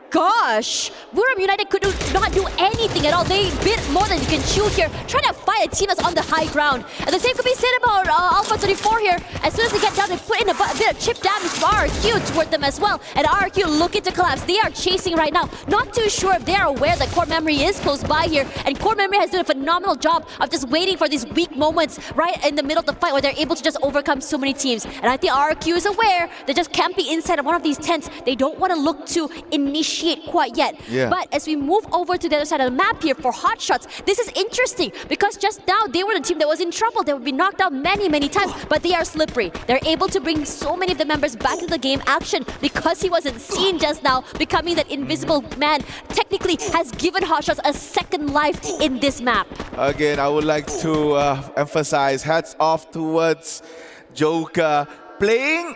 gosh! Buriram United could not do anything at all. They bit more than you can chew here, trying to fight a team that's on the high ground. And the same could be said about Alpha 34 here. As soon as they get down, they put in a bit of chip damage from RRQ toward them as well. And RRQ looking to collapse. They are chasing right now. Not too sure if they are aware that Core Memory is close by here. And Core Memory has done a phenomenal job of just waiting for these weak moments right in the middle of the fight where they're able to just overcome so many teams. And I think RRQ is aware they just can't be inside of one of these tents. They don't want to look to initiate initiate quite yet. Yeah. But as we move over to the other side of the map here for hot shots, this is interesting because just now they were the team that was in trouble. They would be knocked out many times, but they are slippery. They're able to bring so many of the members back into the game action because he wasn't seen just now, becoming that invisible man. Technically has given hot shots a second life in this map. Again, I would like to emphasize hats off towards Joker playing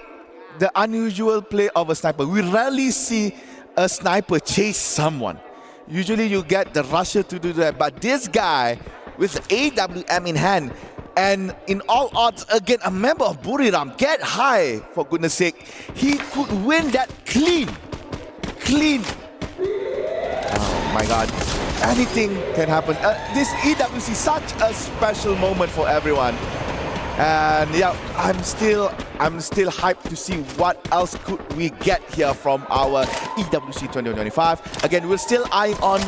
the unusual play of a sniper. We rarely see a sniper chase someone. Usually you get the rusher to do that, but this guy with the AWM in hand and in all odds again a member of Buriram, get high for goodness sake. He could win that clean. Oh my god. Anything can happen. This EWC such a special moment for everyone. And yeah, I'm still hyped to see what else could we get here from our EWC 2025. Again, we're still eyeing on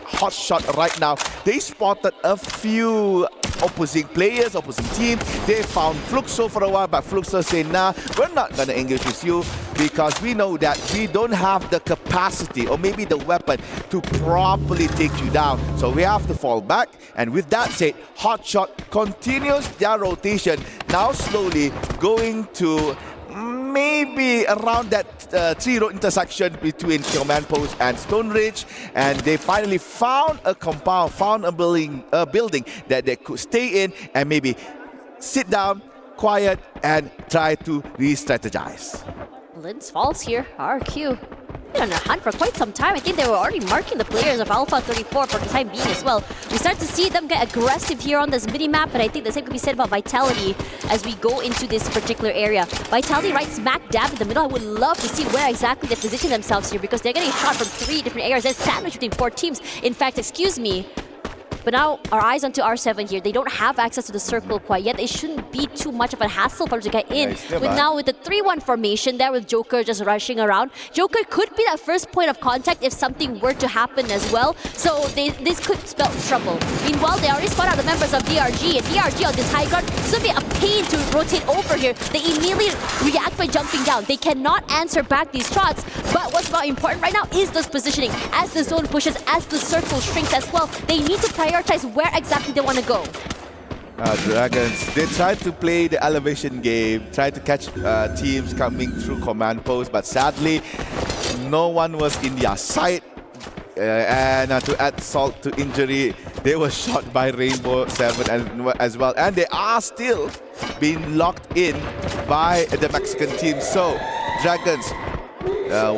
hot shot right now. They spotted a few opposing players, opposing teams. They found Fluxo for a while, but Fluxo said, nah, we're not gonna engage with you because we know that we don't have the capacity or maybe the weapon to properly take you down. So we have to fall back. And with that said, Hotshot continues their rotation, now slowly going to maybe around that 3-road intersection between Command Post and Stone Ridge, and they finally found a compound, found a building that they could stay in and maybe sit down, quiet, and try to re-strategize. Linz falls here, RQ. Been on a hunt for quite some time. I think they were already marking the players of Alpha 34 for the time being as well. We start to see them get aggressive here on this mini-map, but I think the same could be said about Vitality as we go into this particular area. Vitality right smack dab in the middle. I would love to see where exactly they position themselves here because they're getting shot from 3 different areas. They're sandwiched between 4 teams. In fact, excuse me, but now our eyes onto R7 here. They don't have access to the circle quite yet. It shouldn't be too much of a hassle for them to get in. With the 3-1 formation there with Joker just rushing around. Joker could be that first point of contact if something were to happen as well. So this could spell trouble. Meanwhile, they already spot out the members of DRG, and DRG on this high ground. It's going to be a pain to rotate over here. They immediately react by jumping down. They cannot answer back these shots. But what's more important right now is this positioning. As the zone pushes, as the circle shrinks as well, they need to prioritize where exactly they want to go. Dragons, they tried to play the elevation game, tried to catch teams coming through command post, but sadly, no one was in their sight. And to add salt to injury, they were shot by Rainbow 7 as well. And they are still being locked in by the Mexican team. So, Dragons,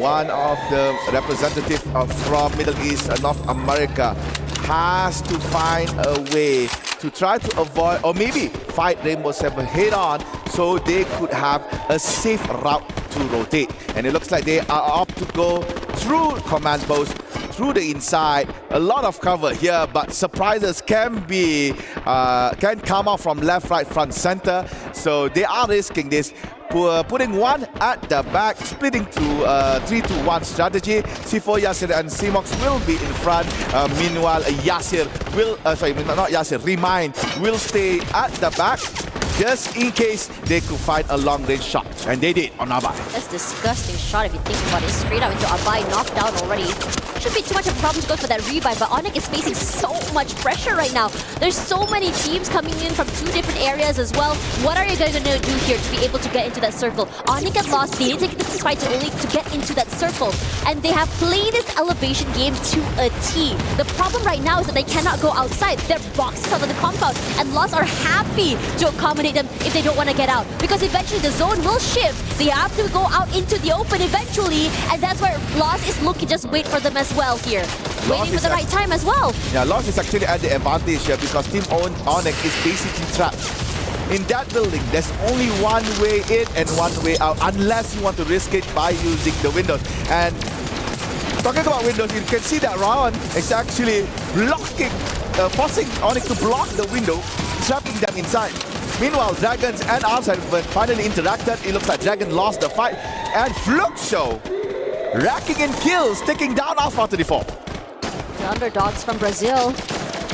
one of the representatives from Middle East and North America, has to find a way to try to avoid or maybe fight Rainbow 7 head on so they could have a safe route to rotate. And it looks like they are up to go through command post, through the inside. A lot of cover here, but surprises can come out from left, right, front, center. So they are risking this. Putting one at the back, splitting to 3-2-1 strategy. C4, Yasir and Simox will be in front. Meanwhile, Yasir will, Remind will stay at the back just in case they could find a long-range shot. And they did on Abai. That's a disgusting shot if you think about it. Straight out into Abai, knocked down already. Shouldn't be too much of a problem to go for that revive, but Onyx is facing so much pressure right now. There's so many teams coming in from 2 different areas as well. What are you going to do here to be able to get into that circle? Onyx got lost. They didn't take this fight only to get into that circle. And they have played this elevation game to a T. The problem right now is that they cannot go outside. Their boxes out of the compound, and Lost are happy to accommodate them if they don't want to get out. Because eventually the zone will shift. They have to go out into the open eventually, and that's where Lost is looking. Just wait for them as well here. Waiting for the right time as well. Yeah, Lost is actually at the advantage here because Team Onyx is basically trapped. In that building, there's only one way in and one way out, unless you want to risk it by using the windows. And talking about windows, you can see that Raon is actually blocking, forcing Onyx to block the window, trapping them inside. Meanwhile, Dragons and Outside finally interacted. It looks like Dragon lost the fight. And Fluxo racking in kills, taking down Alpha 34. The underdogs from Brazil.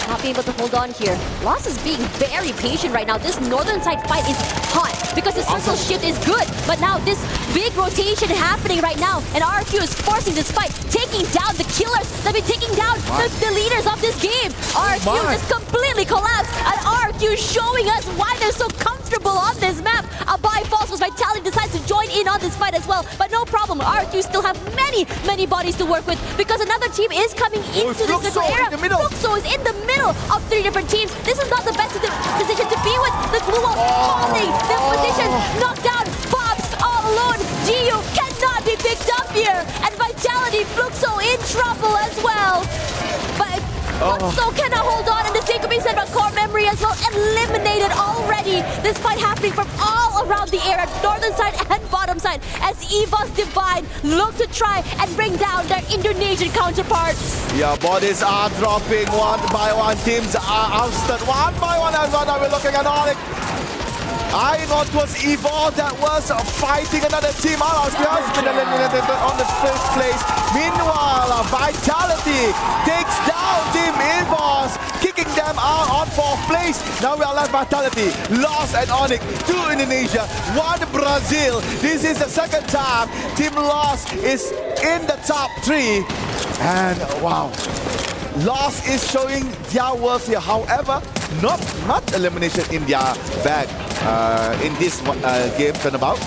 not being able to hold on here. Lost is being very patient right now. This northern side fight is hot because the circle shift is good. But now this big rotation happening right now, and RQ is forcing this fight, taking down the killers that have been taking down the leaders of this game. RQ just completely collapsed, and RQ showing us why they're so comfortable on this map. Abai falls as Vitality decides to join in on this fight as well, but no problem. RQ still have many bodies to work with because another team is coming into this little area. Fluxo is in the middle of 3 different teams. This is not the best position to be with. The glue wall falling, their position knocked down. Bobs all alone. Gio cannot be picked up here, and Vitality, Fluxo in trouble as well. But Fluxo cannot hold on, and the same could be said about Core Memory as well. Eliminated already. This fight happening from all around the area, northern side and bottom side, as EVOS Divine look to try and bring down their Indonesian counterparts. Yeah, bodies are dropping one by one. Teams are ousted one by one as well. Now we're looking at Onyx. Eyeing on towards Evo that was fighting another team out. Just been eliminated on the first place. Meanwhile, Vitality takes down Team EVOS, kicking them out on 4th place. Now we are left Vitality, Lost and Onyx, 2 Indonesia, 1 Brazil. This is the second time Team Lost is in the top 3. And wow, Lost is showing their worth here. However, not much elimination in their bag in this game turnabout.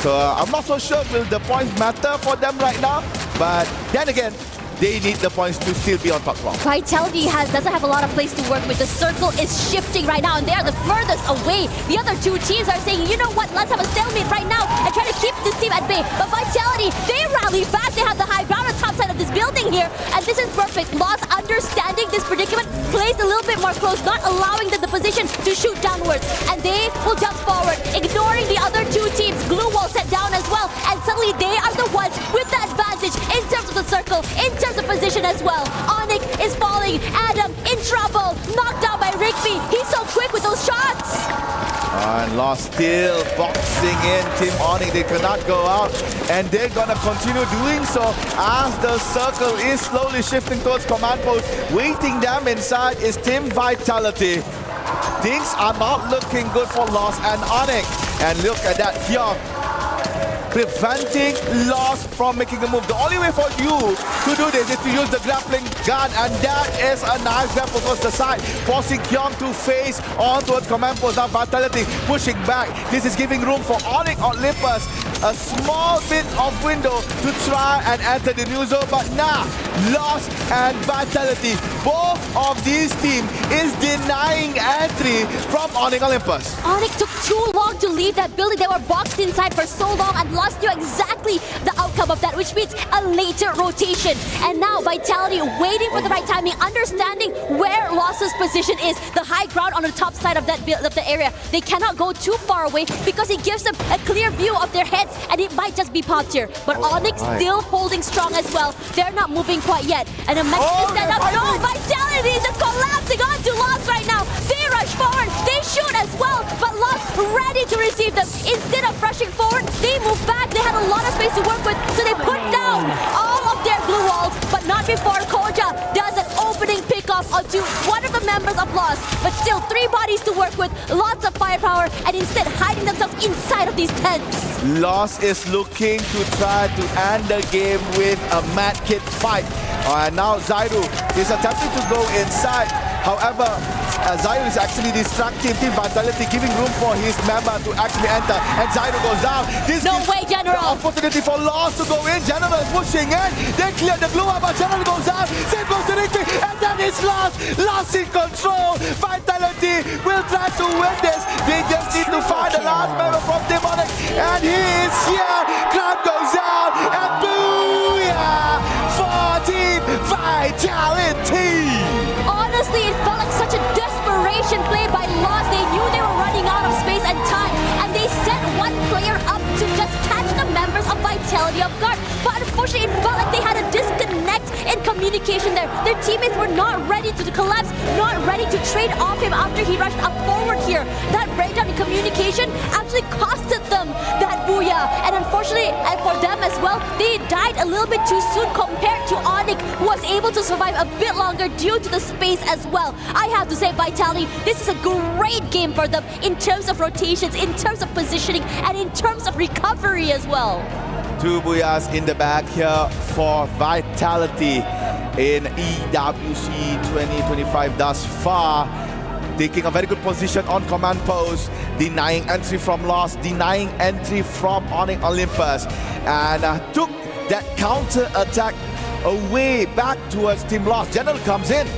So I'm not so sure will the points matter for them right now. But then again, they need the points to still be on top 12. Vitality doesn't have a lot of place to work with. The circle is shifting right now, and they are the furthest away. The other 2 teams are saying, you know what, let's have a stalemate right now and try to keep this team at bay. But Vitality, they rally fast. They have the high ground on top side of this building here, and this is perfect. Lost understanding this predicament, plays a little bit more close, not allowing them the position to shoot downwards. And they will jump forward, ignoring the other 2 teams. Glue wall set down as well, and suddenly they are the ones with the advantage in terms of the circle, in terms of position as well. Onyx is falling. Adam in trouble. Knocked down by Rigby. He's so quick with those shots. And Lost still boxing in Team Onyx. They cannot go out, and they're gonna continue doing so as the circle is slowly shifting towards command post. Waiting them inside is Team Vitality. Things are not looking good for Lost and Onyx. And look at that, Hyung preventing Lost from making a move. The only way for you to do this is to use the grappling gun, and that is a nice grapple towards the side, forcing Kyung to face on towards command post. Now Vitality pushing back. This is giving room for Onyx Olympus a small bit of window to try and enter the new zone, but now Lost and Vitality, both of these teams is denying entry from Onyx Olympus. Onyx took too long to leave that building. They were boxed inside for so long, and Lost knew exactly the outcome of that, which means a later rotation. And now Vitality waiting for the right timing, understanding where Lost's position is, the high ground on the top side of that of the area. They cannot go too far away because it gives them a clear view of their heads, and it might just be popped here. But Onyx still holding strong as well. They're not moving quite yet. And a message is stand up. No, Vitality is just collapsing onto Lost right now. They rush forward. They shoot as well, but Lost ready to receive them. Instead of rushing forward, they move back. They had a lot of space to work with, so they put down all of their blue walls, but not before Koja does an opening pickoff onto one of the members of Lost. But still, 3 bodies to work with, lots of firepower, and instead hiding themselves inside of these tents. Lost is looking to try to end the game with a mad kid fight. And now Zairu is attempting to go inside. However, Zairu is actually distracting Team Vitality, giving room for his member to actually enter. And Zairu goes down. This no way, General! The opportunity for Lost to go in. General is pushing in. They clear the blue up, but General goes down. Same goes to Rigby, and then it's Lost. Lost in control. Vitality will try to win this. They just need to find the last member from Team Onyx. And he is here. Crowd goes out. And booyah for Team Vitality. Honestly, it felt like such a desperation play by Lost. They knew they were running out of space and time, and they sent one player up to just catch the members of Vitality off guard. But unfortunately, it felt like they had a disconnect in communication there. Their teammates were not ready to collapse, not ready to trade off him after he rushed up forward here. That breakdown in communication actually costed them that booyah. And unfortunately, and for them as well, they died a little bit too soon compared to Onyx, who was able to survive a bit longer due to the space as well. I have to say, Vitality, this is a great game for them in terms of rotations, in terms of positioning, and in terms of recovery as well. 2 booyahs in the back here for Vitality in EWC 2025 thus far. Taking a very good position on command post, denying entry from Lost, denying entry from Onyx Olympus, and took that counter attack away back towards Team Lost. General comes in,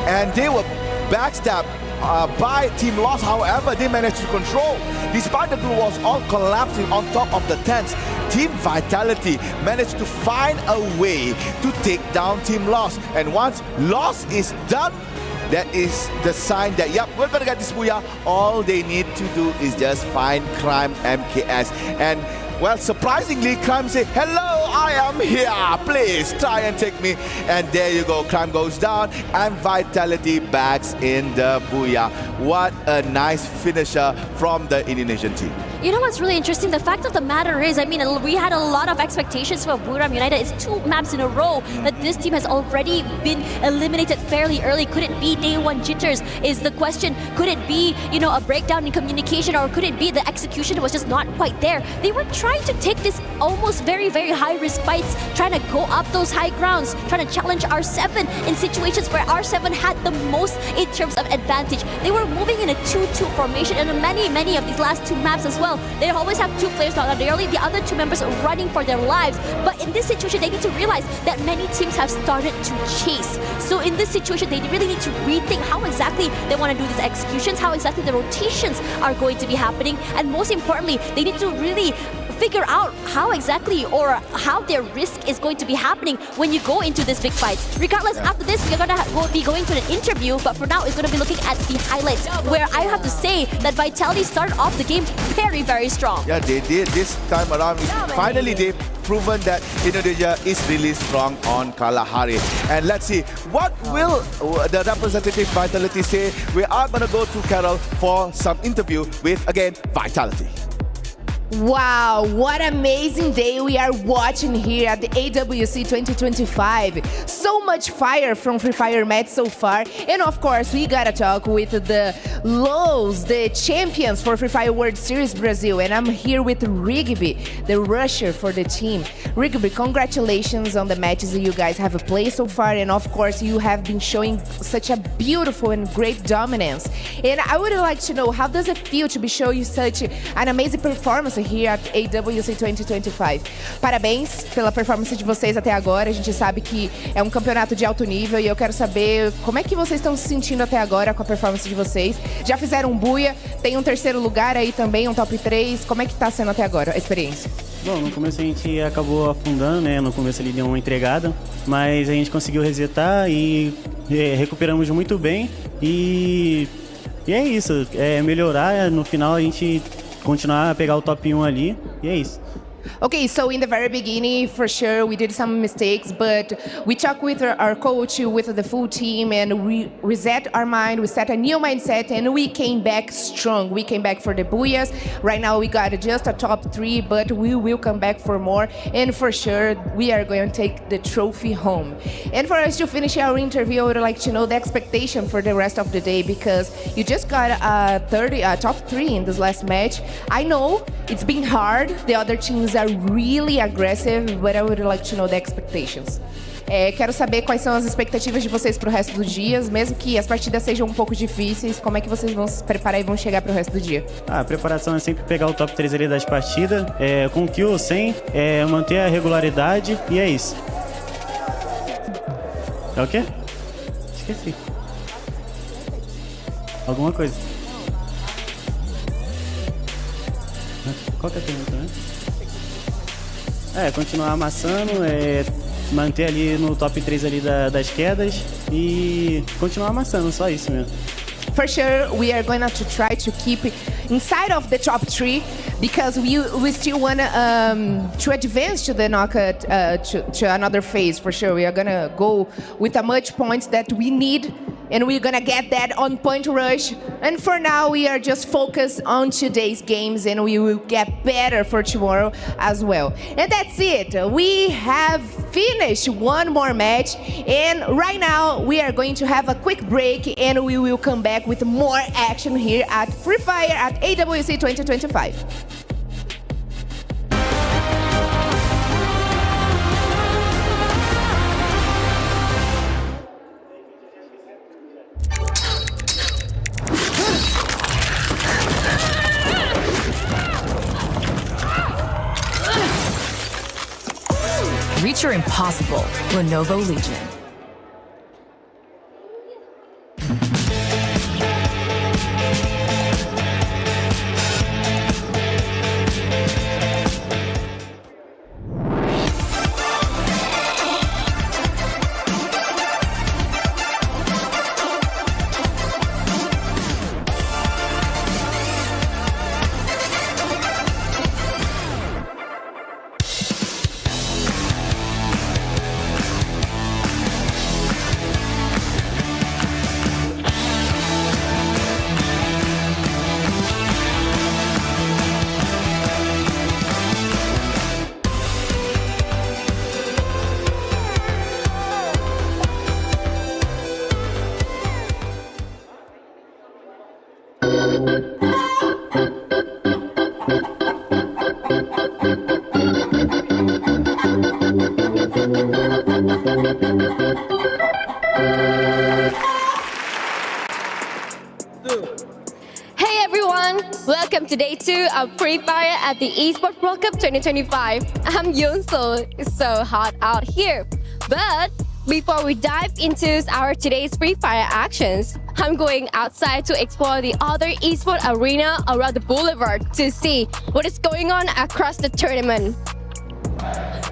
and they were backstabbed by Team Lost. However, they managed to control. Despite the blue walls all collapsing on top of the tents, Team Vitality managed to find a way to take down Team Lost. And once Lost is done, that is the sign that, yep, we're gonna get this booyah. All they need to do is just find Crime MKS. And, well, surprisingly, Crime say, hello, I am here. Please try and take me. And there you go. Crime goes down and Vitality backs in the booyah. What a nice finisher from the Indonesian team. You know what's really interesting? The fact of the matter is, I mean, we had a lot of expectations for Buram United. It's 2 maps in a row that this team has already been eliminated fairly early. Could it be day one jitters is the question. Could it be, you know, a breakdown in communication, or could it be the execution was just not quite there? They were trying to take this almost very, very high-risk fights, trying to go up those high grounds, trying to challenge R7 in situations where R7 had the most in terms of advantage. They were moving in a 2-2 formation in many of these last 2 maps as well. They always have 2 players not early, the other 2 members running for their lives. But in this situation, they need to realize that many teams have started to chase. So in this situation, they really need to rethink how exactly they want to do these executions, how exactly the rotations are going to be happening, and most importantly, they need to really figure out how exactly or how their risk is going to be happening when you go into these big fights. Regardless, after this, we're going to be going to an interview, but for now, it's going to be looking at the highlights, where I have to say that Vitality started off the game very, very strong. Yeah, they did this time around. Finally, they've proven that Indonesia is really strong on Kalahari. And let's see, what will the representative Vitality say? We are going to go to Carol for some interview with, again, Vitality. Wow, what amazing day we are watching here at the AWC 2025. So much fire from Free Fire match so far. And of course, we gotta talk with the Lows, the champions for Free Fire World Series Brazil. And I'm here with Rigby, the rusher for the team. Rigby, congratulations on the matches that you guys have played so far. And of course, you have been showing such a beautiful and great dominance. And I would like to know, how does it feel to be showing such an amazing performance here at AWC 2025. Parabéns pela performance de vocês até agora. A gente sabe que é um campeonato de alto nível e eu quero saber como é que vocês estão se sentindo até agora com a performance de vocês. Já fizeram um buia, tem um 3º lugar aí também, um top 3. Como é que tá sendo até agora a experiência? Bom, no começo a gente acabou afundando, né? No começo ele deu uma entregada, mas a gente conseguiu resetar e recuperamos muito bem. E é isso, melhorar, no final a gente continuar a pegar o top 1 ali, e é isso. Okay, so in the very beginning, for sure, we did some mistakes, but we talked with our coach, with the full team, and we reset our mind, we set a new mindset, and we came back strong. We came back for the booyahs. Right now, we got just a top 3, but we will come back for more, and for sure, we are going to take the trophy home. And for us to finish our interview, I would like to know the expectation for the rest of the day, because you just got a top 3 in this last match. I know it's been hard. The other teams are really aggressive, but I would like to know the expectations. Quero saber quais são as expectativas de vocês para o resto dos dias, mesmo que as partidas sejam um pouco difíceis, como é que vocês vão se preparar e vão chegar para o resto do dia? A preparação é sempre pegar o top 3 ali das partidas, com kill ou sem, manter a regularidade, e é isso. É o quê? Esqueci. Alguma coisa. Qual que é a pergunta, né? Continuar amassando, manter ali no top 3 ali das quedas e continuar amassando, só isso mesmo. For sure, we are going to try to keep inside of the top 3 because we still want to advance to the knockout to another phase. For sure, we are going to go with as much points that we need and we're gonna get that on Point Rush. And for now, we are just focused on today's games, and we will get better for tomorrow as well. And that's it. We have finished one more match, and right now we are going to have a quick break, and we will come back with more action here at Free Fire at AWC 2025. Reach your impossible, Lenovo Legion. Hey everyone! Welcome to day 2 of Free Fire at the Esports World Cup 2025. I'm Yunso. It's so hot out here. But before we dive into our today's Free Fire actions, I'm going outside to explore the other esports arena around the Boulevard to see what is going on across the tournament.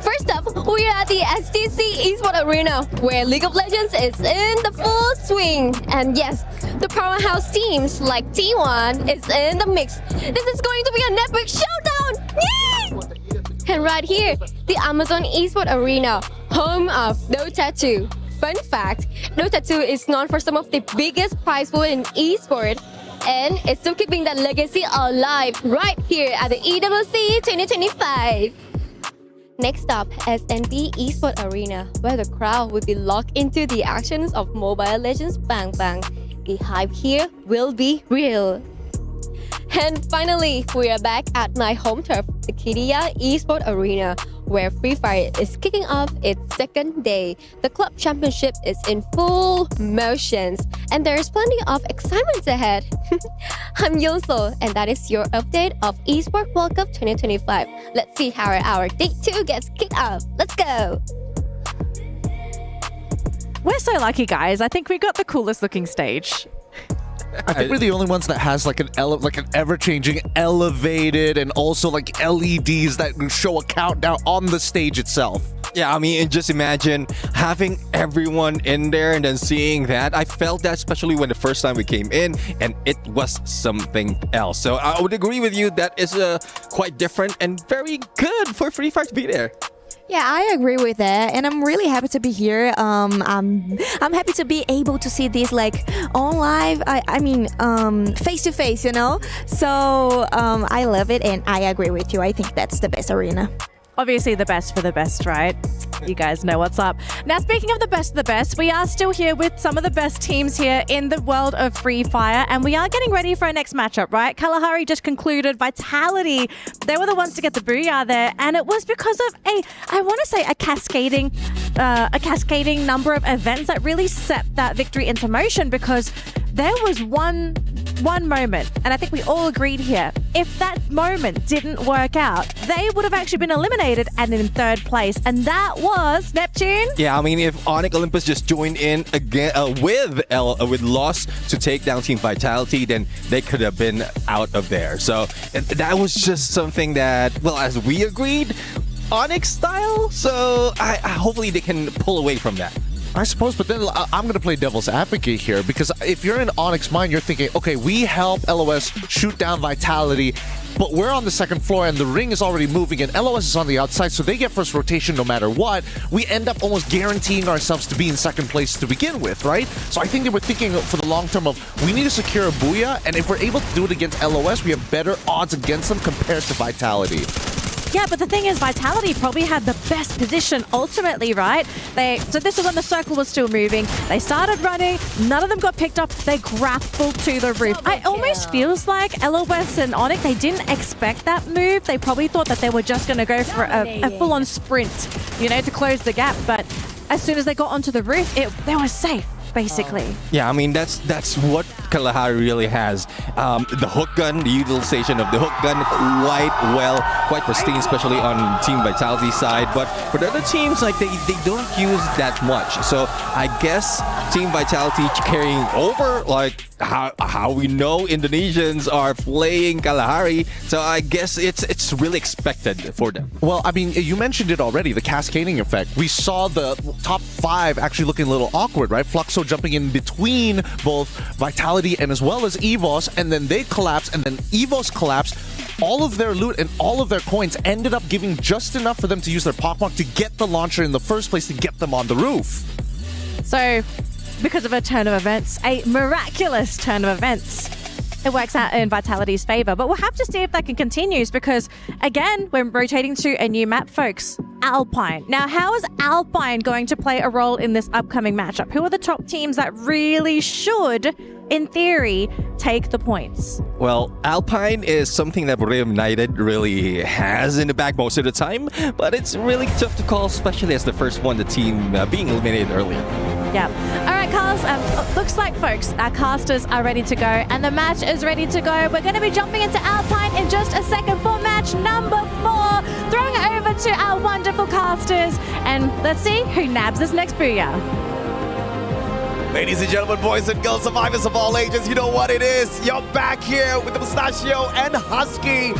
First up, we are at the STC Esports Arena, where League of Legends is in the full swing. And yes, the powerhouse teams like T1 is in the mix. This is going to be an epic showdown! Yay! And right here, the Amazon Esports Arena, home of Dota 2. Fun fact, Dota 2 is known for some of the biggest prize pool in esports, and it's still keeping that legacy alive right here at the EWC 2025. Next up, SNB Esports Arena, where the crowd will be locked into the actions of Mobile Legends Bang Bang. The hype here will be real. And finally, we are back at my home turf, the Kidia Esports Arena, where Free Fire is kicking off its second day. The Club Championship is in full motions, and there is plenty of excitement ahead. I'm Yoso, and that is your update of Esports World Cup 2025. Let's see how our day 2 gets kicked off. Let's go! We're so lucky, guys. I think we got the coolest looking stage. I think we're the only ones that has like an ever-changing, elevated, and also like LEDs that show a countdown on the stage itself. Yeah, I mean, just imagine having everyone in there and then seeing that. I felt that especially when the first time we came in, and it was something else. So I would agree with you. That is quite different and very good for Free Fire to be there. Yeah, I agree with that, and I'm really happy to be here. I'm happy to be able to see this like on live. I mean, face to face, you know. So I love it, and I agree with you. I think that's the best arena. Obviously the best for the best, right? You guys know what's up. Now, speaking of the best, we are still here with some of the best teams here in the world of Free Fire, and we are getting ready for our next matchup, right? Kalahari just concluded. Vitality, they were the ones to get the booyah there, and it was because of a cascading number of events that really set that victory into motion, because there was one moment, and I think we all agreed here, if that moment didn't work out, they would have actually been eliminated and in third place, and that was Neptune. Yeah, I mean, if Onyx Olympus just joined in again with loss to take down Team Vitality, then they could have been out of there. So that was just something that, well, as we agreed, Onyx style. So hopefully they can pull away from that. I suppose, but then I'm going to play devil's advocate here, because if you're in Onyx mind, you're thinking, okay, we help LOS shoot down Vitality, but we're on the second floor and the ring is already moving and LOS is on the outside, so they get first rotation no matter what. We end up almost guaranteeing ourselves to be in second place to begin with, right? So I think they were thinking for the long term of, we need to secure a Booyah, and if we're able to do it against LOS, we have better odds against them compared to Vitality. Yeah, but the thing is, Vitality probably had the best position ultimately, right? So this was when the circle was still moving. They started running. None of them got picked up. They grappled to the roof. It almost feels like LOS and Onyx, they didn't expect that move. They probably thought that they were just going to go for a full-on sprint, you know, to close the gap. But as soon as they got onto the roof, they were safe, basically. Yeah, I mean, that's what Kalahari really has. The hook gun, the utilization of the hook gun, quite pristine, especially on Team Vitality's side. But for the other teams, like they don't use that much. So I guess Team Vitality carrying over, like how we know Indonesians are playing Kalahari. So I guess it's really expected for them. Well, I mean, you mentioned it already, the cascading effect. We saw the top 5 actually looking a little awkward, right? Fluxo jumping in between both Vitality and as well as EVOS, and then they collapse, and then EVOS collapsed. All of their loot and all of their coins ended up giving just enough for them to use their Pockmark to get the launcher in the first place to get them on the roof. So, because of a turn of events, a miraculous turn of events, it works out in Vitality's favor. But we'll have to see if that can continue, because, again, we're rotating to a new map, folks. Alpine. Now, how is Alpine going to play a role in this upcoming matchup? Who are the top teams that really should, in theory, take the points? Well, Alpine is something that Real United really has in the bag most of the time, but it's really tough to call, especially as the first one, the team being eliminated earlier. Yeah. All right, Carlos, looks like, folks, our casters are ready to go, and the match is ready to go. We're going to be jumping into Alpine in just a second for match number 4. Throwing it over to our wonderful casters, and let's see who nabs this next Booyah. Ladies and gentlemen, boys and girls, survivors of all ages, you know what it is. You're back here with the Mustachio and Husky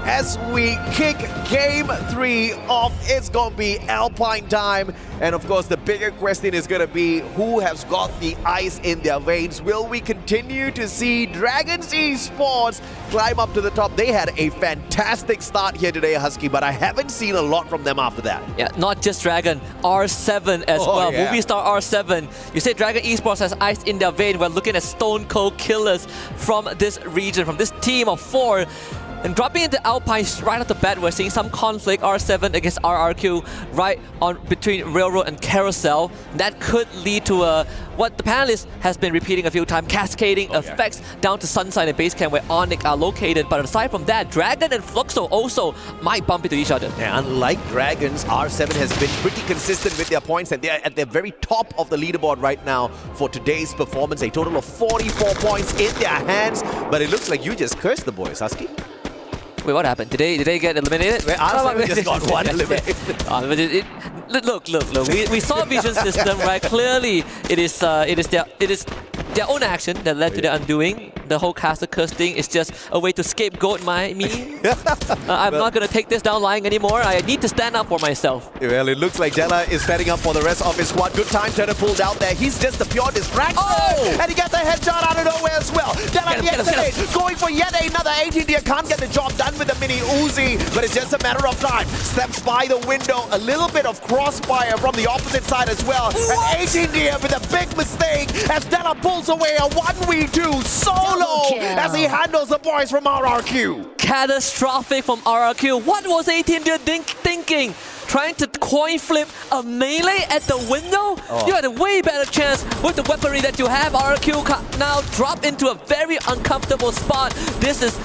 as we kick game 3 off. It's going to be Alpine time. And of course, the bigger question is going to be who has got the ice in their veins. Will we continue to see Dragons Esports climb up to the top? They had a fantastic start here today, Husky, but I haven't seen a lot from them after that. Yeah, not just Dragon, R7 as well. Yeah. Movie star R7. You say Dragon Esports has ice in their vein. We're looking at stone cold killers from this region, from this team of 4. And dropping into Alpine right off the bat, we're seeing some conflict. R7 against RRQ right on between Railroad and Carousel. That could lead to what the panelist has been repeating a few times, cascading effects down to Sunside and Basecamp where Onyx are located. But aside from that, Dragon and Fluxo also might bump into each other. Yeah, unlike Dragons, R7 has been pretty consistent with their points, and they're at the very top of the leaderboard right now for today's performance. A total of 44 points in their hands, but it looks like you just cursed the boys, Husky. Wait, what happened? Did they get eliminated? Well, R7 just got one eliminated. Look. We saw Vision System, right? Clearly, it is their own action that led to their undoing. The whole caster curse thing is just a way to scapegoat me. I'm not going to take this down lying anymore. I need to stand up for myself. Well, it looks like Della is standing up for the rest of his squad. Good time Turner pulled out there. He's just a pure distraction. Oh! And he gets a headshot out of nowhere as well. Della yesterday going for yet another 18 deer. Can't get the job done with the mini Uzi, but it's just a matter of time. Steps by the window. A little bit of crossfire from the opposite side as well. What? And 18 deer with a big mistake as Della pulls away a 1v2 solo as he handles the boys from RRQ. Catastrophic from RRQ. What was 18 deer thinking? Trying to coin flip a melee at the window? You had a way better chance with the weaponry that you have. RRQ now drop into a very uncomfortable spot. This is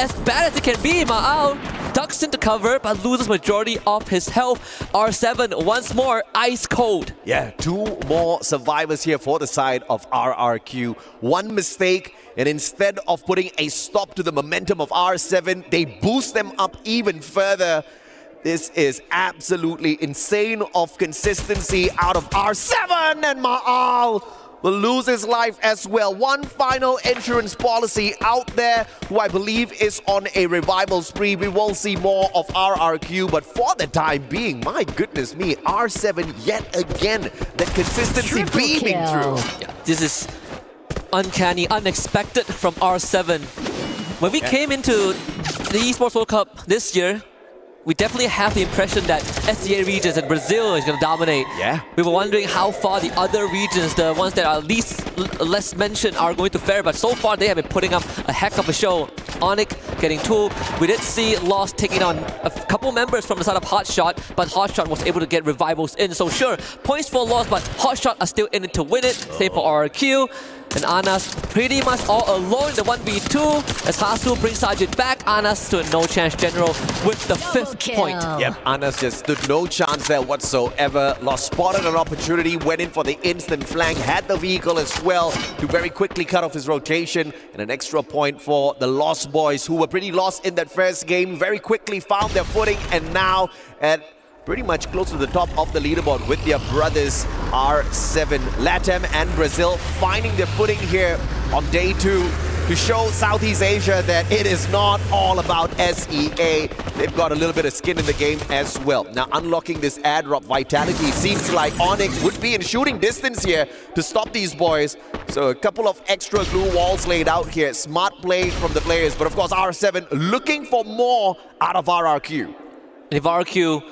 as bad as it can be. Ma'al ducks into cover but loses majority of his health. R7 once more ice cold. Yeah, 2 more survivors here for the side of RRQ. One mistake, and instead of putting a stop to the momentum of R7, they boost them up even further. This is absolutely insane of consistency out of R7, and Ma'al will lose his life as well. One final insurance policy out there who I believe is on a revival spree. We will see more of RRQ, but for the time being, my goodness me, R7 yet again, that consistency beaming through. Yeah, this is uncanny, unexpected from R7. When we came into the Esports World Cup this year, we definitely have the impression that SEA regions and Brazil is going to dominate. Yeah. We were wondering how far the other regions, the ones that are less mentioned, are going to fare, but so far they have been putting up a heck of a show. Onyx getting 2. We did see Lost taking on a couple members from the side of Hotshot, but Hotshot was able to get revivals in. So sure, points for Lost, but Hotshot are still in it to win it. Same for RRQ. And Anas pretty much all alone in the 1v2 as Hasu brings Sajid back. Anas stood no chance general with the 5th point. Yep, Anas just stood no chance there whatsoever. Lost spotted an opportunity, went in for the instant flank, had the vehicle as well to very quickly cut off his rotation. And an extra point for the Lost boys, who were pretty lost in that first game, very quickly found their footing, and now at pretty much close to the top of the leaderboard with their brothers R7. LATAM and Brazil finding their footing here on day 2 to show Southeast Asia that it is not all about SEA. They've got a little bit of skin in the game as well. Now unlocking this air drop vitality, seems like Onyx would be in shooting distance here to stop these boys. So a couple of extra glue walls laid out here. Smart play from the players, but of course R7 looking for more out of RRQ. And if RRQ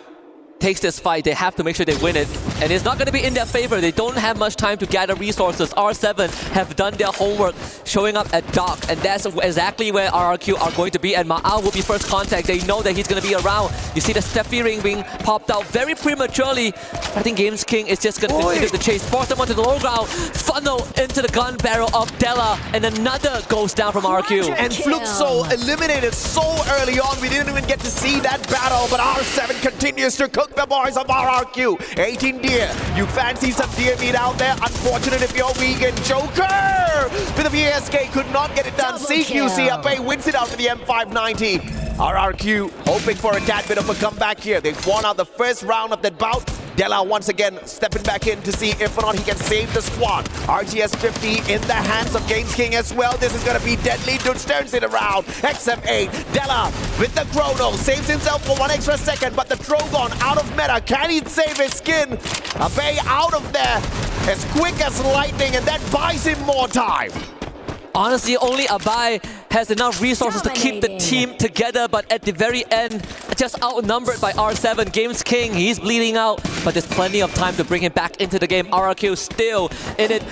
takes this fight, they have to make sure they win it. And it's not going to be in their favor. They don't have much time to gather resources. R7 have done their homework, showing up at dock, and that's exactly where RRQ are going to be. And Ma'al will be first contact. They know that he's going to be around. You see the Steffi ring being popped out very prematurely. I think Games King is just going to continue the chase, force them onto the low ground, funnel into the gun barrel of Della, and another goes down from RRQ. And Fluxo eliminated so early on, we didn't even get to see that battle, but R7 continues to cook the boys of RRQ. 18 deer. You fancy some deer meat out there? Unfortunate if you're vegan. Joker with the VSK could not get it done. CQC Ape wins it out to the M590. RRQ hoping for a tad bit of a comeback here. They've won out the first round of that bout. Della once again stepping back in to see if or not he can save the squad. RGS 50 in the hands of Games King as well. This is going to be deadly. Dudes turns it around. XF8. Della with the chrono. Saves himself for 1 extra second, but the Trogon out of meta. Can he save his skin? Abe out of there as quick as lightning, and that buys him more time. Honestly, only Abai has enough resources to keep the team together, but at the very end, just outnumbered by R7. Games King, he's bleeding out, but there's plenty of time to bring him back into the game. RRQ still in it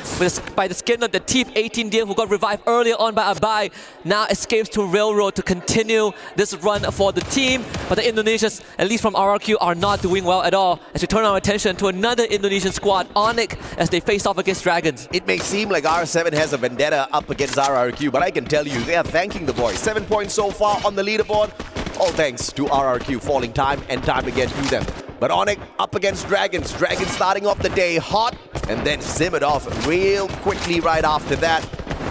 by the skin of the teeth. 18 deer who got revived earlier on by Abai now escapes to Railroad to continue this run for the team. But the Indonesians, at least from RRQ, are not doing well at all as we turn our attention to another Indonesian squad, Onyx, as they face off against Dragons. It may seem like R7 has a vendetta up against RRQ, but I can tell you, they are thanking the boys. 7 points so far on the leaderboard, all thanks to RRQ falling time and time again to them. But Onyx up against Dragons. Dragons starting off the day hot and then simmered off real quickly right after that.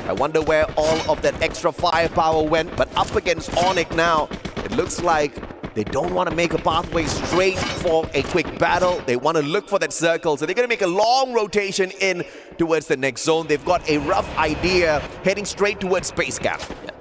I wonder where all of that extra firepower went, but up against Onyx now, it looks like they don't want to make a pathway straight for a quick battle. They want to look for that circle. So they're going to make a long rotation in towards the next zone. They've got a rough idea heading straight towards Space Camp. Yeah.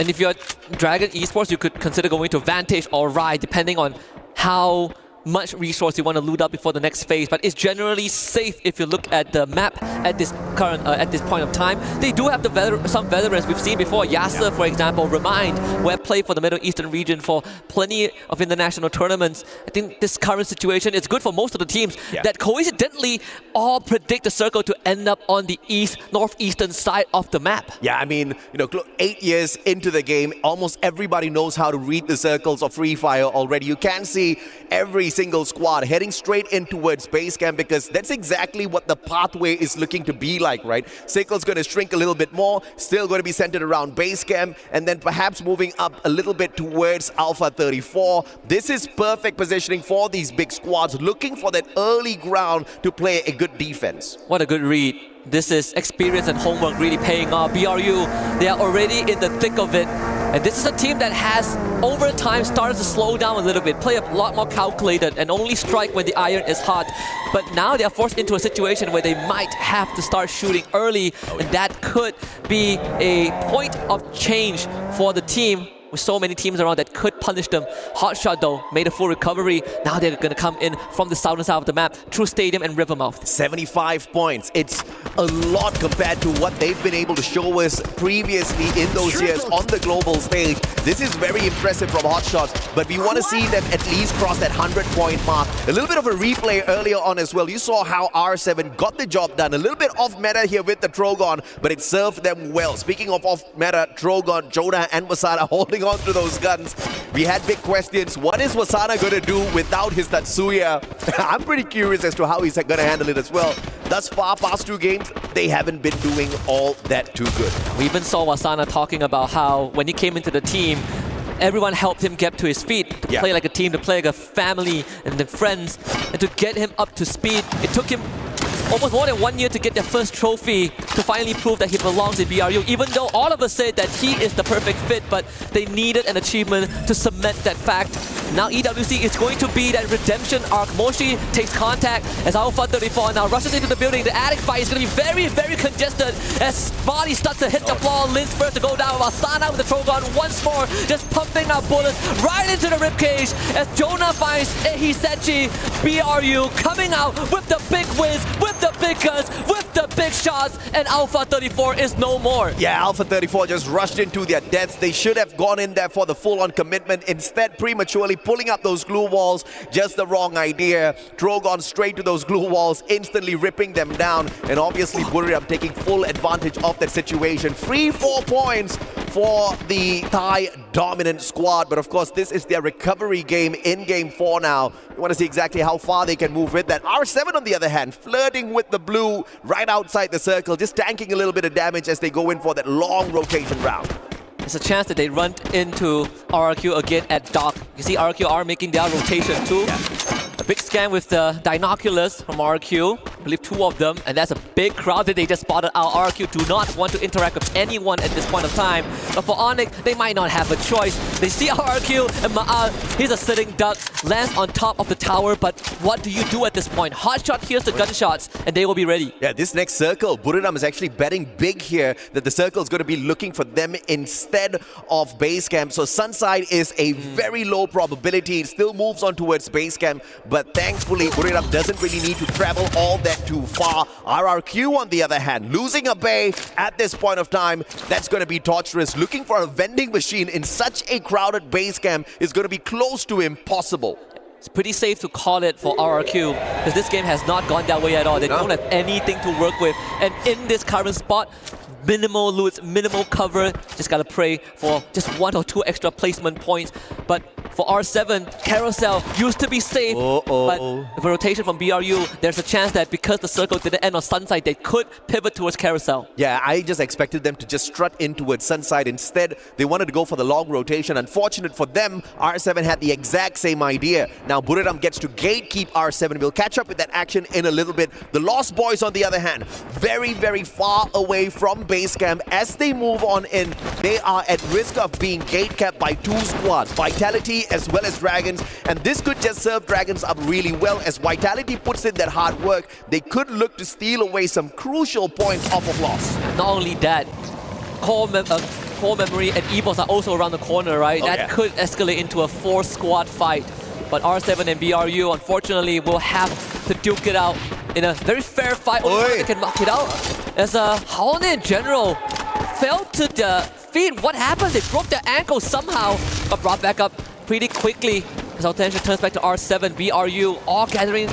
And if you're Dragon Esports, you could consider going to Vantage or Ride, depending on how much resource you want to loot up before the next phase, but it's generally safe if you look at the map at this current at this point of time. They do have some veterans we've seen before. Yasser, for example, Remind, who have played for the Middle Eastern region for plenty of international tournaments. I think this current situation is good for most of the teams that coincidentally all predict the circle to end up on the northeastern side of the map. Yeah, I mean, 8 years into the game, almost everybody knows how to read the circles of Free Fire already. You can see every single squad heading straight in towards base camp, because that's exactly what the pathway is looking to be like, right? Circle's going to shrink a little bit more, still going to be centered around base camp, and then perhaps moving up a little bit towards Alpha 34. This is perfect positioning for these big squads, looking for that early ground to play a good defense. What a good read. This is experience and homework really paying off. BRU, they are already in the thick of it. And this is a team that has, over time, started to slow down a little bit, play a lot more calculated, and only strike when the iron is hot. But now they are forced into a situation where they might have to start shooting early, and that could be a point of change for the team. With so many teams around that could punish them. Hotshot though made a full recovery. Now they're going to come in from the southern side of the map through Stadium and Rivermouth. 75 points. It's a lot compared to what they've been able to show us previously in those years on the global stage. This is very impressive from Hotshots, but we want to see them at least cross that 100-point mark. A little bit of a replay earlier on as well. You saw how R7 got the job done. A little bit off meta here with the Trogon, but it served them well. Speaking of off meta, Trogon, Jonah and Wasana holding on to those guns. We had big questions. What is Wasana going to do without his Tatsuya? I'm pretty curious as to how he's going to handle it as well. Thus far, past 2 games, they haven't been doing all that too good. We even saw Wasana talking about how when he came into the team, everyone helped him get to his feet, to play like a team, to play like a family and the friends, and to get him up to speed. It took him almost more than 1 year to get their first trophy, to finally prove that he belongs in BRU, even though all of us said that he is the perfect fit, but they needed an achievement to cement that fact. Now EWC is going to be that redemption arc. Moshi takes contact as Alpha 34 now rushes into the building. The attic fight is going to be very, very congested as bodies start to hit the floor. Lin's first to go down. Wasana with the Trogon once more, just pumping out bullets right into the ribcage as Jonah finds Hisechi. BRU coming out with the big wins, with the big guns, with the big shots, and Alpha 34 is no more. Yeah, Alpha 34 just rushed into their deaths. They should have gone in there for the full-on commitment. Instead, prematurely pulling up those glue walls, just the wrong idea. Trogon straight to those glue walls, instantly ripping them down. And obviously, Buriram taking full advantage of that situation. Free 4 points for the Thai dominant squad. But of course, this is their recovery game in Game 4 now. We want to see exactly how far they can move with that. R7, on the other hand, flirting with the blue right outside the circle, just tanking a little bit of damage as they go in for that long rotation round. There's a chance that they run into RRQ again at dock. You see RRQ are making their rotation too. A big scan with the binoculars from RRQ. I believe 2 of them, and that's a big crowd that they just spotted out. RRQ do not want to interact with anyone at this point of time. But for Onyx, they might not have a choice. They see RRQ and Ma'al, he's a sitting duck, lands on top of the tower, but what do you do at this point? Hotshot hears the gunshots, and they will be ready. Yeah, this next circle, Buriram is actually betting big here that the circle is going to be looking for them instead of base camp. So Sunside is a very low probability. It still moves on towards base camp, but thankfully Buriram doesn't really need to travel all that too far. RRQ, on the other hand, losing a bay at this point of time, that's going to be torturous. Looking for a vending machine in such a crowded base camp is going to be close to impossible. It's pretty safe to call it for RRQ because this game has not gone that way at all. They don't have anything to work with, and in this current spot, minimal loots, minimal cover. Just gotta pray for just 1 or 2 extra placement points. But for R7, Carousel used to be safe, but with a rotation from BRU, there's a chance that because the circle didn't end on Sunside, they could pivot towards Carousel. Yeah, I just expected them to just strut in towards Sunside. Instead, they wanted to go for the long rotation. Unfortunate for them, R7 had the exact same idea. Now Buriram gets to gatekeep R7. We'll catch up with that action in a little bit. The Lost Boys, on the other hand, very, very far away from base camp. As they move on in, they are at risk of being gatekept by 2 squads, Vitality as well as Dragons, and this could just serve Dragons up really well. As Vitality puts in that hard work, they could look to steal away some crucial points off of loss. Not only that, Core Memory and Evos are also around the corner, right? That could escalate into a 4-squad fight. But R7 and BRU, unfortunately, will have to duke it out in a very fair fight. Only they can knock it out. As Haonan General fell to the feet. What happened? They broke their ankle somehow, but brought back up pretty quickly. As our attention turns back to R7, BRU, all gathering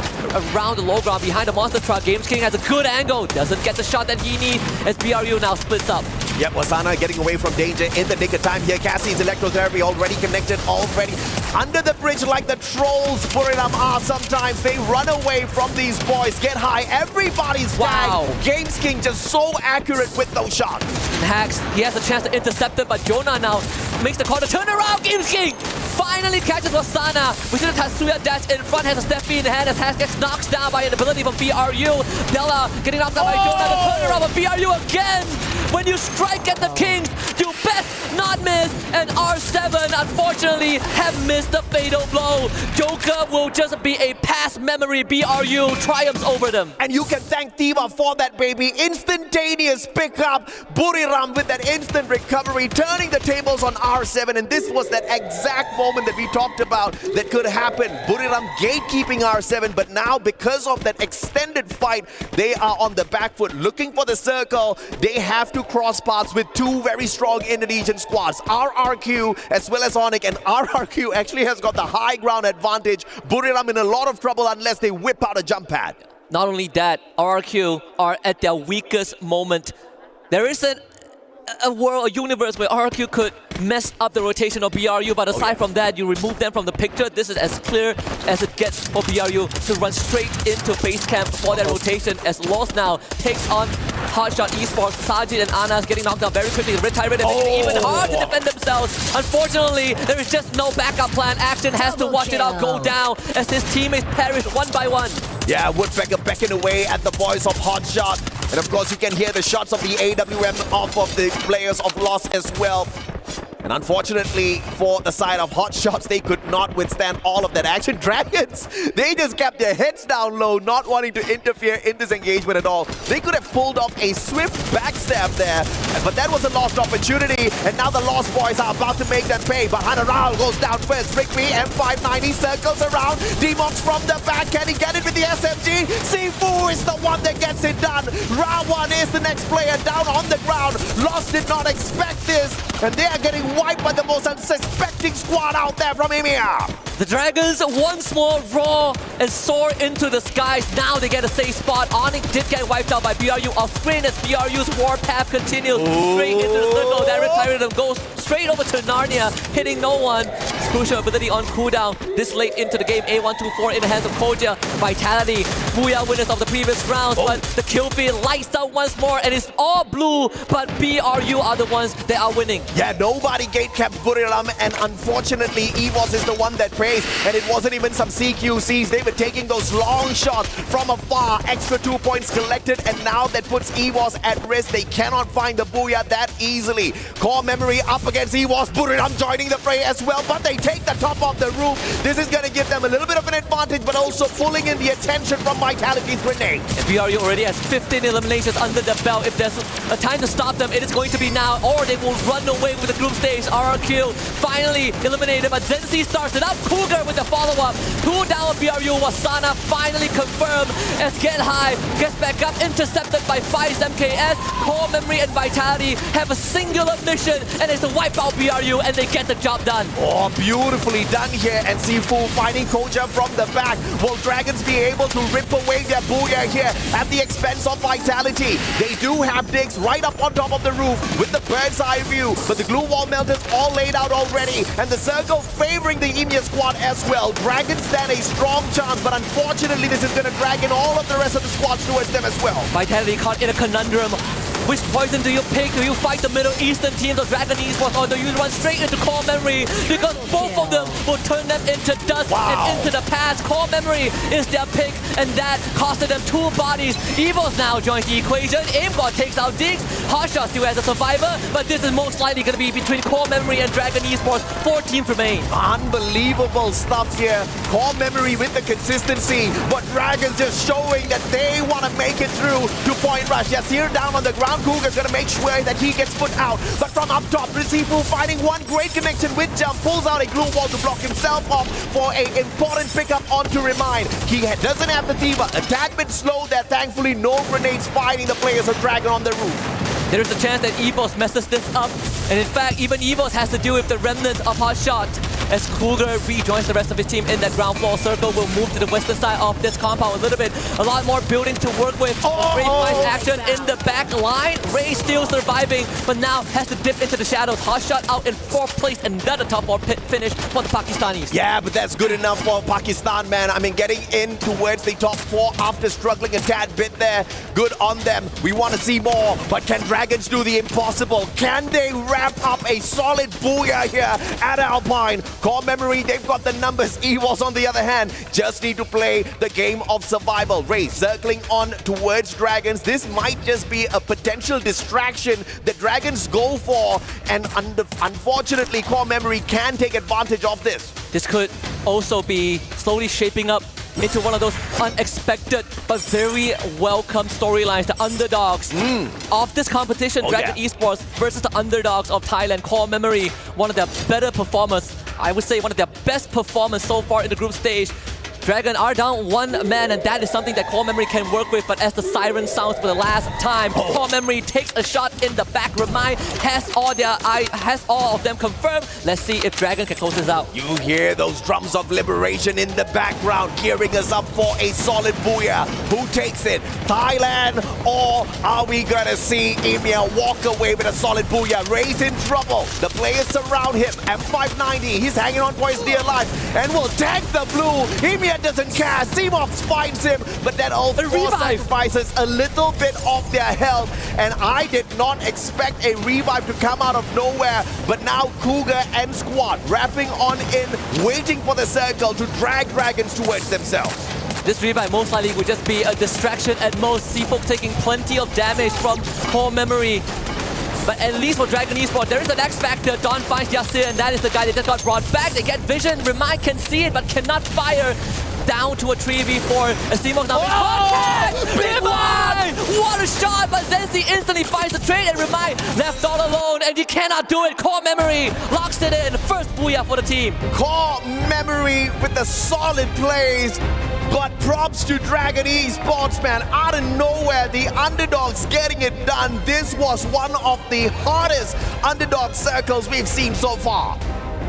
around the low ground behind the monster truck. Games King has a good angle, doesn't get the shot that he needs as BRU now splits up. Yep, Wasana getting away from danger in the nick of time here. Cassie's electrotherapy already connected, already under the bridge like the trolls Buriram are sometimes. They run away from these boys, get high, everybody's tagged. Games King just so accurate with those shots. And Hax, he has a chance to intercept it, but Jonah now makes the call to turn around. Games King finally catches Wasana. We see the Tatsuya dash in front, has a step in hand as Hax gets knocked down by an ability from BRU. Della getting knocked down by Jonah. The turnaround of BRU again. When you strike at the Kings, you best not miss, and R7 unfortunately have missed the fatal blow. Joker will just be a past memory. BRU triumphs over them. And you can thank Tiva for that, baby. Instantaneous pickup. Buriram with that instant recovery, turning the tables on R7. And this was that exact moment that we talked about that could happen. Buriram gatekeeping R7, but now because of that extended fight, they are on the back foot looking for the circle. They have to cross paths with two very strong Indonesian squads, RRQ as well as Onyx, and RRQ actually has got the high ground advantage. Buriram in a lot of trouble unless they whip out a jump pad. Not only that, RRQ are at their weakest moment. There isn't a world, a universe where RRQ could mess up the rotation of BRU, but aside from that, you remove them from the picture. This is as clear as it gets for BRU to run straight into base camp for their rotation, as Lost now takes on Hotshot Esports. Sajid and Anas getting knocked out very quickly. Red Tyrant and making it even hard to defend themselves. Unfortunately, there is just no backup plan. Action has to watch it out go down as his teammates perish one by one. Yeah, Woodpecker backing away at the boys of Hotshot. And of course, you can hear the shots of the AWM off of the players of Lost as well. And unfortunately, for the side of Hotshots, they could not withstand all of that action. Dragons, they just kept their heads down low, not wanting to interfere in this engagement at all. They could have pulled off a swift backstab there, but that was a lost opportunity. And now the Lost boys are about to make them pay. But Hanaral goes down first. Rigby, M590 circles around. Demox from the back. Can he get it with the SMG? Sifu is the one that gets it done. Rawan is the next player down on the ground. Lost did not expect this, and they are getting wiped by the most unsuspecting squad out there from EMEA. The Dragons once more roar and soar into the skies. Now they get a safe spot. Onyx did get wiped out by BRU off screen as BRU's warpath continues straight into the circle. That Tyrant goes straight over to Narnia, hitting no one. Crucial ability on cooldown this late into the game. A124 in the hands of Koja. Vitality, Booyah winners of the previous rounds, but the kill feed lights out once more, and it's all blue, but BRU are the ones that are winning. Yeah, nobody gate-kept Buriram, and unfortunately, EVOS is the one that prays, and it wasn't even some CQCs. They were taking those long shots from afar. Extra 2 points collected, and now that puts EVOS at risk. They cannot find the Booyah that easily. Core Memory up against EVOS. Buriram joining the fray as well, but they take the top of the roof. This is going to give them a little bit of an advantage, but also pulling in the attention from Vitality's grenade. And BRU already has 15 eliminations under the belt. If there's a time to stop them, it is going to be now, or they will run away with the group stage. RRQ finally eliminated, but Zenzi starts it up. Cougar with the follow-up. 2 down BRU. Wasana finally confirmed as Get High gets back up, intercepted by 5's MKS. Core Memory and Vitality have a singular mission, and it's to wipe out BRU, and they get the job done. Oh, beautifully done here, and Sifu finding Koja from the back. Will Dragons be able to rip away their Booyah here at the expense of Vitality? They do have digs right up on top of the roof with the bird's eye view, but the glue wall melters all laid out already, and the circle favoring the EMEA squad as well. Dragons stand a strong chance, but unfortunately this is going to drag in all of the rest of the squads towards them as well. Vitality caught in a conundrum. Which poison do you pick? Do you fight the Middle Eastern team, the Dragon Esports, or do you run straight into Core Memory? Because both of them will turn them into dust and into the past. Core Memory is their pick, and that costed them 2 bodies. Evos now joins the equation. AimGod takes out Diggs. Hotshot still has a survivor, but this is most likely going to be between Core Memory and Dragon Esports. 4 teams remain. Unbelievable stuff here. Core Memory with the consistency, but Dragons just showing that they want to make it through to Point Rush. Yes, here down on the ground, Cougar's gonna make sure that he gets put out. But from up top, Risifu finding one great connection with jump, pulls out a glue wall to block himself off for an important pickup onto Remind. He doesn't have the Diva. A tad bit slow there. Thankfully, no grenades fighting the players of Dragon on the roof. There is a chance that EVOS messes this up, and in fact, even EVOS has to deal with the remnants of Hotshot. As Cougar rejoins the rest of his team in that ground floor circle, will move to the western side of this compound a little bit. A lot more building to work with. Great nice action in the back line. Ray still surviving, but now has to dip into the shadows. Hotshot out in 4th place, and another top 4 finish for the Pakistanis. Yeah, but that's good enough for Pakistan, man. I mean, getting in towards the top 4 after struggling a tad bit there. Good on them. We want to see more, but can Dragons do the impossible? Can they wrap up a solid Booyah here at Alpine? Core Memory, they've got the numbers. EVOS on the other hand, just need to play the game of survival. Ray circling on towards Dragons. This might just be a potential distraction the Dragons go for, and unfortunately Core Memory can take advantage of this. This could also be slowly shaping up into one of those unexpected but very welcome storylines. The underdogs of this competition, Dragon Esports versus the underdogs of Thailand. Core Memory, one of their better performers. I would say one of their best performers so far in the group stage. Dragon are down one man, and that is something that Core Memory can work with. But as the siren sounds for the last time, Core Memory takes a shot in the back. Remind has all of them confirmed. Let's see if Dragon can close this out. You hear those drums of liberation in the background, gearing us up for a solid booyah. Who takes it? Thailand, or are we gonna see Emil walk away with a solid booyah? Ray's in trouble. The players surround him at 590. He's hanging on for his dear life and will tag the blue. Emil doesn't care. Seamox finds him, but that also sacrifices a little bit of their health. And I did not expect a revive to come out of nowhere. But now Cougar and squad wrapping on in, waiting for the circle to drag Dragons towards themselves. This revive most likely would just be a distraction at most. Seafolk taking plenty of damage from Core Memory. But at least for Dragon Esports, there is an X factor. Don finds Yasir, and that is the guy that just got brought back. They get vision. Remind can see it, but cannot fire. Down to a 3v4. Seafolk now big one! What a shot! But Zenzi instantly finds the trade, and Remind left all alone, and he cannot do it. Core Memory locks it in. First booyah for the team. Core Memory with the solid plays. But props to Dragon Esports, man. Out of nowhere, the underdogs getting it done. This was one of the hardest underdog circles we've seen so far.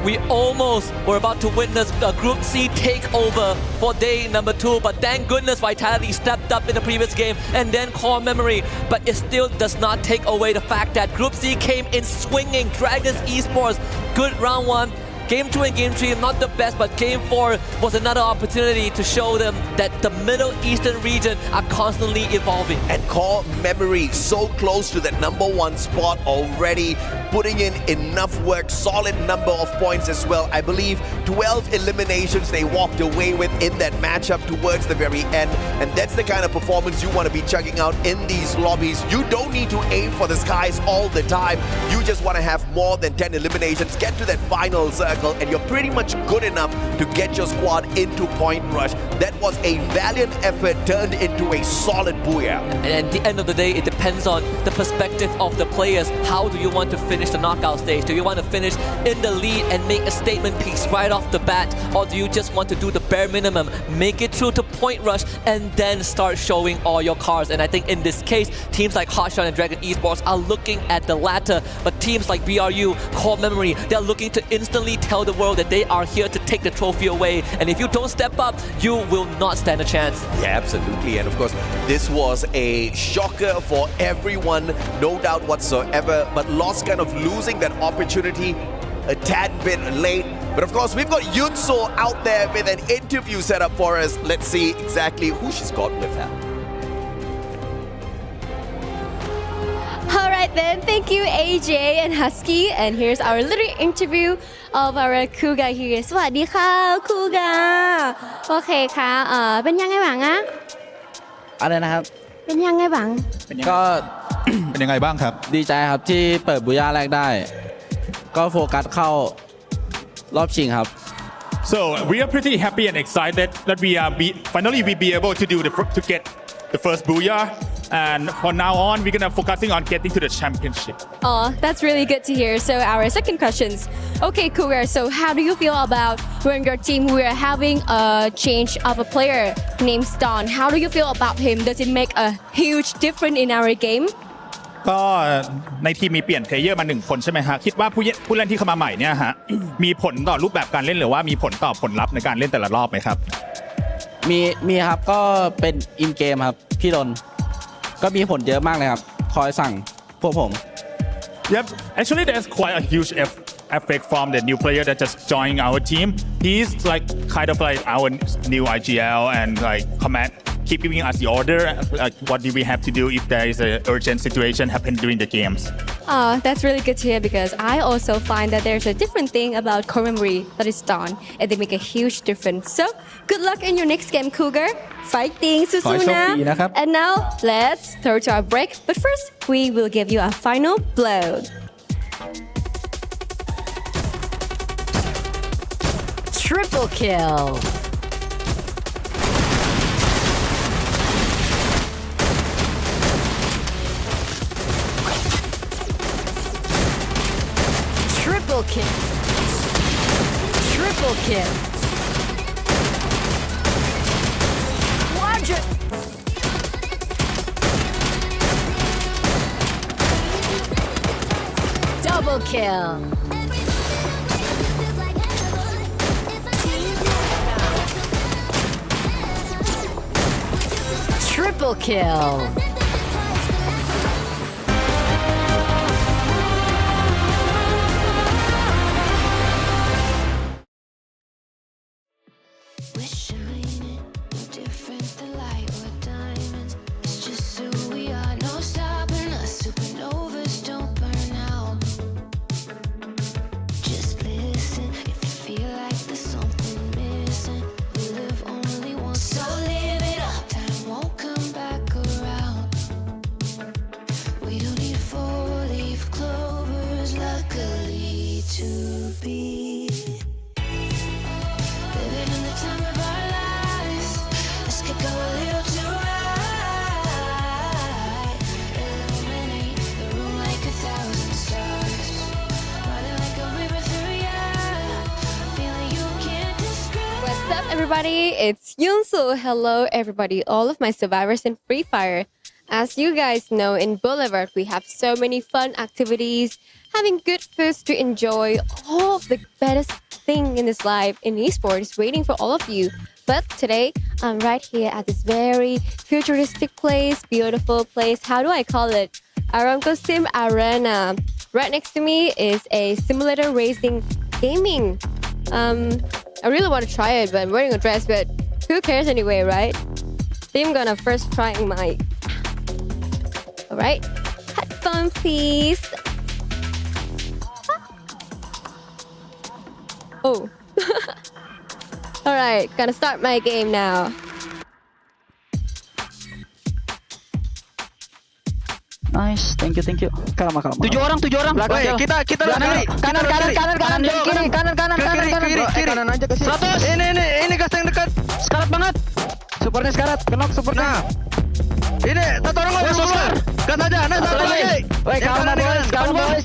We almost were about to witness a Group C takeover for day number 2, but thank goodness Vitality stepped up in the previous game, and then Core Memory. But it still does not take away the fact that Group C came in swinging. Dragons Esports, good round 1. Game 2 and Game 3, not the best, but Game 4 was another opportunity to show them that the Middle Eastern region are constantly evolving. And Core Memory so close to that number 1 spot already, putting in enough work, solid number of points as well. I believe 12 eliminations they walked away with in that matchup towards the very end. And that's the kind of performance you want to be chugging out in these lobbies. You don't need to aim for the skies all the time. You just want to have more than 10 eliminations, get to that final circle, and you're pretty much good enough to get your squad into point rush. That was a valiant effort turned into a solid booyah. And at the end of the day, it depends on the perspective of the players. How do you want to finish the knockout stage? Do you want to finish in the lead and make a statement piece right off the bat? Or do you just want to do the bare minimum, make it through to point rush, and then start showing all your cards? And I think in this case, teams like Hotshot and Dragon Esports are looking at the latter. But teams like BRU, Core Memory, they're looking to instantly tell the world that they are here to take the trophy away. And if you don't step up, you will not stand a chance. Yeah, absolutely. And of course, this was a shocker for everyone, no doubt whatsoever. But Lost kind of losing that opportunity a tad bit late. But of course, we've got Yunso out there with an interview set up for us. Let's see exactly who she's got with her. Alright then, thank you AJ and Husky, and here's our little interview of our Cougar here. สวัสดีค่ะ Cougar โอเคค่ะเป็นยังไงบ้างอะอะไรนะครับเป็นยังไงบ้างก็ เป็นยังไงบ้างครับดีใจครับที่เปิดบูย่าแรกได้ก็โฟกัสเข้ารอบชิงครับ So we are pretty happy and excited that we are finally be able to get the first booyah. And from now on, we're gonna focusing on getting to the championship. Oh, that's really good to hear. So our second questions. Okay, Cougar, so how do you feel about when your team we are having a change of a player named Don? How do you feel about him? Does it make a huge difference in our game? ก็ในทีมมีเปลี่ยนเพลเยอร์มา1คนใช่ไหมฮะคิดว่าผู้เล่นที่เข้ามาใหม่เนี่ยฮะ มีผลต่อรูปแบบการเล่นหรือว่ามีผลต่อผลลัพธ์ในการเล่นแต่ละรอบไหมครับมีครับก็เป็นอินเกมครับพี่ดนก็มีผลเยอะมากเลยครับคอยสั่งพวกผม Yep, actually there's quite a huge effect from the new player that just joined our team. He's like kind of like our new AG.AL and like keep giving us the order. What do we have to do if there is an urgent situation happen during the games? That's really good to hear because I also find that there's a different thing about core memory that is done and they make a huge difference. So good luck in your next game, Cougar. Fighting, Susuna. And now let's throw to our break. But first, we will give you a final blow. Triple kill. Triple kill. Triple kill. Quadra. Double kill. Triple kill. Everybody, it's Yunsu. Hello everybody, all of my survivors in Free Fire. As you guys know, in Boulevard we have so many fun activities, having good foods to enjoy. All of the best thing in this life in esports waiting for all of you. But today I'm right here at this very futuristic place, beautiful place. How do I call it? Aramco Sim Arena. Right next to me is a simulator racing gaming. I really want to try it, but I'm wearing a dress, but who cares anyway, right? So I'm gonna first try my... Alright, headphone please. Oh. Alright, gonna start my game now. Nice, thank you. Kalma. 7 orang. Woi, kita kanan kiri aja ke sini. 100. Ini gas yang dekat. Sekarat banget. Supernya sekarat, kenok supernya. Nah. Ini satu orang lagi keluar. Gas aja, nah satu lagi. Woi, kalma boys.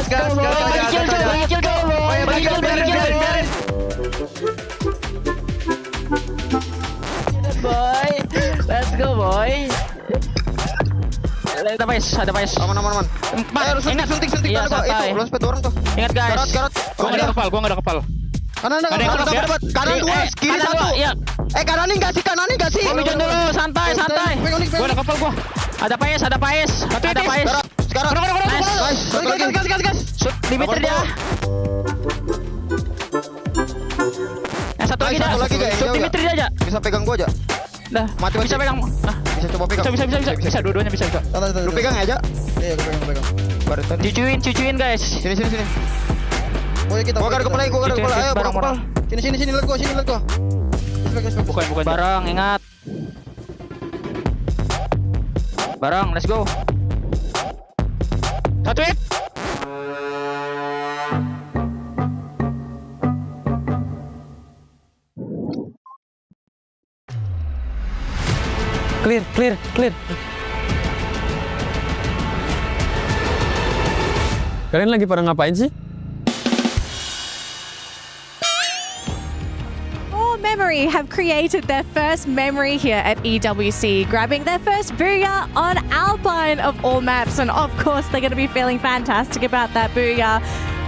Gas. Biarin. Boy, let's go boy. Ada pais. Aman. Ingat suntik. Iya, santai. Itu, lo orang tuh. Ingat guys. Garot. Gua enggak ada kepal. Kanan dapat. Kanan 2, kiri 1. Iya. Kananin enggak sih? Gua mijon dulu, santai. Gua ada kepal gua. Ada pais. Sekarang. Gas. Shoot limiter dia. Satu lagi guys. Shoot limiter dia aja. Bisa pegang gua aja. Dah, mati. Bisa pegang. Bisa coba pegang. Bisa, dua-duanya bisa. Lu pegang aja. Iya, gua pegang. Barisan. Cucuin guys. Sini. Oh, kita. Gua ada kepala. Ayo, kepala. Sini, let go. Bukan. Barang, ingat. Barang, let's go. Satu hit. Clear. Kalian lagi pada ngapain sih? Memory have created their first memory here at EWC, grabbing their first booyah on Alpine of all maps, and of course they're going to be feeling fantastic about that booyah.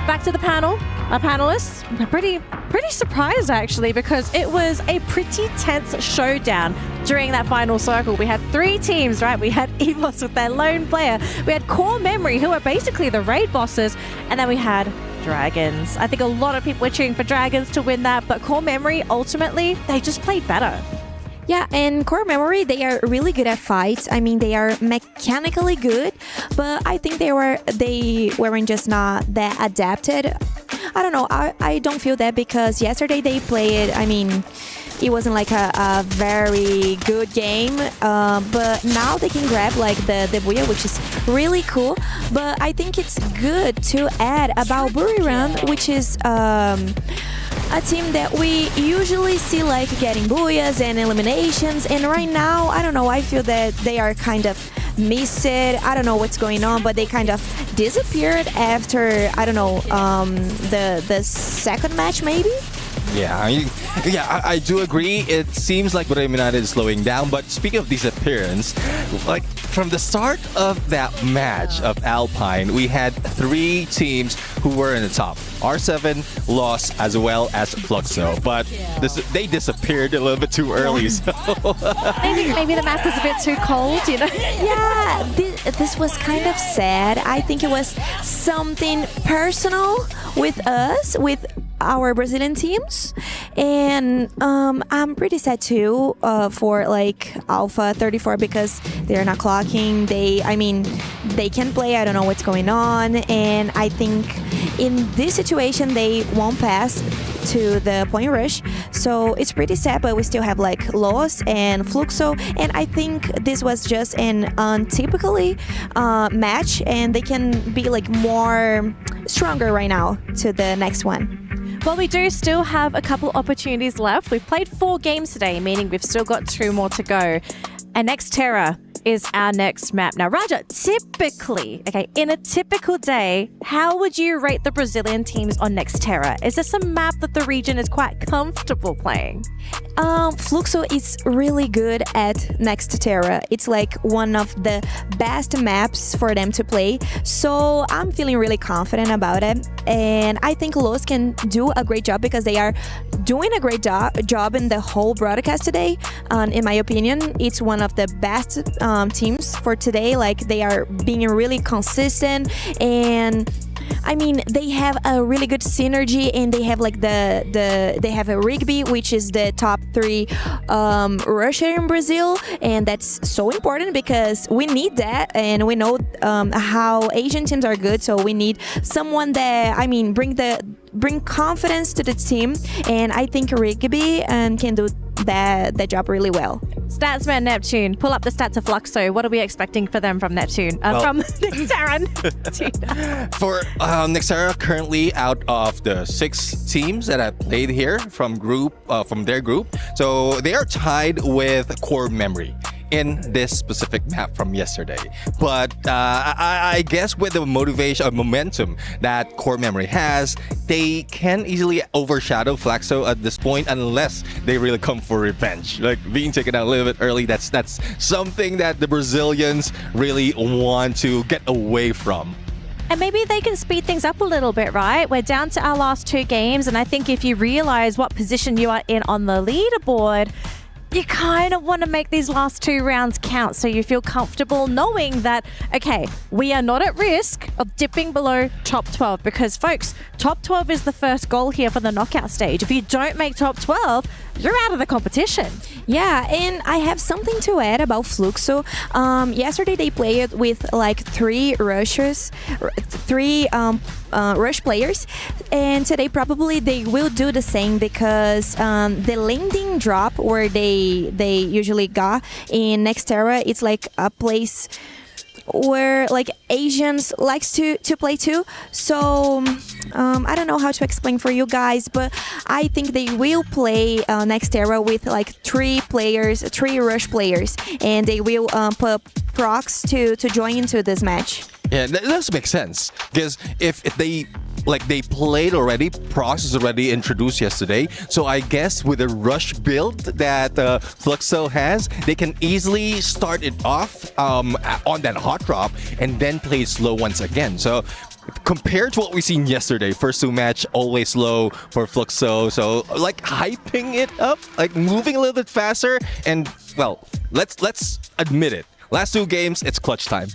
Back to the panel, our panelists, pretty surprised actually, because it was a pretty tense showdown during that final circle. We had 3 teams, right? We had EVOS with their lone player, we had Core Memory, who are basically the raid bosses, and then we had Dragons. I think a lot of people were cheering for Dragons to win that, but Core Memory, ultimately, they just played better. Yeah, and core memory, they are really good at fights. I mean, they are mechanically good, but I think they weren't just not that adapted. I don't know. I don't feel that because yesterday they played. I mean, it wasn't like a very good game, but now they can grab like the Booyah, which is really cool. But I think it's good to add about Buriram, which is a team that we usually see like getting booyahs and eliminations, and right now, I don't know, I feel that they are kind of missed. I don't know what's going on, but they kind of disappeared after, I don't know, the second match maybe? Yeah, I do agree. It seems like Buriram United is slowing down, but speaking of disappearance, like from the start of that match of Alpine, we had 3 teams who were in the top. R7 lost as well as Fluxo, but they disappeared a little bit too early. So maybe the map was a bit too cold, you know? Yeah, this was kind of sad. I think it was something personal with us, with our Brazilian teams, and I'm pretty sad too for like Alpha 34 because they're not clocking. They can play. I don't know what's going on, and I think in this situation they won't pass to the point rush, so it's pretty sad. But we still have like Los and Fluxo, and I think this was just an untypically match, and they can be like more stronger right now to the next one. Well, we do still have a couple opportunities left. We've played 4 games today, meaning we've still got 2 more to go. And Nexterra is our next map. Now, Raja, typically, in a typical day, how would you rate the Brazilian teams on Nexterra? Is this a map that the region is quite comfortable playing? Fluxo is really good at Nexterra. It's like one of the best maps for them to play. So I'm feeling really confident about it. And I think Los can do a great job because they are doing a great job in the whole broadcast today. In my opinion, it's one of the best teams for today. Like, they are being really consistent, and I mean, they have a really good synergy, and they have like they have a Rigby, which is the top 3 rusher in Brazil, and that's so important because we need that, and we know how Asian teams are good, so we need someone that bring confidence to the team, and I think Rigby can do that job really well. Statsman Neptune, pull up the stats of Fluxo. What are we expecting for them from Neptune? From Nexterra. For Nexterra, currently out of the 6 teams that have played here from their group, so they are tied with Core Memory in this specific map from yesterday. But I guess with the motivation or momentum that Core Memory has, they can easily overshadow Fluxo at this point unless they really come for revenge. Like being taken out a little bit early, that's something that the Brazilians really want to get away from. And maybe they can speed things up a little bit, right? We're down to our last 2 games, and I think if you realize what position you are in on the leaderboard, you kind of want to make these last 2 rounds count so you feel comfortable knowing that, okay, we are not at risk of dipping below top 12 because, folks, top 12 is the first goal here for the knockout stage. If you don't make top 12, you're out of the competition. Yeah, and I have something to add about Fluxo. Yesterday they played with like 3 rushers, 3 rush players, and today probably they will do the same because the landing drop where they usually got in Nexterra, it's like a place where like Asians likes to play too. So I don't know how to explain for you guys, but I think they will play Nexterra with like 3 rush players, and they will put procs to join into this match. Yeah, that does make sense because if they played already, Prox is already introduced yesterday. So I guess with the rush build that Fluxo has, they can easily start it off on that hot drop and then play it slow once again. So compared to what we seen yesterday, first 2 match always slow for Fluxo. So like hyping it up, like moving a little bit faster, and well, let's admit it. Last 2 games, it's clutch time.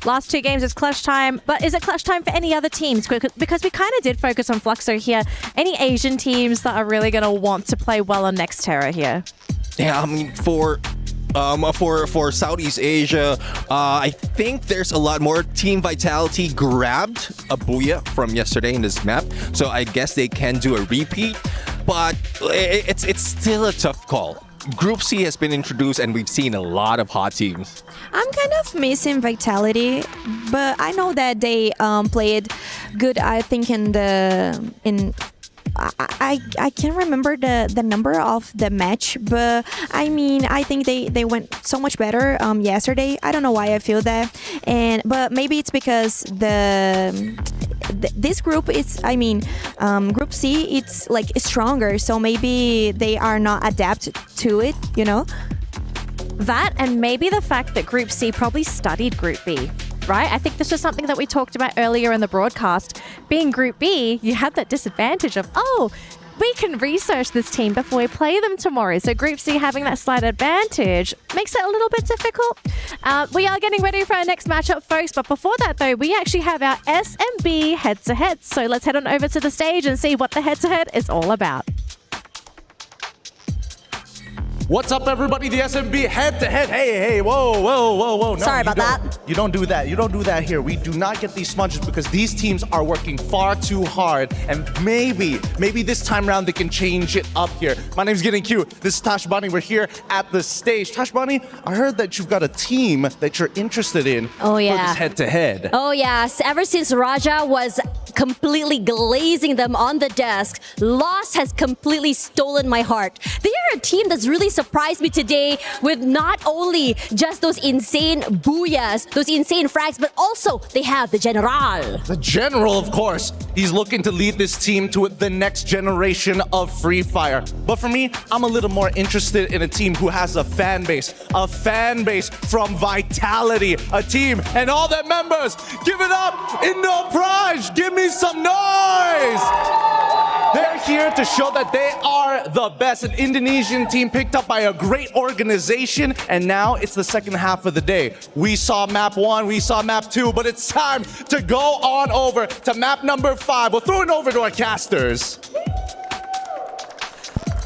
Last 2 games is clutch time, but is it clutch time for any other teams? Because we kind of did focus on Fluxo here. Any Asian teams that are really going to want to play well on Nexterra here? Yeah, I mean, for Southeast Asia, I think there's a lot more. Team Vitality grabbed a booyah from yesterday in this map, so I guess they can do a repeat, but it's still a tough call. Group C has been introduced and we've seen a lot of hot teams. I'm kind of missing Vitality, but I know that they played good. I think I can't remember the number of the match, but I mean I think they went so much better yesterday. I don't know why I feel that, but maybe it's because this group is, I mean, Group C, it's like stronger, so maybe they are not adapted to it, you know? That, and maybe the fact that Group C probably studied Group B, right? I think this was something that we talked about earlier in the broadcast. Being Group B, you had that disadvantage of, oh, we can research this team before we play them tomorrow. So Group C having that slight advantage makes it a little bit difficult. We are getting ready for our next matchup, folks. But before that, though, we actually have our SMB head-to-head. So let's head on over to the stage and see what the head-to-head is all about. What's up, everybody? The SMB head-to-head. Hey, whoa. No, Sorry about that. You don't do that. You don't do that here. We do not get these smudges because these teams are working far too hard. And maybe this time around they can change it up here. My name's Getting Cute. This is Tash Bunny. We're here at the stage. Tash Bunny, I heard that you've got a team that you're interested in for this head-to-head. Oh, yes. Ever since Raja was completely glazing them on the desk, Lost has completely stolen my heart. They are a team that's really surprised me today with not only just those insane booyahs, those insane frags, but also they have the General. The General, of course. He's looking to lead this team to the next generation of Free Fire. But for me, I'm a little more interested in a team who has a fan base from Vitality, a team and all their members. Give it up in no prize. Give me some noise. They're here to show that they are the best. An Indonesian team picked up by a great organization, and now it's the second half of the day. We saw map 1, we saw map 2, but it's time to go on over to map number 5. We'll throw it over to our casters.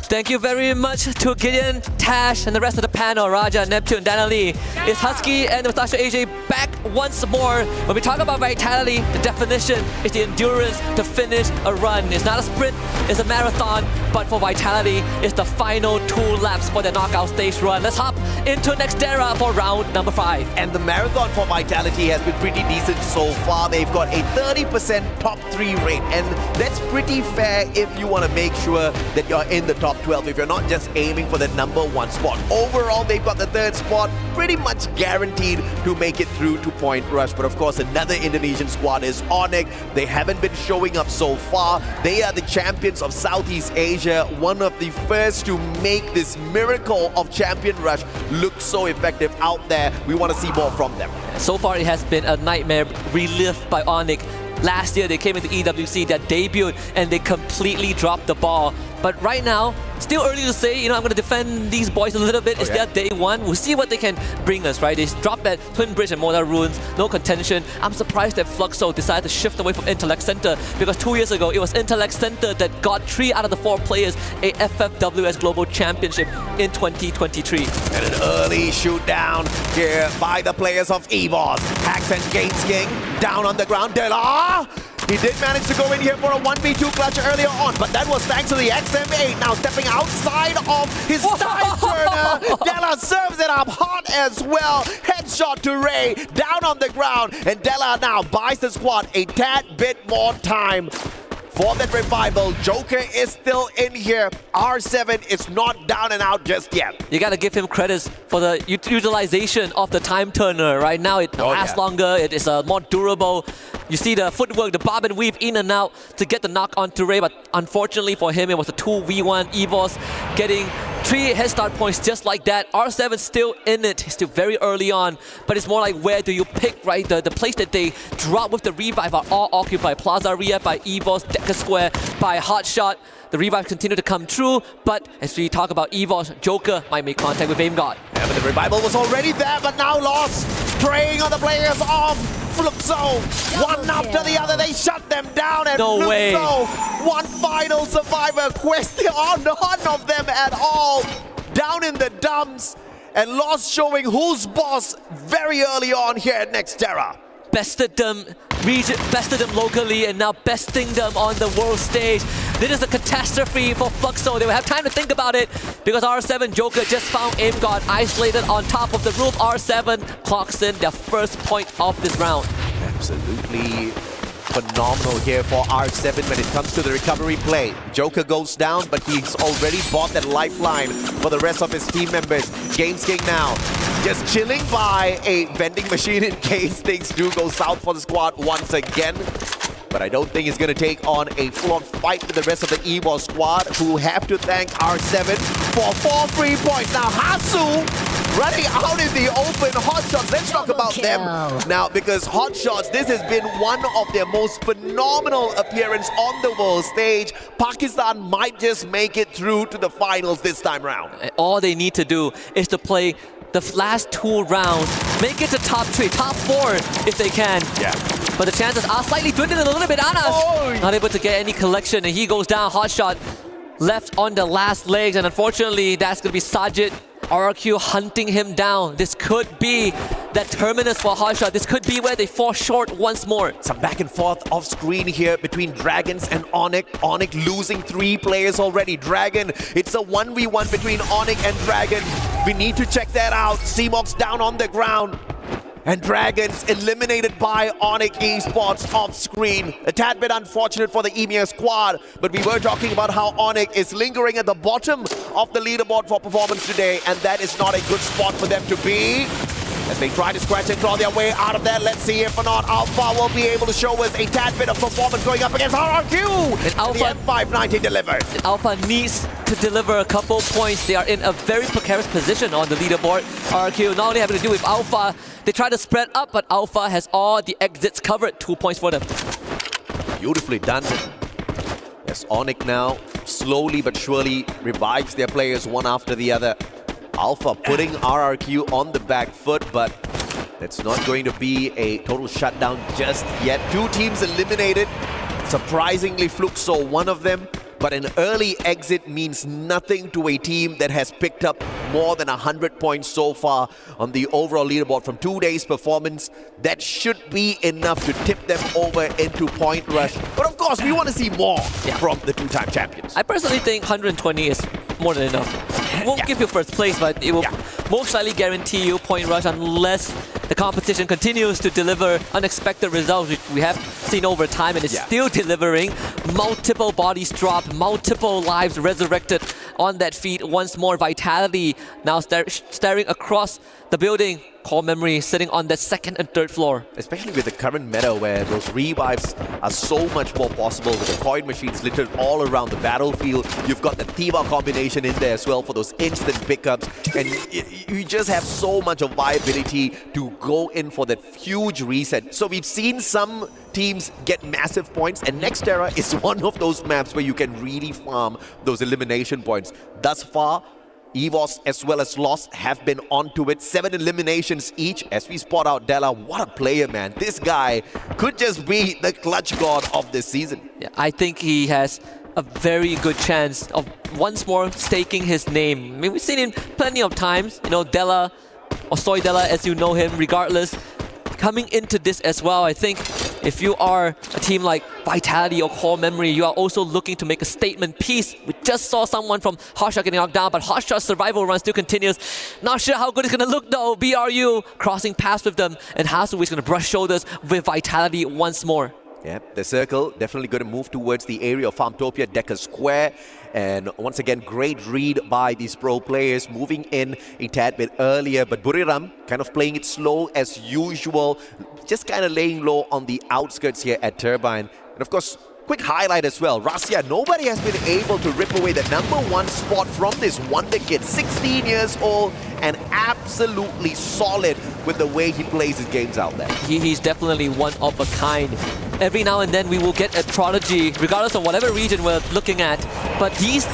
Thank you very much to Gideon, Tash, and the rest of the panel, Raja, Neptune, Danali. It's Husky and Mustache AJ back once more. When we talk about Vitality, the definition is the endurance to finish a run. It's not a sprint, it's a marathon, but for Vitality, it's the final 2 laps for the knockout stage run. Let's hop into Nexterra for round number 5. And the marathon for Vitality has been pretty decent so far. They've got a 30% top 3 rate, and that's pretty fair if you want to make sure that you're in the top 12, if you're not just aiming for the number 1 spot. Overall, they've got the 3rd spot pretty much guaranteed to make it through to Point Rush. But of course, another Indonesian squad is Onyx. They haven't been showing up so far. They are the champions of Southeast Asia, one of the first to make this miracle of Champion Rush look so effective out there. We want to see more from them. So far, it has been a nightmare relived by Onyx. Last year, they came into EWC, their debut, and they completely dropped the ball. But right now, still early to say, I'm going to defend these boys a little bit. It's their day 1. We'll see what they can bring us, right? They dropped that Twin Bridge and Mortar Ruins, no contention. I'm surprised that Fluxo decided to shift away from Intellect Center, because 2 years ago, it was Intellect Center that got 3 out of the 4 players a FFWS Global Championship in 2023. And an early shoot down here by the players of EVOS. Hacks and Gates King down on the ground. Dela! He did manage to go in here for a 1v2 clutch earlier on, but that was thanks to the XM8 now stepping outside of his dive turner. Della serves it up hot as well. Headshot to Ray, down on the ground, and Della now buys the squad a tad bit more time. For that revival, Joker is still in here. R7 is not down and out just yet. You got to give him credits for the utilization of the time turner. Right now, it lasts longer. It is more durable. You see the footwork, the bob and weave in and out to get the knock onto Ray, but unfortunately for him, it was a 2v1. EVOS getting 3 head start points just like that. R7 still in it. He's still very early on, but it's more like where do you pick, right? The place that they drop with the revive are all occupied. Plaza Ria by EVOS, Deca Square by Hotshot. The revive continue to come true, but as we talk about EVOS, Joker might make contact with AimGod. Yeah, but the revival was already there, but now lost. Preying on the players of Fluxo. One after the other, they shut them down, and no way. One final survivor. Question on none of them at all. down in the dumps, and Lost showing who's boss very early on here at Nexterra. Bested them locally and now besting them on the world stage. This is a catastrophe for Fluxo. They will have time to think about it because R7 Joker just found aim god isolated on top of the roof. R7 clocks in their first point of this round. Absolutely phenomenal here for R7 when it comes to the recovery play. Joker goes down, but he's already bought that lifeline for the rest of his team members. Games King now just chilling by a vending machine in case things do go south for the squad once again. But I don't think he's going to take on a full-on fight with the rest of the EWOS squad, who have to thank R7 for 4 free points. Now Hasu running out in the open. Hotshots, let's talk about them now, because Hotshots, this has been one of their most phenomenal appearance on the world stage. Pakistan might just make it through to the finals this time round. All they need to do is to play the last 2 rounds, make it to top 3, top 4 if they can. Yeah. But the chances are slightly dwindling a little bit. Anas not able to get any collection, and he goes down. Hotshot left on the last legs, and unfortunately that's going to be Sajid RRQ hunting him down. This could be that terminus for Hotshot. This could be where they fall short once more. Some back and forth off screen here between Dragons and Onyx. Onyx losing 3 players already. Dragon, it's a 1v1 between Onyx and Dragon. We need to check that out. CMOX down on the ground. And Dragons eliminated by Onyx Esports off screen. A tad bit unfortunate for the EMEA squad, but we were talking about how Onyx is lingering at the bottom of the leaderboard for performance today, and that is not a good spot for them to be. As they try to scratch and claw their way out of that, let's see if or not Alpha will be able to show us a tad bit of performance going up against RRQ. And Alpha, the M590 delivered. And Alpha needs to deliver a couple points. They are in a very precarious position on the leaderboard. RRQ not only having to do with Alpha, they try to spread up, but Alpha has all the exits covered. 2 points for them. Beautifully done. As Onyx now slowly but surely revives their players one after the other. Alpha putting RRQ on the back foot, but it's not going to be a total shutdown just yet. 2 teams eliminated. Surprisingly, Fluxo one of them. But an early exit means nothing to a team that has picked up more than 100 points so far on the overall leaderboard from 2 days' performance. That should be enough to tip them over into point rush. But of course, we want to see more from the 2-time champions. I personally think 120 is more than enough. It won't give you first place, but it will most likely guarantee you point rush unless the competition continues to deliver unexpected results, which we have seen over time, and it's still delivering. Multiple bodies dropped, multiple lives resurrected on that feed. Once more, Vitality now staring across the building. Core Memory sitting on the 2nd and 3rd floor. Especially with the current meta where those revives are so much more possible with the coin machines littered all around the battlefield. You've got the Tiva combination in there as well for those instant pickups. And you just have so much of viability to go in for that huge reset. So we've seen some teams get massive points, and Nexterra is one of those maps where you can really farm those elimination points. Thus far, EVOS as well as Lost have been onto it. 7 eliminations each as we spot out Della. What a player, man. This guy could just be the clutch god of this season. Yeah, I think he has a very good chance of once more staking his name. I mean, we've seen him plenty of times. You know, Della, or Soy Della as you know him, regardless. Coming into this as well, I think if you are a team like Vitality or Core Memory, you are also looking to make a statement piece. We just saw someone from Hotshot getting knocked down, but Hotshot's survival run still continues. Not sure how good it's going to look though. BRU crossing paths with them, and Hasu is going to brush shoulders with Vitality once more. Yeah, the circle definitely going to move towards the area of Farmtopia, Decker Square. And once again, great read by these pro players, moving in a tad bit earlier. But Buriram kind of playing it slow as usual, just kind of laying low on the outskirts here at Turbine. And of course, quick highlight as well. Rasya, nobody has been able to rip away the #1 spot from this wonder kid. 16 years old and absolutely solid with the way he plays his games out there. He's definitely one of a kind. Every now and then we will get a prodigy, regardless of whatever region we're looking at. But these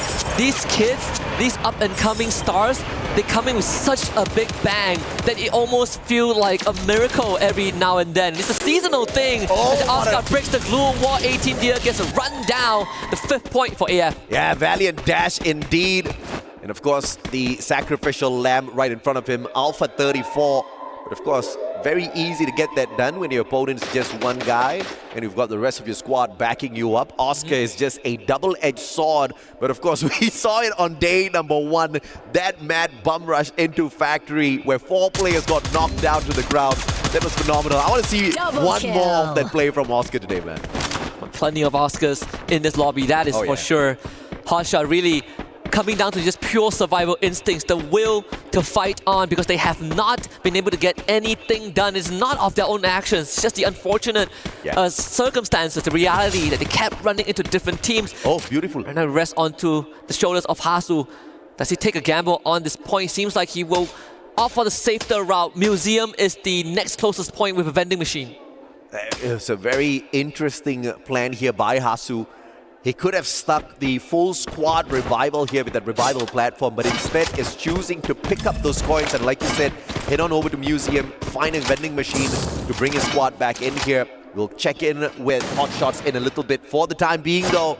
kids, these up-and-coming stars, they come in with such a big bang that it almost feels like a miracle every now and then. It's a seasonal thing. Oscar breaks the glue wall, 18 Deer gets a run down, the 5th point for AF. Yeah, valiant dash indeed. And of course, the sacrificial lamb right in front of him, Alpha 34. But of course, very easy to get that done when your opponent's just one guy and you've got the rest of your squad backing you up. Oscar is just a double-edged sword. But of course, we saw it on day number 1. That mad bum rush into Factory where 4 players got knocked down to the ground. That was phenomenal. I want to see one more of that play from Oscar today, man. Plenty of Oscars in this lobby, that is for sure. Hotshot really coming down to just pure survival instincts, the will to fight on because they have not been able to get anything done. It's not of their own actions, it's just the unfortunate circumstances, the reality that they kept running into different teams. Oh, beautiful. And then rest onto the shoulders of Hasu. Does he take a gamble on this point? Seems like he will opt for the safer route. Museum is the next closest point with a vending machine. It's a very interesting plan here by Hasu. He could have stuck the full squad revival here with that revival platform, but instead is choosing to pick up those coins and, like you said, head on over to Museum, find a vending machine to bring his squad back in here. We'll check in with Hotshots in a little bit. For the time being, though,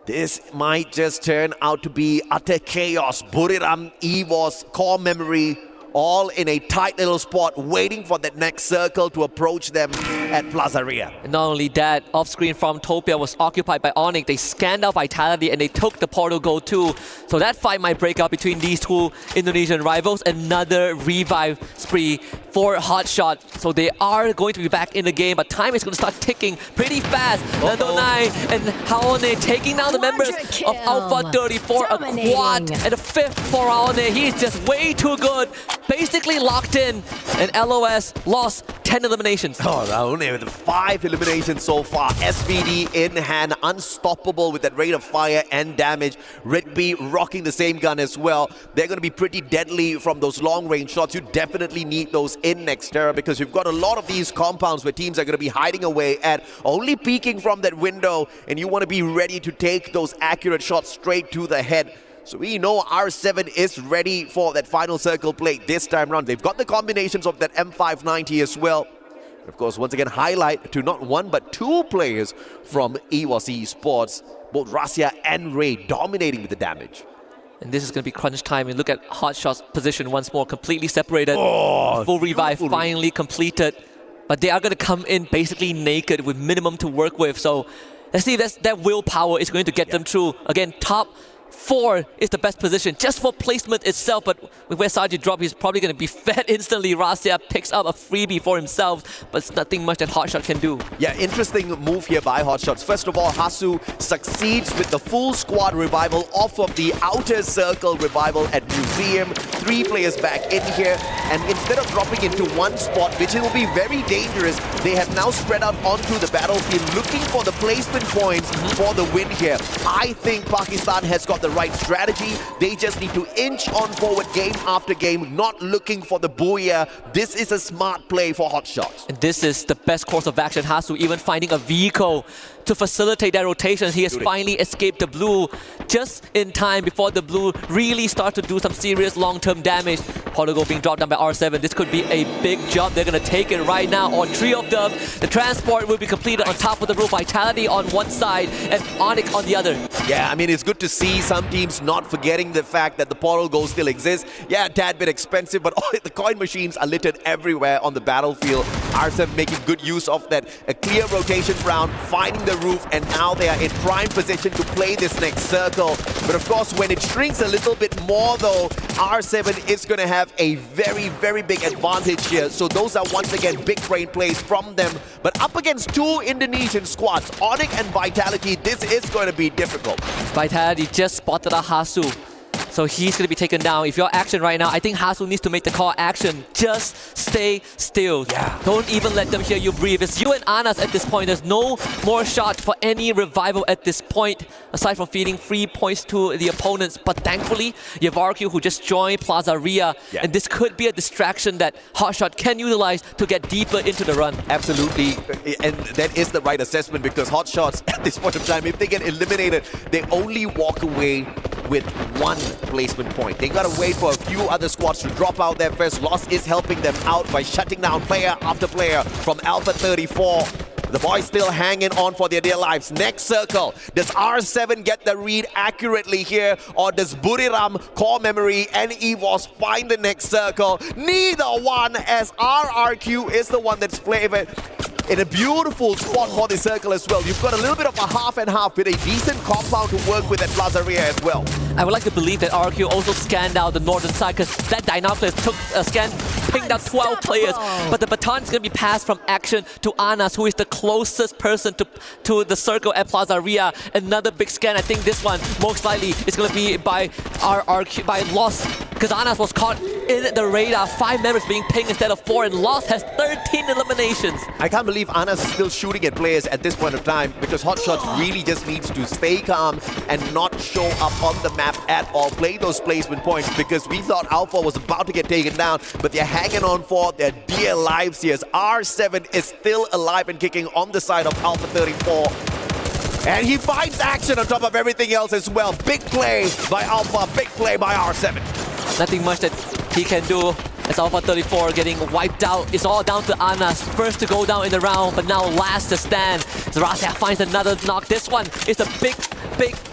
this might just turn out to be utter chaos. Buriram, EVOS, Core Memory, all in a tight little spot, waiting for that next circle to approach them at Plaza Ria. And not only that, off-screen from Topia was occupied by Onyx. They scanned out Vitality and they took the portal gold too. So that fight might break out between these two Indonesian rivals. Another revive spree for Hotshot. So they are going to be back in the game, but time is going to start ticking pretty fast. Nando 9 and Haone taking down the members of Alpha 34, a quad and a 5th for Haone. He's just way too good. Basically locked in, and LOS lost 10 eliminations. Oh, Raone with 5 eliminations so far. SVD in hand, unstoppable with that rate of fire and damage. Redby rocking the same gun as well. They're going to be pretty deadly from those long-range shots. You definitely need those in Nexterra because you've got a lot of these compounds where teams are going to be hiding away at, only peeking from that window, and you want to be ready to take those accurate shots straight to the head. So we know R7 is ready for that final circle play this time around. They've got the combinations of that M590 as well. Of course, once again, highlight to not 1 but 2 players from EWC Esports, both Rasya and Ray dominating with the damage. And this is going to be crunch time. And look at Hotshot's position once more, completely separated. Full revive finally completed. But they are going to come in basically naked with minimum to work with. So let's see if that willpower is going to get them through. Again, top 4 is the best position just for placement itself, but with where Saji dropped, he's probably going to be fed instantly. Rasya picks up a freebie for himself, but it's nothing much that Hotshot can do. Yeah, interesting move here by Hotshots. First of all, Hasu succeeds with the full squad revival off of the outer circle revival at Museum. 3 players back in here, and instead of dropping into one spot, which will be very dangerous, they have now spread out onto the battlefield looking for the placement points for the win here. I think Pakistan has got the right strategy. They just need to inch on forward game after game, not looking for the booyah. This is a smart play for Hotshots. And this is the best course of action. Hasu even finding a vehicle to facilitate that rotation. He has finally escaped the blue just in time before the blue really start to do some serious long-term damage. Portugal being dropped down by R7. This could be a big jump. They're going to take it right now. All 3 of them. The transport will be completed on top of the roof. Vitality on one side and Onyx on the other. Yeah, I mean, it's good to see some teams not forgetting the fact that the portal goal still exists. Yeah, a tad bit expensive, but the coin machines are littered everywhere on the battlefield. R7 making good use of that. A clear rotation round, finding the roof, and now they are in prime position to play this next circle. But of course, when it shrinks a little bit more though, R7 is going to have a very, very big advantage here. So those are once again big brain plays from them. But up against 2 Indonesian squads, Onyx and Vitality, this is going to be difficult. Vitality just spotted a Hasu. So he's going to be taken down. If you're action right now, I think Hasu needs to make the call action. Just stay still. Yeah. Don't even let them hear you breathe. It's you and Anas at this point. There's no more shot for any revival at this point, aside from feeding free points to the opponents. But thankfully, you have RQ who just joined Plaza Ria. Yeah. And this could be a distraction that Hotshot can utilize to get deeper into the run. Absolutely. And that is the right assessment because Hotshots at this point of time, if they get eliminated, they only walk away with 1 placement point. They gotta wait for a few other squads to drop out there first. Lost is helping them out by shutting down player after player from Alpha 34. The boys still hanging on for their dear lives. Next circle. Does R7 get the read accurately here, or does Buriram, Core Memory, and EVOS find the next circle? Neither one, as RRQ is the one that's favored in a beautiful spot for the circle as well. You've got a little bit of a half and half with a decent compound to work with at Plaza Riyadh as well. I would like to believe that RQ also scanned out the northern side, because that Dinoculus took a scan, pinged out 12 players, but the baton is going to be passed from Action to Anas, who is the closest person to the circle at Plaza Riyadh. Another big scan. I think this one most likely is going to be by RQ, by Lost, because Anas was caught in the radar. 5 members being pinged instead of 4, and Lost has 13 eliminations. I can't believe Anas is still shooting at players at this point of time, because Hotshots really just needs to stay calm and not show up on the map at all. Play those placement points, because we thought Alpha was about to get taken down, but they're hanging on for their dear lives here. R7 is still alive and kicking on the side of Alpha 34. And he finds Action on top of everything else as well. Big play by Alpha, big play by R7. Nothing much that he can do as Alpha 34 getting wiped out. It's all down to Anas. First to go down in the round, but now last to stand. Zarasia finds another knock. This one is a big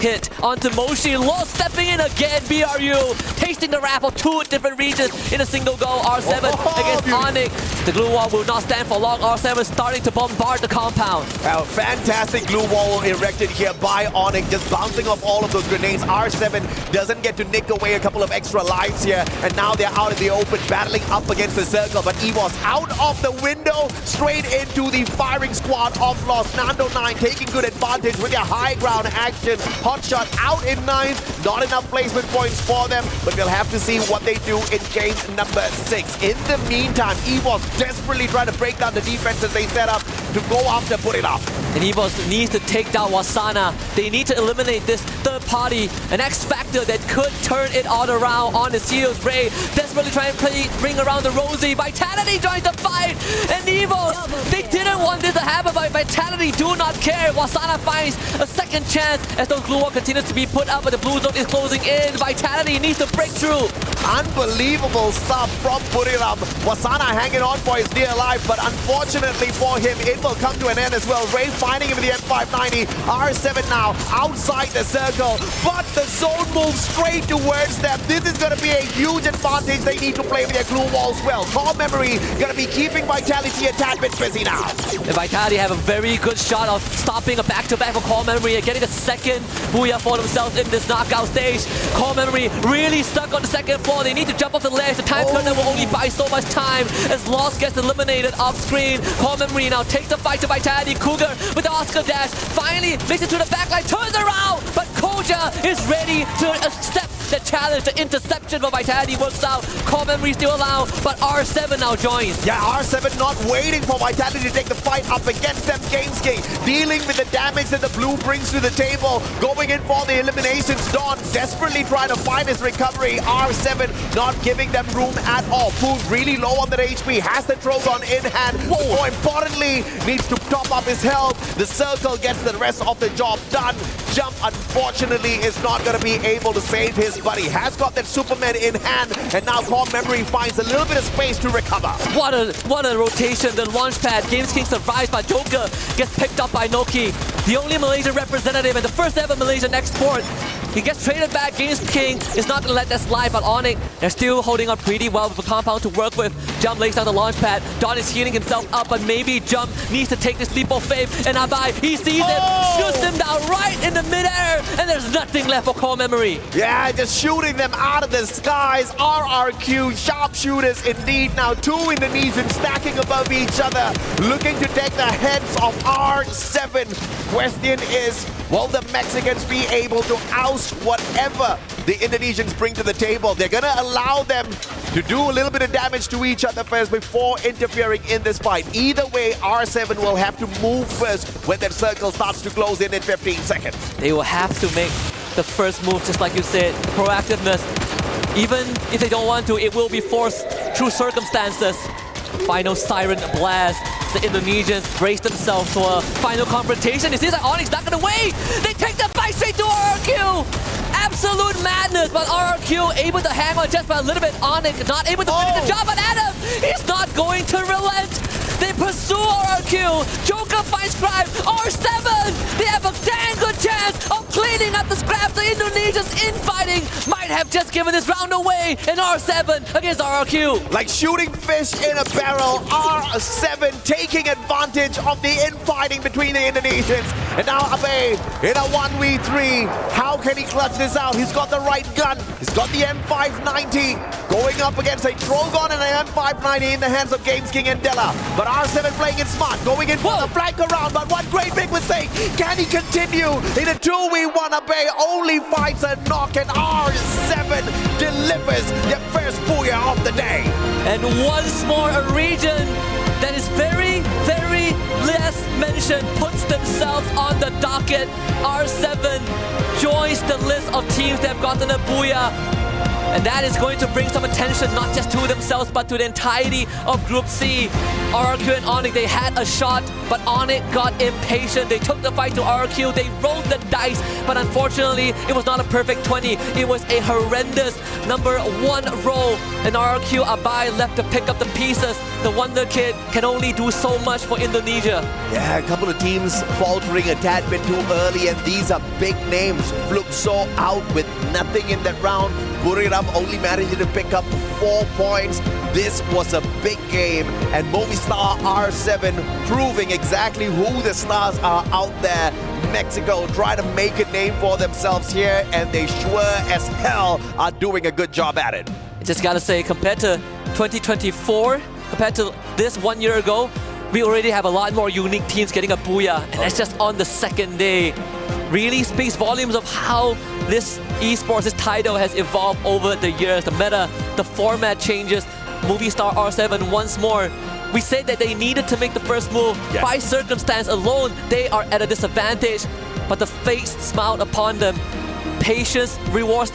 hit onto Moshi. Lost stepping in again. BRU tasting the wrath of 2 different regions in a single go. R7 against Onyx. The glue wall will not stand for long. R7 starting to bombard the compound. A fantastic glue wall erected here by Onyx, just bouncing off all of those grenades. R7 doesn't get to nick away a couple of extra lives here, and now they're out in the open, battling up against the circle. But EVOS out of the window, straight into the firing squad of Lost. Nando 9 taking good advantage with their high ground action. Hotshot out in 9th, not enough placement points for them, but we'll have to see what they do in game number 6. In the meantime, EVOS desperately trying to break down the defenses they set up to go after Buriram. And EVOS needs to take down Wasana. They need to eliminate this third party, an X factor that could turn it all around on his heels. Ray desperately trying to bring around the Rosie. Vitality joins the fight, and EVOS, they didn't want this to happen, but Vitality do not care. Wasana finds a second chance as those glue wall continues to be put up, but the blue zone is closing in. Vitality needs to break through. Unbelievable stuff from Buriram. Wasana hanging on for his dear life, but unfortunately for him, it will come to an end as well. Ray finding him with the M590. R7 now outside the circle, but the zone moves straight towards them. This is going to be a huge advantage. They need to play with their glue walls well. Core Memory going to be keeping Vitality a tad bit busy now. And Vitality have a very good shot of stopping a back-to-back for Core Memory and getting a second booyah for themselves in this knockout stage. Core Memory really stuck on the second floor. They need to jump off the ledge. The time turner will only buy so much time as Lost gets eliminated off screen. Core Memory now takes the fight to Vitality. Cougar with the Oscar dash finally makes it to the backline, turns around, but Koja is ready to accept the challenge. The interception for Vitality works out. Core Memory still allowed, but R7 now joins. Yeah, R7 not waiting for Vitality to take the fight up against them. Gamesking dealing with the damage that the blue brings to the table, going in for the eliminations. Dawn desperately trying to find his recovery. R7 not giving them room at all. Food really low on their HP, has the Trogon in hand. More importantly, needs to top up his health. The circle gets the rest of the job done. Jump, unfortunately, is not going to be able to save his buddy. Has got that Superman in hand, and now Core Memory finds a little bit of space to recover. What a rotation. The launch pad. Games King survives, but Joker gets picked up by Noki, the only Malaysian representative and the first ever Malaysian export. He gets traded back. Games King is not going to let that slide, but Onyx, they're still holding on pretty well with a compound to work with. Jump lays down the launch pad. Dawn is healing himself up, but maybe Jump needs to take this leap of faith. And Abai, he sees him, shoots him down right in the midair, and there's nothing left for Core Memory. Yeah, just shooting them out of the skies. RRQ, sharpshooters indeed. Now 2 Indonesians stacking above each other, looking to take the heads of R7. Question is, will the Mexicans be able to oust whatever the Indonesians bring to the table? They're going to allow them to do a little bit of damage to each other first before interfering in this fight. Either way, R7 will have to move first when that circle starts to close in 15 seconds. They will have to make the first move, just like you said. Proactiveness. Even if they don't want to, it will be forced through circumstances. Final siren blast. The Indonesians brace themselves for a final confrontation. It seems like Onyx not gonna wait. They take the fight straight to RRQ. Absolute madness, but RRQ able to hang on just by a little bit. Onyx not able to finish the job, but Adam is not going to relent. They pursue RRQ. Joker finds Scribe. R7, they have a dang good chance of cleaning up the scraps. The Indonesians infighting might have just given this round away in R7 against RRQ. Like shooting fish in a barrel, R7 taking advantage of the infighting between the Indonesians. And now Abe in a 1v3. How can he clutch this out? He's got the right gun. He's got the M590 going up against a Drogon and an M590 in the hands of Games King and Della. But R7 playing it smart, going in for the flank around. But one great big mistake. Can he continue in a 2v1? Abe only finds a knock and R7 delivers their first booyah of the day. And once more, a region that is very, very less mentioned puts themselves on the docket. R7 joins the list of teams that have gotten a booyah. And that is going to bring some attention not just to themselves but to the entirety of Group C. RRQ and Onyx, they had a shot, but Onyx got impatient. They took the fight to RRQ, they rolled the dice, but unfortunately it was not a perfect 20. It was a horrendous number 1 roll, and RRQ Abai left to pick up the pieces. The Wonder Kid can only do so much for Indonesia. Yeah, a couple of teams faltering a tad bit too early, and these are big names. Fluxo out with nothing in that round. Buriram only managed to pick up 4 points. This was a big game, and Movistar R7 proving exactly who the stars are out there. Mexico trying to make a name for themselves here, and they sure as hell are doing a good job at it. I just gotta say, compared to 2024, compared to this 1 year ago, we already have a lot more unique teams getting a booyah, and that's just on the second day. Really speaks volumes of how this esports, this title has evolved over the years. The meta, the format changes. Movistar R7 once more. We said that they needed to make the first move. Yes. By circumstance alone, they are at a disadvantage, but the fates smiled upon them. Patience rewards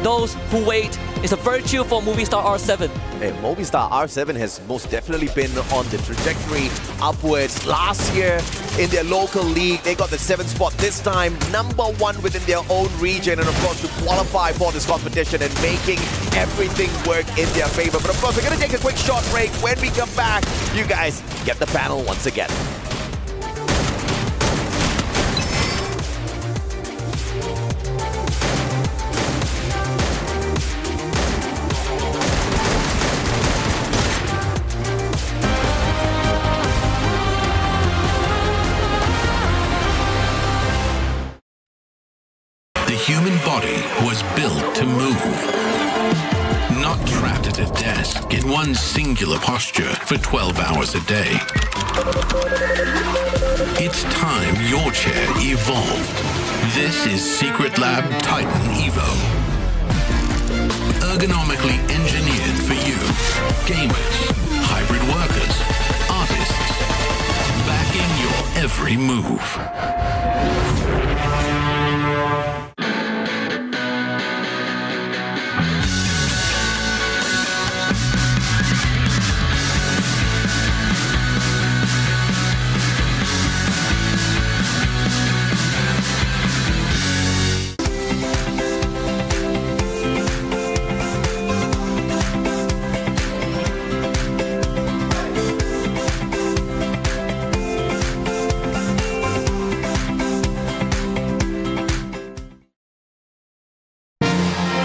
those who wait. It's a virtue for Movistar R7. Hey, Movistar R7 has most definitely been on the trajectory upwards. Last year in their local league, they got the 7th spot. This time, number 1 within their own region. And of course, to qualify for this competition and making everything work in their favor. But of course, we're going to take a quick short break. When we come back, you guys get the panel once again. The human body was built to move, not trapped at a desk in one singular posture for 12 hours a day. It's time your chair evolved. This is Secret Lab Titan Evo. Ergonomically engineered for you, gamers, hybrid workers, artists, backing your every move.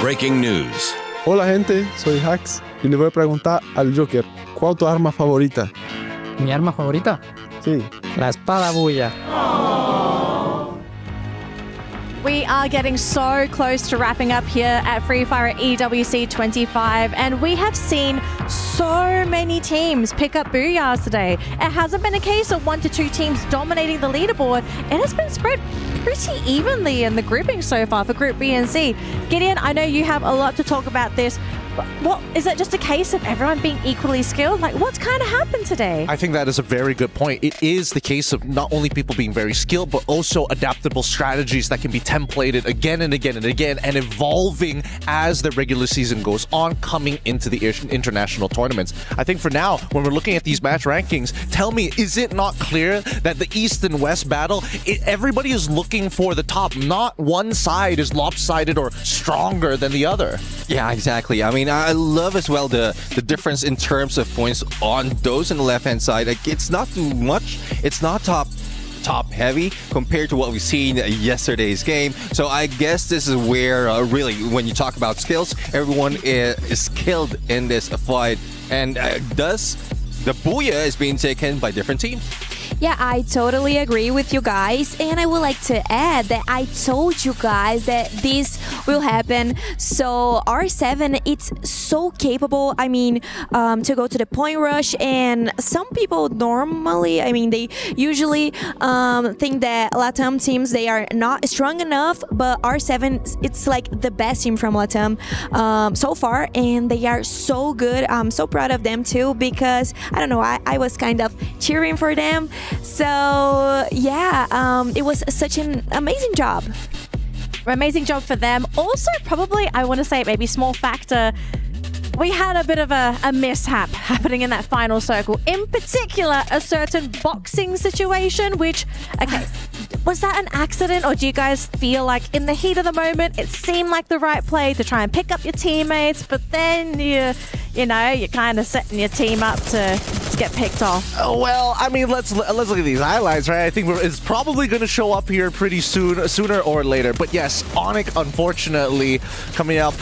Breaking news. Hola gente, soy Hax y le voy a preguntar al Joker, ¿cuál es tu arma favorita? ¿Mi arma favorita? Sí. La espada bulla. We are getting so close to wrapping up here at Free Fire at EWC 25, and we have seen so many teams pick up booyahs today. It hasn't been a case of 1 to 2 teams dominating the leaderboard. It has been spread pretty evenly in the grouping so far for Group B and C. Gideon, I know you have a lot to talk about this. What is it, just a case of everyone being equally skilled? Like, what's kind of happened today? I think that is a very good point. It is the case of not only people being very skilled, but also adaptable strategies that can be templated again and again and again and evolving as the regular season goes on, coming into the international tournament. tournaments. I think for now, when we're looking at these match rankings, tell me, is it not clear that the East and West battle, everybody is looking for the top? Not one side is lopsided or stronger than the other. Yeah, exactly. I mean, I love as well the difference in terms of points on those on the left-hand side. Like, it's not too much. It's not top heavy compared to what we've seen yesterday's game. So I guess this is where really, when you talk about skills, everyone is skilled in this fight. And thus, the Booyah is being taken by different teams. Yeah, I totally agree with you guys, and I would like to add that I told you guys that this will happen. So R7, it's so capable, I mean, to go to the point rush, and some people normally, I mean, they usually think that LATAM teams, they are not strong enough, but R7, it's like the best team from LATAM so far, and they are so good. I'm so proud of them too, because, I don't know, I was kind of cheering for them. So yeah, it was such an amazing job. Amazing job for them. Also, probably, I want to say maybe small factor, we had a bit of a mishap happening in that final circle. In particular, a certain boxing situation, which, okay, was that an accident, or do you guys feel like in the heat of the moment, it seemed like the right play to try and pick up your teammates, but then you're kind of setting your team up to get picked off? Well, I mean, let's look at these highlights, right? I think it's probably going to show up here pretty soon, sooner or later. But yes, Onyx, unfortunately, coming up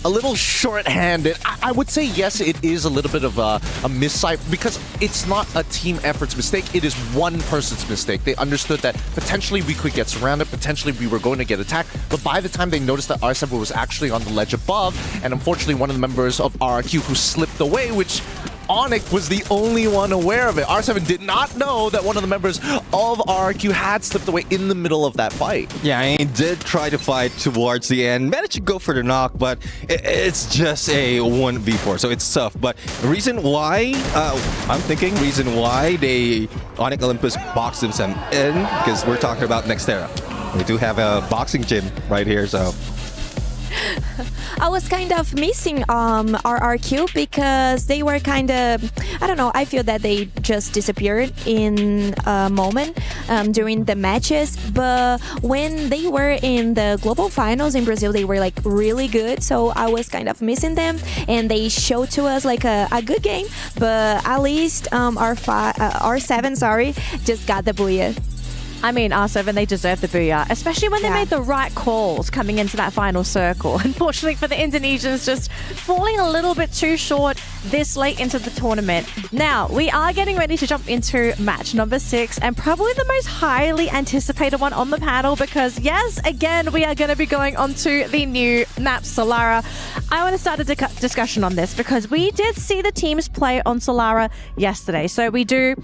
a little short-handed. I would say yes, it is a little bit of a missight, because it's not a team effort's mistake. It is one person's mistake. They understood that potentially we could get surrounded, potentially we were going to get attacked, but by the time they noticed that R7 was actually on the ledge above, and unfortunately one of the members of RRQ who slipped away, which Onyx was the only one aware of it. R7 did not know that one of the members of RRQ had slipped away in the middle of that fight. Yeah, he did try to fight towards the end. Managed to go for the knock, but it's just a 1v4, so it's tough. But the reason why, I'm thinking reason why Onyx Olympus boxed themselves in, because we're talking about Nexterra. We do have a boxing gym right here, so... I was kind of missing RRQ because they were kind of, I don't know, I feel that they just disappeared in a moment during the matches, but when they were in the global finals in Brazil, they were like really good, so I was kind of missing them, and they showed to us like a good game, but at least R7 just got the booyah. I mean, R7, they deserve the booyah, especially when they made the right calls coming into that final circle. Unfortunately for the Indonesians, just falling a little bit too short this late into the tournament. Now, we are getting ready to jump into match number 6, and probably the most highly anticipated one on the panel, because yes, again, we are going to be going onto the new map, Solara. I want to start a discussion on this, because we did see the teams play on Solara yesterday. So we do...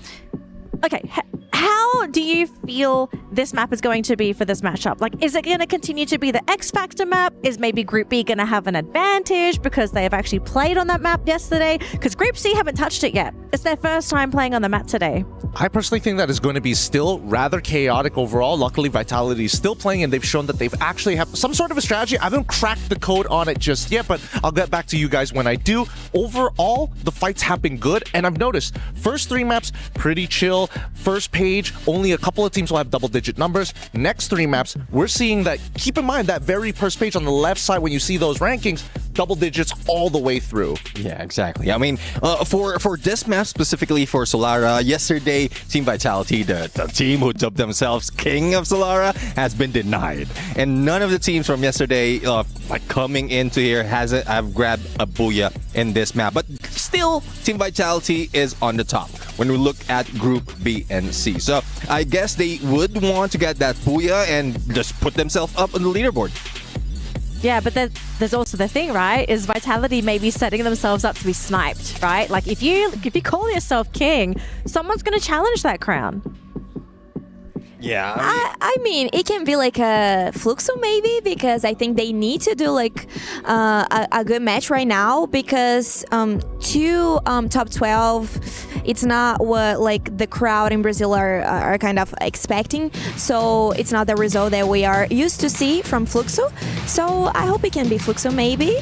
Okay, how do you feel this map is going to be for this matchup? Like, is it going to continue to be the X Factor map? Is maybe Group B going to have an advantage because they have actually played on that map yesterday? Because Group C haven't touched it yet. It's their first time playing on the map today. I personally think that is going to be still rather chaotic overall. Luckily, Vitality is still playing, and they've shown that they've actually have some sort of a strategy. I haven't cracked the code on it just yet, but I'll get back to you guys when I do. Overall, the fights have been good, and I've noticed first 3 maps, pretty chill. First page, only a couple of teams will have double-digit numbers. Next 3 maps, we're seeing that, keep in mind, that very first page on the left side, when you see those rankings, double digits all the way through. Yeah, exactly. I mean, for this map specifically for Solara, yesterday, Team Vitality, the team who dubbed themselves King of Solara, has been denied. And none of the teams from yesterday, like coming into here, have grabbed a booyah in this map. But still, Team Vitality is on the top when we look at Group B and C. So I guess they would want to get that booyah and just put themselves up on the leaderboard. Yeah, but there's also the thing, right? Is Vitality maybe setting themselves up to be sniped, right? Like if you call yourself king, someone's going to challenge that crown. Yeah. I mean, it can be like a Fluxo maybe, because I think they need to do like a good match right now, because 2 top 12, it's not what like the crowd in Brazil are kind of expecting. So it's not the result that we are used to see from Fluxo. So I hope it can be Fluxo maybe.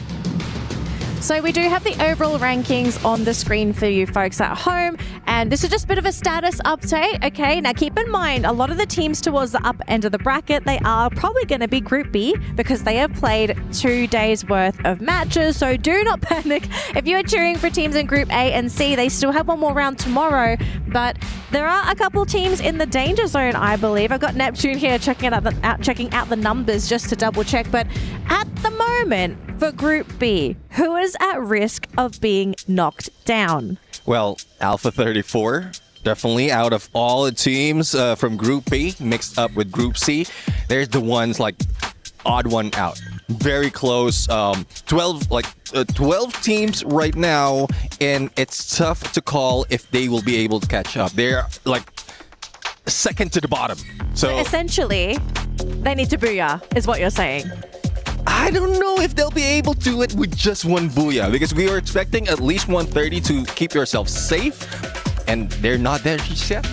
So we do have the overall rankings on the screen for you folks at home, and this is just a bit of a status update, okay? Now keep in mind, a lot of the teams towards the up end of the bracket, they are probably going to be Group B because they have played 2 days worth of matches, so do not panic. If you are cheering for teams in Group A and C, they still have one more round tomorrow, but there are a couple teams in the danger zone, I believe. I've got Neptune here checking out the numbers just to double check, but at the moment, for Group B, who is at risk of being knocked down? Well, Alpha 34, definitely out of all the teams from Group B mixed up with Group C, there's the ones like odd one out. Very close. 12 teams right now, and it's tough to call if they will be able to catch up. They're like second to the bottom. So essentially, they need to booyah, is what you're saying. I don't know if they'll be able to do it with just one booyah, because we were expecting at least 130 to keep yourself safe, and they're not there just yet.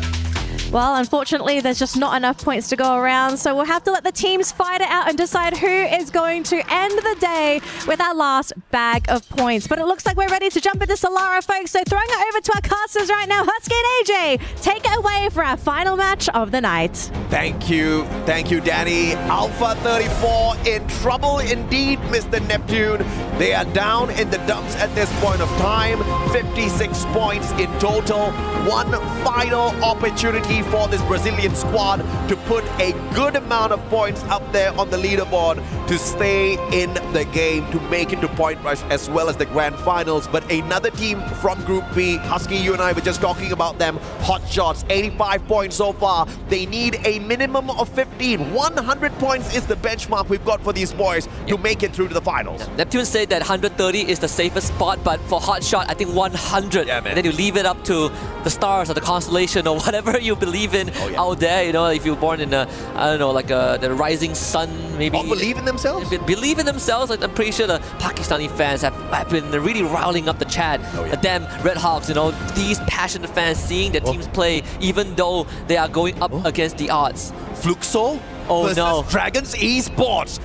Well, unfortunately, there's just not enough points to go around, so we'll have to let the teams fight it out and decide who is going to end the day with our last bag of points. But it looks like we're ready to jump into Solara, folks, so throwing it over to our casters right now. Husky and AJ, take it away for our final match of the night. Thank you, Danny. Alpha 34 in trouble indeed, Mr. Neptune. They are down in the dumps at this point of time. 56 points in total. One final opportunity for this Brazilian squad to put a good amount of points up there on the leaderboard to stay in the game, to make it to Point Rush as well as the grand finals. But another team from Group B, Husky, you and I were just talking about them, Hot Shots, 85 points so far. They need a minimum of 15. 100 points is the benchmark we've got for these boys to make it through to the finals. Neptune said that 130 is the safest spot, but for Hot Shot, I think 100. Yeah, man. And then you leave it up to the stars or the constellation or whatever you believe in out there. You know, if you're born in I don't know, like the rising sun, maybe. Or believe in themselves? Believe in themselves. Like, I'm pretty sure the Pakistani fans have been really riling up the chat. Them Red Hawks, you know, these passionate fans seeing their teams play, even though they are going up against the odds. Fluxo versus Dragons Esports.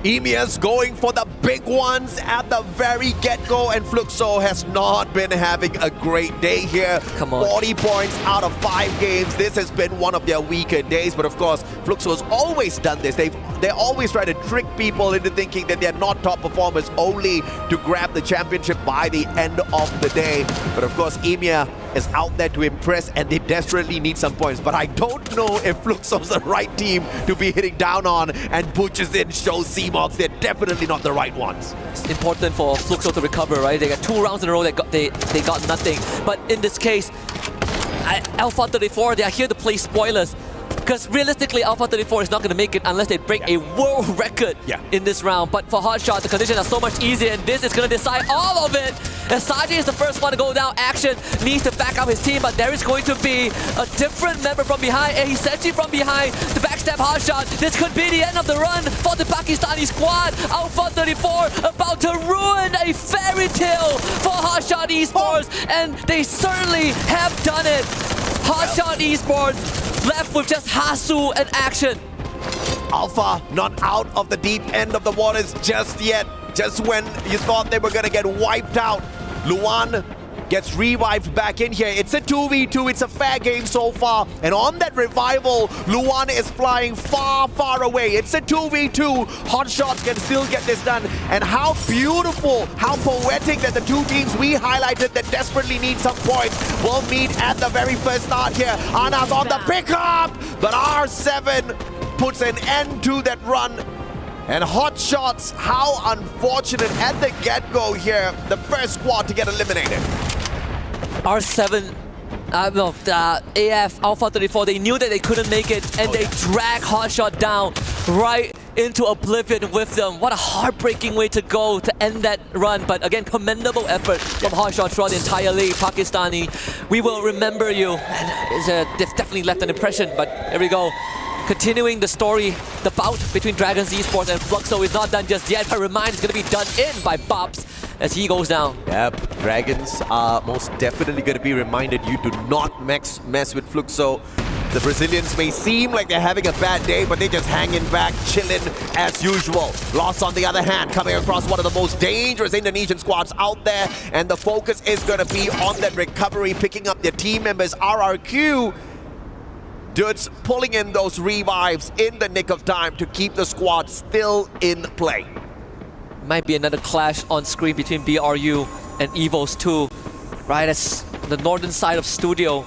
EMEA's going for the big ones at the very get-go, and Fluxo has not been having a great day here. Come on. 40 points out of 5 games. This has been one of their weaker days, but of course, Fluxo's always done this. They always try to trick people into thinking that they're not top performers, only to grab the championship by the end of the day. But of course, EMEA is out there to impress, and they desperately need some points. But I don't know if Fluxo's the right team to be hitting down on, and Butchers in shows C-Mox. They're definitely not the right ones. It's important for Fluxo to recover, right? They got 2 rounds in a row, they got nothing. But in this case, Alpha 34, they are here to play spoilers. Because realistically, Alpha 34 is not going to make it unless they break a world record in this round. But for Hot Shot, the conditions are so much easier, and this is going to decide all of it. And Saji is the first one to go down. Action needs to back up his team, but there is going to be a different member from behind. And Hisechi from behind to backstab Hot Shot. This could be the end of the run for the Pakistani squad. Alpha 34 about to ruin a fairy tale for Hot Shot Esports, and they certainly have done it. Hot Shot Esports left with just Hasu and Action. Alpha not out of the deep end of the waters just yet. Just when you thought they were going to get wiped out, Luan gets revived back in here. It's a 2v2. It's a fair game so far. And on that revival, Luan is flying far, far away. It's a 2v2. Hot Shots can still get this done. And how beautiful, how poetic that the two teams we highlighted that desperately need some points will meet at the very first start here. Anas on the pickup, but R7 puts an end to that run. And Hot Shots, how unfortunate at the get-go here, the first squad to get eliminated. R7, AF, Alpha 34, they knew that they couldn't make it, and they drag Hot Shot down right into oblivion with them. What a heartbreaking way to go to end that run. But again, commendable effort from Hot Shot throughout the entire league. Pakistani, we will remember you. And they've definitely left an impression, but here we go. Continuing the story, the bout between Dragons Esports and Fluxo is not done just yet, but Remind is going to be done in by Bobs as he goes down. Yep, Dragons are most definitely going to be reminded, you do not mess with Fluxo. The Brazilians may seem like they're having a bad day, but they're just hanging back, chilling as usual. Lost, on the other hand, coming across one of the most dangerous Indonesian squads out there, and the focus is going to be on that recovery, picking up their team members. RRQ, dudes pulling in those revives in the nick of time to keep the squad still in play. Might be another clash on screen between BRU and EVOS 2, right? As the northern side of Studio.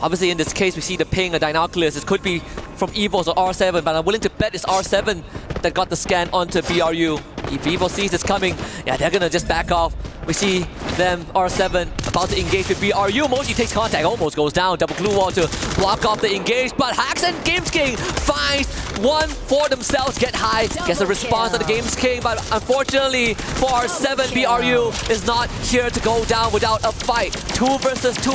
Obviously, in this case, we see the ping, a Dinoculus. It could be from EVOS or R7, but I'm willing to bet it's R7 that got the scan onto BRU. If EVOS sees this coming, yeah, they're gonna just back off. We see them, R7, about to engage with BRU. Moshi takes contact, almost goes down. Double glue wall to block off the engage, but Hax and Games King finds one for themselves. Get high, gets a response to the Games King, but unfortunately for R7, BRU is not here to go down without a fight. 2 versus 2.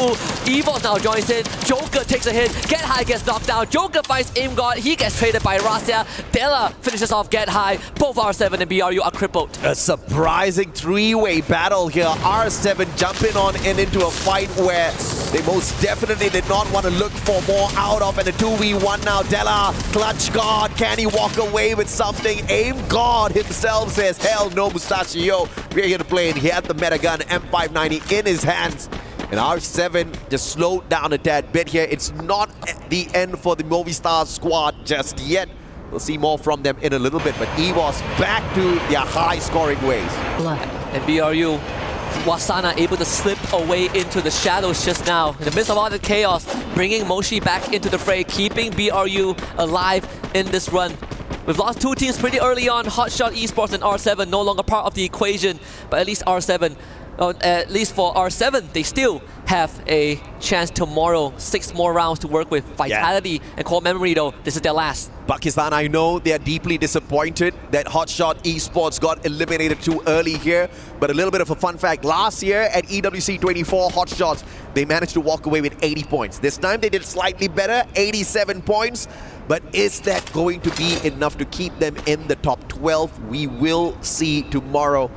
EVOS now joins in. Joker takes a hit. Get high gets knocked down. Joker fights Imgod. He gets traded by Rasia. Della finishes off Get High. Both R7 and BRU are crippled. A surprising three-way battle here. R7 jumping on and into a fight where they most definitely did not want to look for more out of, and a 2v1 now. Della, clutch guard, can he walk away with something? Aim God himself says, hell no, Mustachio. We're here to play, and he had the meta gun M590 in his hands. And R7 just slowed down a tad bit here. It's not the end for the Movistar squad just yet. We'll see more from them in a little bit, but EVOS back to their high-scoring ways. And BRU, Wasana able to slip away into the shadows just now. In the midst of all the chaos, bringing Moshi back into the fray, keeping BRU alive in this run. We've lost 2 teams pretty early on, Hotshot Esports and R7 no longer part of the equation, but at least R7, at least for R7, they still have a chance tomorrow. 6 more rounds to work with. Vitality and Core Memory though, this is their last. Pakistan, I know they are deeply disappointed that Hotshot Esports got eliminated too early here, but a little bit of a fun fact, last year at EWC 24 Hotshots, they managed to walk away with 80 points. This time they did slightly better, 87 points, but is that going to be enough to keep them in the top 12? We will see tomorrow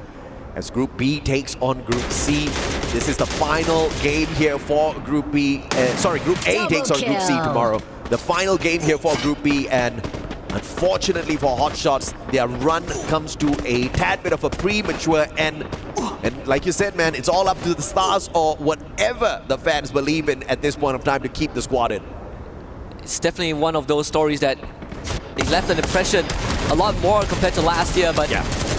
as Group B takes on Group C. This is the final game here for Group B. Group A takes on Group C tomorrow. The final game here for Group B, and unfortunately for Hotshots, their run comes to a tad bit of a premature end. And like you said, man, it's all up to the stars or whatever the fans believe in at this point of time to keep the squad in. It's definitely one of those stories that it left an impression a lot more compared to last year, but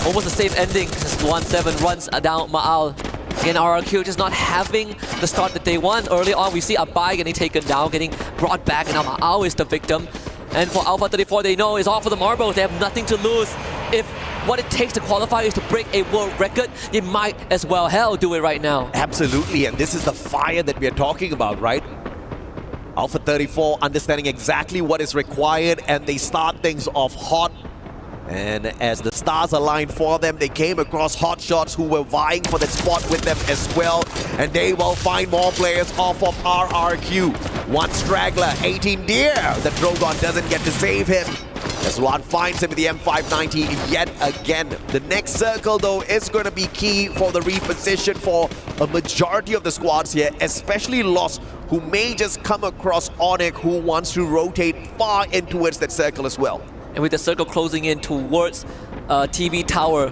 almost the same ending as 1-7 runs down Ma'al. Again, RRQ just not having the start that they want. Early on, we see Abai getting taken down, getting brought back, and now Ma'al is the victim. And for Alpha 34, they know it's all for the marbles. They have nothing to lose. If what it takes to qualify is to break a world record, they might as well hell do it right now. Absolutely, and this is the fire that we are talking about, right? Alpha 34 understanding exactly what is required, and they start things off hot. And as the stars aligned for them, they came across Hotshots who were vying for that spot with them as well. And they will find more players off of RRQ. One straggler, 18 Deer. The Drogon doesn't get to save him. As Luan finds him with the M590 yet again. The next circle, though, is going to be key for the reposition for a majority of the squads here, especially Lost, who may just come across Onyx, who wants to rotate far in towards that circle as well. And with the circle closing in towards TV Tower,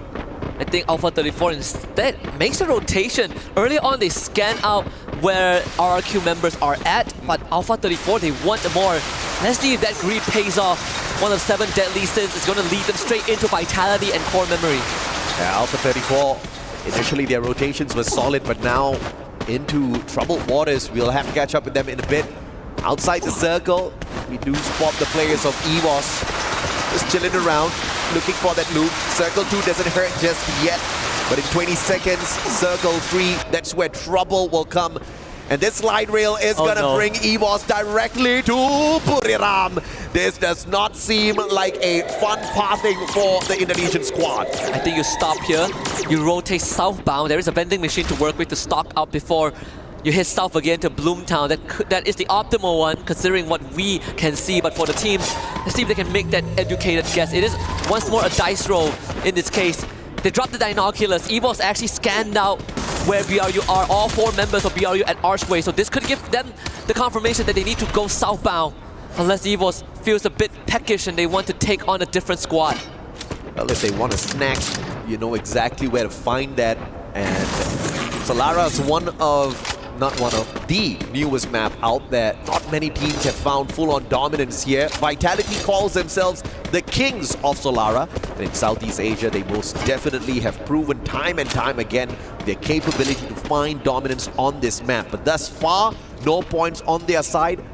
I think Alpha 34 instead makes a rotation. Early on, they scan out where RRQ members are at, but Alpha 34, they want more. Let's see if that greed pays off. One of 7 deadly sins is going to lead them straight into Vitality and Core Memory. Yeah, Alpha 34, initially their rotations were solid, but now into troubled waters. We'll have to catch up with them in a bit. Outside the circle, we do spot the players of EVOS. Just chilling around, looking for that loop. Circle 2 doesn't hurt just yet, but in 20 seconds, Circle 3, that's where trouble will come. And this light rail is gonna bring EVOS directly to Buriram. This does not seem like a fun pathing for the Indonesian squad. I think you stop here, you rotate southbound. There is a vending machine to work with to stock up before you hit south again to Bloomtown. That is the optimal one, considering what we can see. But for the teams, let's see if they can make that educated guess. It is once more a dice roll in this case. They dropped the Dinoculus. EVOS actually scanned out where BRU are. All 4 members of BRU at Archway. So this could give them the confirmation that they need to go southbound. Unless EVOS feels a bit peckish and they want to take on a different squad. Well, if they want a snack, you know exactly where to find that. And Solara is not one of the newest map out there. Not many teams have found full-on dominance here. Vitality calls themselves the kings of Solara. And in Southeast Asia, they most definitely have proven time and time again their capability to find dominance on this map. But thus far, no points on their side.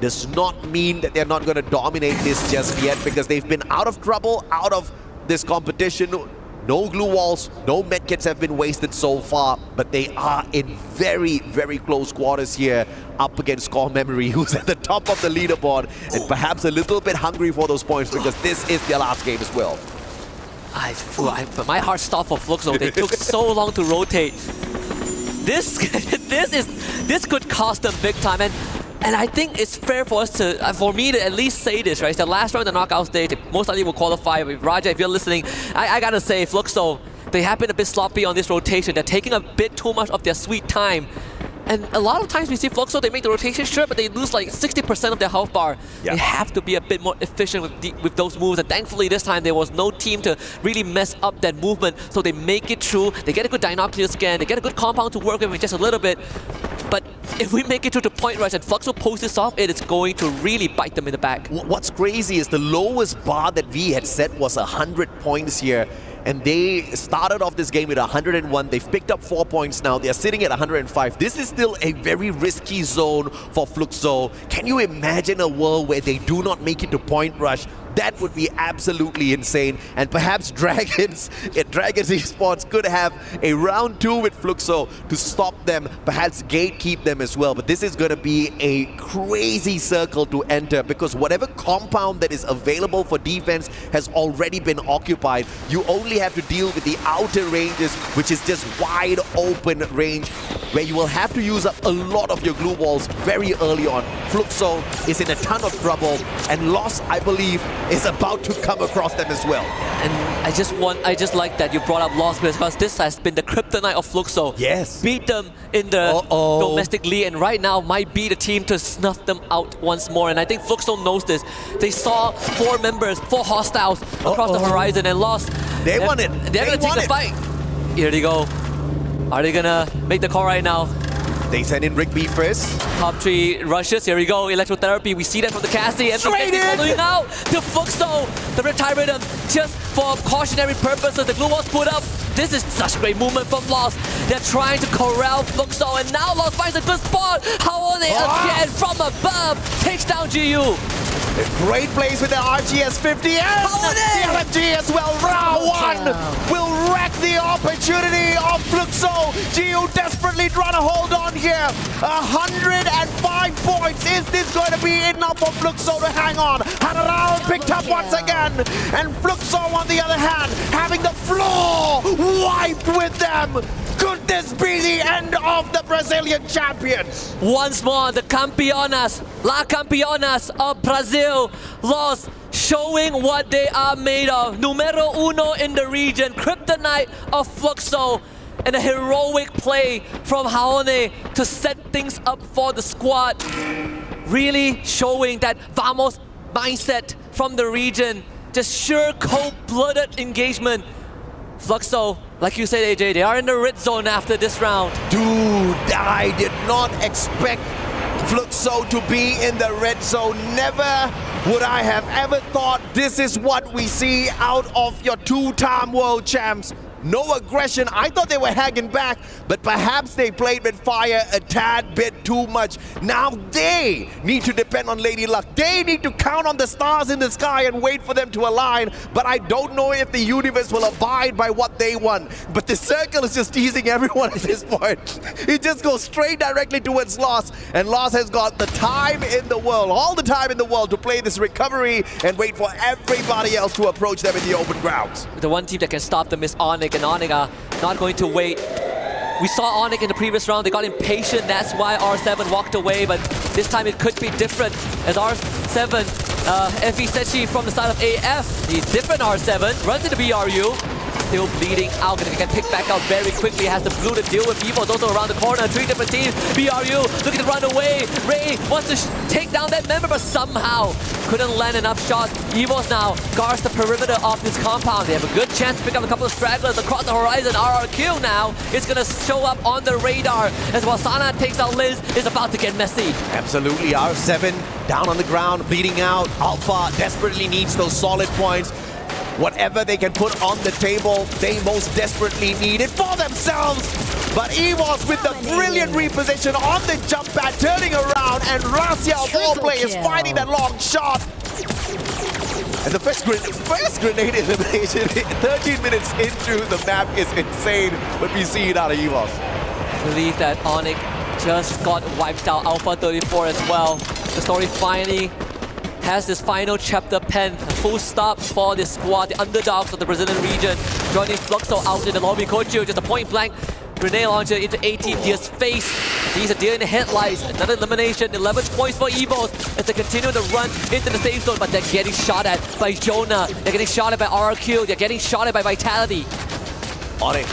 Does not mean that they're not going to dominate this just yet, because they've been out of trouble, out of this competition. No glue walls, no medkits have been wasted so far, but they are in very, very close quarters here up against Core Memory, who's at the top of the leaderboard and perhaps a little bit hungry for those points, because this is their last game as well. My heart stopped for Fluxo. They took so long to rotate. This could cost them big time. And I think it's fair for us to, for me to at least say this, right? It's the last round of the knockout stage. Most likely will qualify. Raja, if you're listening, I gotta say, Fluxo, they have been a bit sloppy on this rotation. They're taking a bit too much of their sweet time. And a lot of times we see Fluxo, they make the rotation sure, but they lose like 60% of their health bar. Yeah. They have to be a bit more efficient with those moves. And thankfully this time there was no team to really mess up that movement. So they make it through. They get a good Dinocular scan. They get a good compound to work with just a little bit. But if we make it to the point rush and Fluxo pulls this off, it is going to really bite them in the back. What's crazy is the lowest bar that we had set was 100 points here. And they started off this game with 101. They've picked up 4 points now. They're sitting at 105. This is still a very risky zone for Fluxo. Can you imagine a world where they do not make it to point rush? That would be absolutely insane. And perhaps Dragons Esports could have a round 2 with Fluxo to stop them, perhaps gatekeep them as well. But this is going to be a crazy circle to enter, because whatever compound that is available for defense has already been occupied. You only have to deal with the outer ranges, which is just wide open range, where you will have to use up a lot of your glue walls very early on. Fluxo is in a ton of trouble, and Loss, I believe, is about to come across them as well. And I just like that you brought up Loss, because this has been the kryptonite of Fluxo. Yes. Beat them in the domestic league, and right now might be the team to snuff them out once more. And I think Fluxo knows this. They saw 4 hostiles across the horizon, and Lost. They won it. They're going to take the fight. Here they go. Are they going to make the call right now? They send in Rick B first. Top 3 rushes. Here we go. Electrotherapy. We see that from the Cassie. And straight in! Following out to Fluxo. The retire rhythm just for cautionary purposes. The glue was put up. This is such great movement from Lost. They're trying to corral Fluxo, and now Lost finds a good spot. How are they again from above? Takes down GU. Great plays with the RGS-50 and the LMG as well. Round 1 will wreck the opportunity of Fluxo. GU desperately trying to hold on here. 105 points. Is this going to be enough for Fluxo to hang on? Hanaral picked up once again. And Fluxo, on the other hand, having the floor wiped with them. Could this be the end of the Brazilian champions? Once more, the Campeonas, La Campeonas of Brazil, Lost, showing what they are made of. Numero 1 in the region, kryptonite of Fluxo, and a heroic play from Haone to set things up for the squad. Really showing that Vamos mindset from the region. Just sheer cold-blooded engagement. Fluxo, like you said, AJ, they are in the red zone after this round. Dude, I did not expect Fluxo to be in the red zone. Never would I have ever thought this is what we see out of your 2-time world champs. No aggression. I thought they were hanging back, but perhaps they played with fire a tad bit too much. Now they need to depend on Lady Luck. They need to count on the stars in the sky and wait for them to align. But I don't know if the universe will abide by what they want. But the circle is just teasing everyone at this point. It just goes straight directly towards Loss. And Loss has got the time in the world, all the time in the world, to play this recovery and wait for everybody else to approach them in the open grounds. The one team that can stop them is Onyx, and Onyx are not going to wait. We saw Onyx in the previous round, they got impatient, that's why R7 walked away, but this time it could be different, as R7, Effie Sechi from the side of AF, the different R7, runs into BRU, still bleeding out. Gonna get picked back out very quickly. Has the blue to deal with. Evo's also around the corner. 3 different teams. BRU looking to run away. Ray wants to take down that member, but somehow couldn't land enough shots. Evo's now guards the perimeter of this compound. They have a good chance to pick up a couple of stragglers across the horizon. RRQ now is gonna show up on the radar as Wasana takes out Liz. Is about to get messy. Absolutely. R7 down on the ground, bleeding out. Alpha desperately needs those solid points. Whatever they can put on the table, they most desperately need it for themselves. But EVOS with the brilliant reposition on the jump pad, turning around, and Rasia of all players finding that long shot. And the first grenade elimination 13 minutes into the map is insane, but we see it out of EVOS. I believe that Onyx just got wiped out. Alpha 34 as well. The story finally has this final chapter penned. A full stop for this squad, the underdogs of the Brazilian region. Joining Fluxo out in the lobby. Kochu just a point-blank grenade launcher into 18 Deer's face. He's a deer in the headlights. Another elimination. 11 points for EVOS as they continue to run into the safe zone, but they're getting shot at by Jonah. They're getting shot at by RRQ. They're getting shot at by Vitality. Onyx.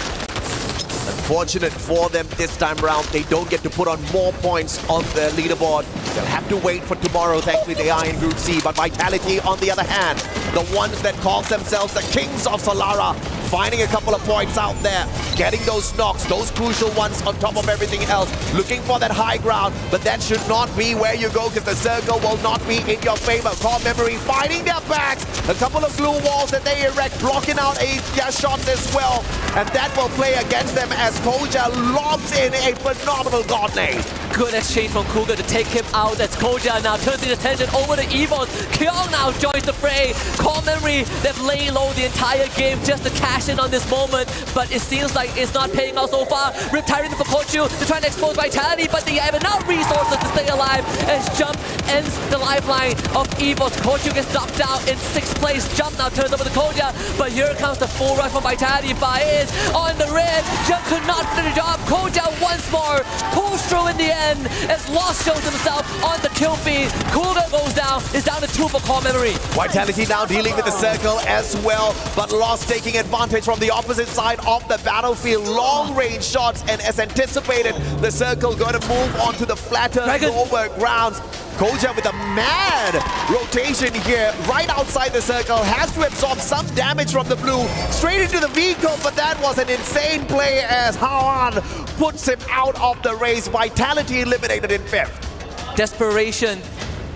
Unfortunate for them this time around, they don't get to put on more points on the leaderboard. They'll have to wait for tomorrow. Thankfully, they are in Group C. But Vitality, on the other hand, the ones that call themselves the Kings of Solara, finding a couple of points out there, getting those knocks, those crucial ones on top of everything else, looking for that high ground, but that should not be where you go because the circle will not be in your favor. Core Memory finding their backs, a couple of glue walls that they erect, blocking out their shots as well, and that will play against them as Koja lobs in a phenomenal god nade. Good exchange from Cougar to take him out. That's Koja now turns his attention over to EVOS. Kyung now joins the fray. Core Memory, they've laid low the entire game just to cash in on this moment, but it seems like it's not paying out so far. Rip Tyrant for Kochu to try and expose Vitality, but they have enough resources to stay alive as Jump ends the lifeline of EVOS. Kochu gets knocked out in 6th place. Jump now turns over to Koja, but here comes the full rush from Vitality. Baez on the red. Jump could not finish the job. Koja once more pulls through in the end as Lost shows himself on the kill feed. Cougar goes down. It's down to 2 for Core Memory. Vitality now dealing with the circle as well, but Lost taking advantage from the opposite side of the battlefield. Long range shots, and as anticipated, the circle going to move on to the flatter lower grounds. Koja with a mad rotation here, right outside the circle, has to absorb some damage from the blue, straight into the vehicle, but that was an insane play as Hawan puts him out of the race. Vitality eliminated in 5th.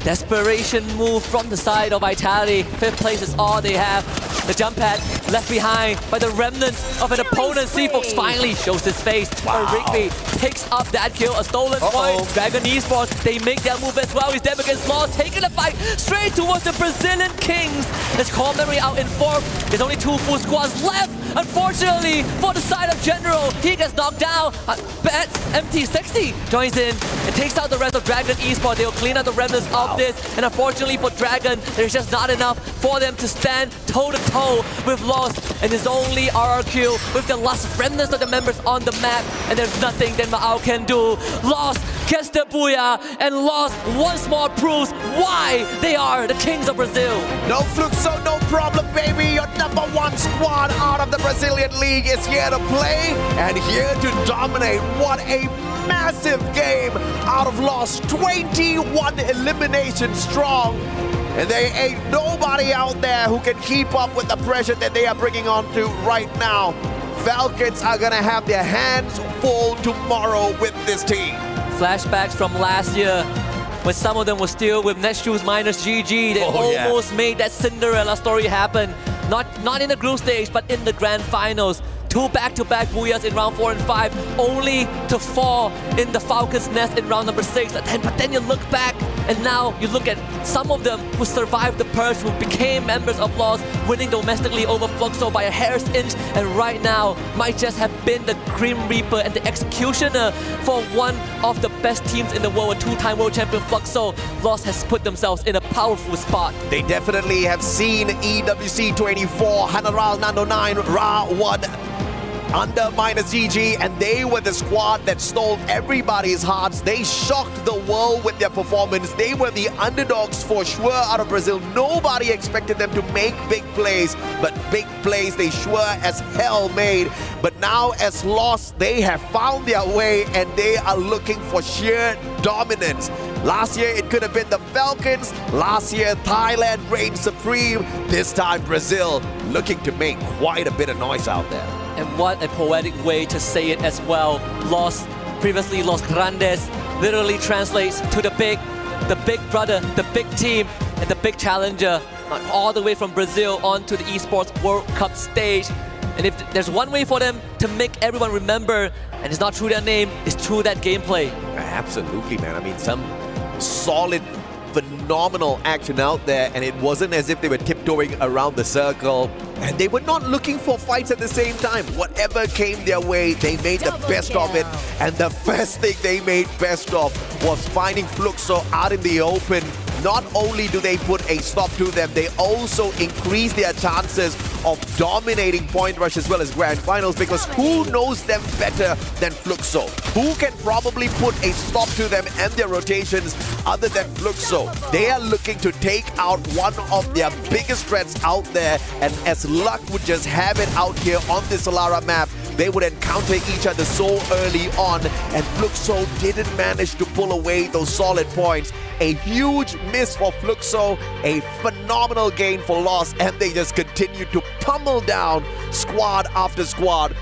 Desperation move from the side of Vitality. 5th place is all they have. The jump pad left behind by the remnants of an opponent. Seafox finally shows his face. Rigby picks up that kill. A stolen point. Dragon Esports, they make their move as well. He's dead against Law, taking the fight straight towards the Brazilian Kings. There's Core Memory out in 4th. There's only 2 full squads left. Unfortunately, for the side of General, he gets knocked down. Bats MT60 joins in and takes out the rest of Dragon Esports. They will clean out the remnants of this. And unfortunately for Dragon, there's just not enough for them to stand toe-to-toe with Lost. And it's only RRQ with the last remnants of the members on the map. And there's nothing that Ma'au can do. Lost gets the booyah, and Lost once more proves why they are the Kings of Brazil. No Fluxo, no problem, baby. Your #1 squad out of the Brazilian League is here to play and here to dominate. What a massive game out of Lost. 21 eliminations strong. And there ain't nobody out there who can keep up with the pressure that they are bringing on to right now. Falcons are going to have their hands full tomorrow with this team. Flashbacks from last year when some of them were still with Netshoes minus GG. They almost made that Cinderella story happen. Not in the group stage, but in the grand finals. 2 back-to-back booyahs in round 4 and 5, only to fall in the Falcons' nest in round number 6. But then you look back, and now you look at some of them who survived the purge, who became members of Lost, winning domestically over Fluxo by a hair's inch, and right now might just have been the Grim Reaper and the executioner for one of the best teams in the world, a 2-time world champion Fluxo. Lost has put themselves in a powerful spot. They definitely have seen EWC 24, Hanaral Nando 9, Ra 1. under -GG, and they were the squad that stole everybody's hearts. They shocked the world with their performance. They were the underdogs for sure out of Brazil. Nobody expected them to make big plays, but big plays they sure as hell made. But now as Lost, they have found their way and they are looking for sheer dominance. Last year, it could have been the Falcons. Last year, Thailand reigned supreme. This time, Brazil looking to make quite a bit of noise out there. And what a poetic way to say it as well. Previously Los Grandes literally translates to the big brother, the big team, and the big challenger, all the way from Brazil onto the Esports World Cup stage. And if there's one way for them to make everyone remember, and it's not through their name, it's through that gameplay. Absolutely, man. I mean, some solid, phenomenal action out there, and it wasn't as if they were tiptoeing around the circle, and they were not looking for fights at the same time. Whatever came their way, they made the best of it, and the first thing they made best of was finding Fluxo out in the open. Not only do they put a stop to them, they also increase their chances of dominating point rush as well as grand finals, because who knows them better than Fluxo? Who can probably put a stop to them and their rotations other than Fluxo? They are looking to take out one of their biggest threats out there, and as luck would just have it out here on the Solara map, they would encounter each other so early on, and Fluxo didn't manage to pull away those solid points. A huge miss for Fluxo, a phenomenal gain for Lost, and they just continue to pummel down squad after squad.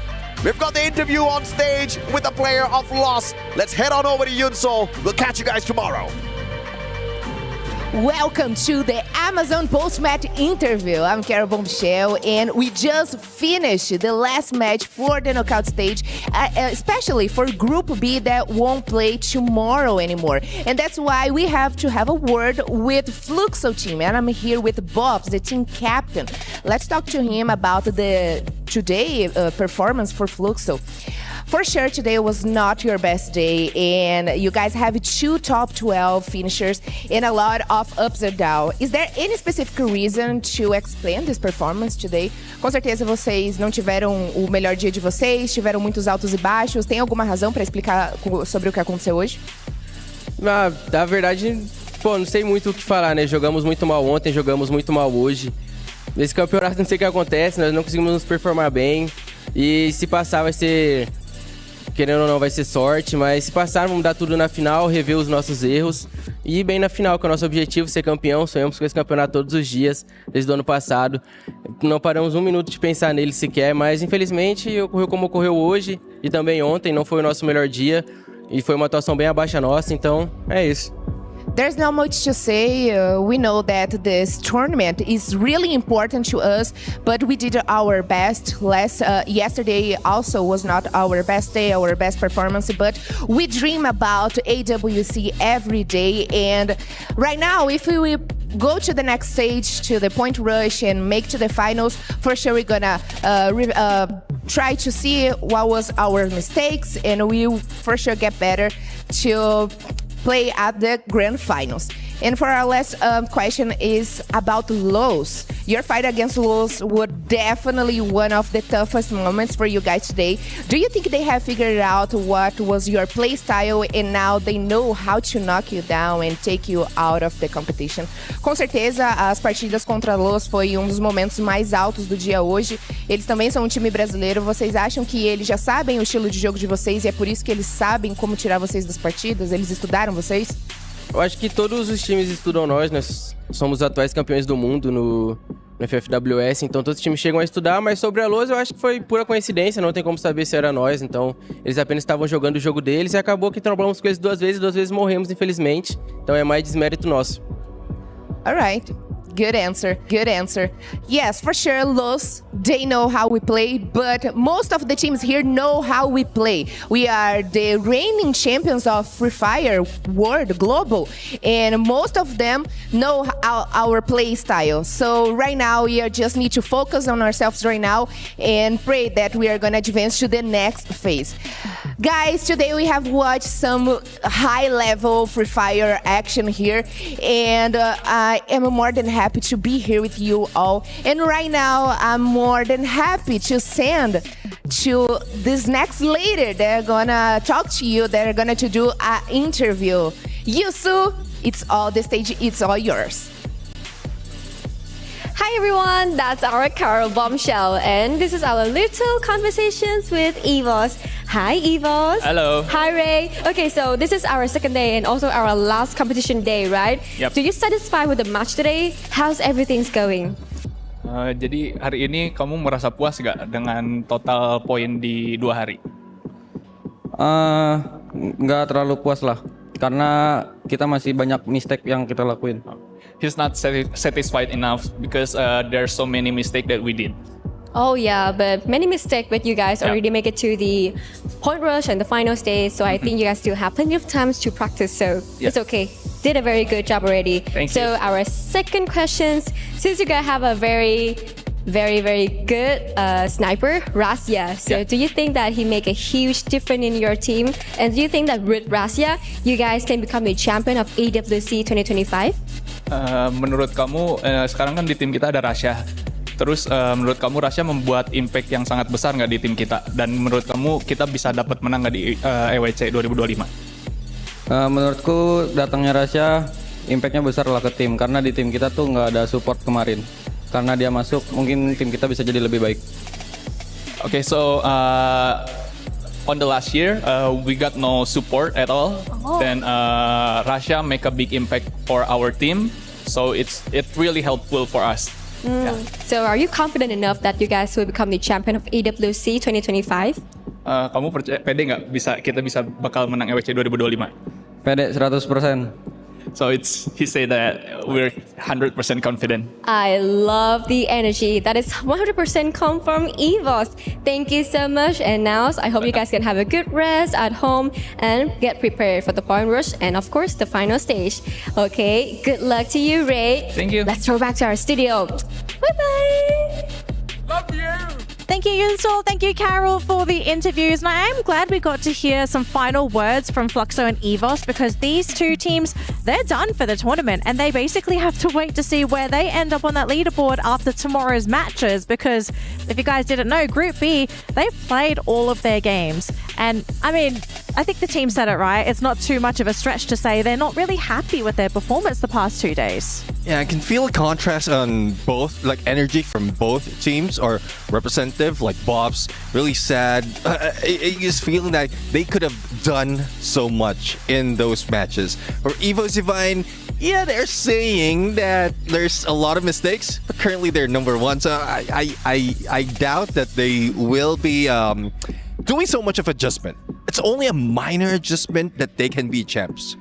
We've got the interview on stage with the player of Lost. Let's head on over to Yunso. We'll catch you guys tomorrow. Welcome to the Amazon post-match interview. I'm Carol Bombshell, and we just finished the last match for the knockout stage, especially for Group B that won't play tomorrow anymore. And that's why we have to have a word with Fluxo team, and I'm here with Bobs, the team captain. Let's talk to him about the today performance for Fluxo. For sure, today was not your best day, and you guys have 2 top 12 finishers and a lot of ups and downs. Is there any specific reason to explain this performance today? Com certeza vocês não tiveram o melhor dia de vocês, tiveram muitos altos e baixos. Tem alguma razão para explicar sobre o que aconteceu hoje? Na verdade, não sei muito o que falar, né? Jogamos muito mal ontem, jogamos muito mal hoje. Nesse campeonato não sei o que acontece, nós não conseguimos nos performar bem. E se passar vai ser... Querendo ou não, vai ser sorte, mas se passar, vamos dar tudo na final, rever os nossos erros e ir bem na final, que é o nosso objetivo, ser campeão. Sonhamos com esse campeonato todos os dias, desde o ano passado. Não paramos um minuto de pensar nele sequer, mas infelizmente ocorreu como ocorreu hoje e também ontem. Não foi o nosso melhor dia e foi uma atuação bem abaixo nossa, então é isso. There's not much to say. We know that this tournament is really important to us, but we did our best. Yesterday also was not our best day, our best performance, but we dream about AWC every day. And right now, if we go to the next stage, to the point rush and make to the finals, for sure we're gonna try to see what was our mistakes, and we'll for sure get better to play at the grand finals. And for our last question is about Los. Your fight against Los was definitely one of the toughest moments for you guys today. Do you think they have figured out what was your play style and now they know how to knock you down and take you out of the competition? Com certeza, as partidas contra Los foi um dos momentos mais altos do dia hoje. Eles também são um time brasileiro. Vocês acham que eles já sabem o estilo de jogo de vocês e é por isso que eles sabem como tirar vocês das partidas? Eles estudaram vocês? Eu acho que todos os times estudam nós somos atuais campeões do mundo no FFWS, então todos os times chegam a estudar, mas sobre a Los eu acho que foi pura coincidência, não tem como saber se era nós, então eles apenas estavam jogando o jogo deles e acabou que trombamos com eles 2 vezes morremos, infelizmente, então é mais desmérito nosso. Alright. Good answer. Good answer. Yes, for sure, Los, they know how we play, but most of the teams here know how we play. We are the reigning champions of Free Fire World Global, and most of them know our play style. So right now, we just need to focus on ourselves right now and pray that we are going to advance to the next phase. Guys, today we have watched some high-level Free Fire action here, and I am more than happy to be here with you all. And right now, I'm more than happy to send to this next lady. They're gonna talk to you. They're gonna to do an interview. Yusu, the stage. It's all yours. Hi everyone, that's our Carol Bombshell, and this is our little conversations with Evos. Hi Evos. Hello. Hi Ray. Okay, so this is our second day and also our last competition day, right? Yep. So you satisfied with the match today? How's everything going? Jadi hari ini kamu merasa puas gak dengan total poin di 2 hari? Nggak terlalu puas lah, karena kita masih banyak mistake yang kita lakuin. He's not satisfied enough because there are so many mistakes that we did. Oh yeah, but many mistakes, but you guys already make it to the point rush and the final stage, so I think you guys still have plenty of times to practice, so it's okay. Did a very good job already. Thank you. So our second questions, since you guys have a very good sniper, Rasya. So do you think that he make a huge difference in your team? And do you think that with Rasya, you guys can become a champion of EWC 2025? Menurut kamu, sekarang kan di tim kita ada Rasya. Terus menurut kamu Rasya membuat impact yang sangat besar nggak di tim kita? Dan menurut kamu kita bisa dapat menang nggak di EWC 2025? Menurutku datangnya Rasya impactnya besar lah ke tim, karena di tim kita tuh nggak ada support kemarin. Karena dia masuk, mungkin tim kita bisa jadi lebih baik. Okay, so on the last year, we got no support at all. Then Rasya make a big impact for our team, so it's really helpful for us. So are you confident enough that you guys will become the champion of EWC 2025? Kamu pede nggak kita bisa bakal menang EWC 2025? Pede 100%. So he said that we're 100% confident. I love the energy. That is 100% come from Evos. Thank you so much. And now I hope you guys can have a good rest at home and get prepared for the point rush and of course the final stage. Okay, good luck to you, Ray. Thank you. Let's throw back to our studio. Bye-bye. Love you. Thank you, Yunsol. Thank you, Carol, for the interviews. And I am glad we got to hear some final words from Fluxo and Evos, because these two teams, they're done for the tournament and they basically have to wait to see where they end up on that leaderboard after tomorrow's matches. Because if you guys didn't know, Group B, they've played all of their games. And I mean, I think the team said it right. It's not too much of a stretch to say they're not really happy with their performance the past 2 days. Yeah, I can feel a contrast on both, like energy from both teams or representative, like Bob's really sad. He's feeling that they could have done so much in those matches. Or Evo Divine, yeah, they're saying that there's a lot of mistakes, but currently they're number 1. So I doubt that they will be doing so much of adjustment. It's only a minor adjustment that they can be champs.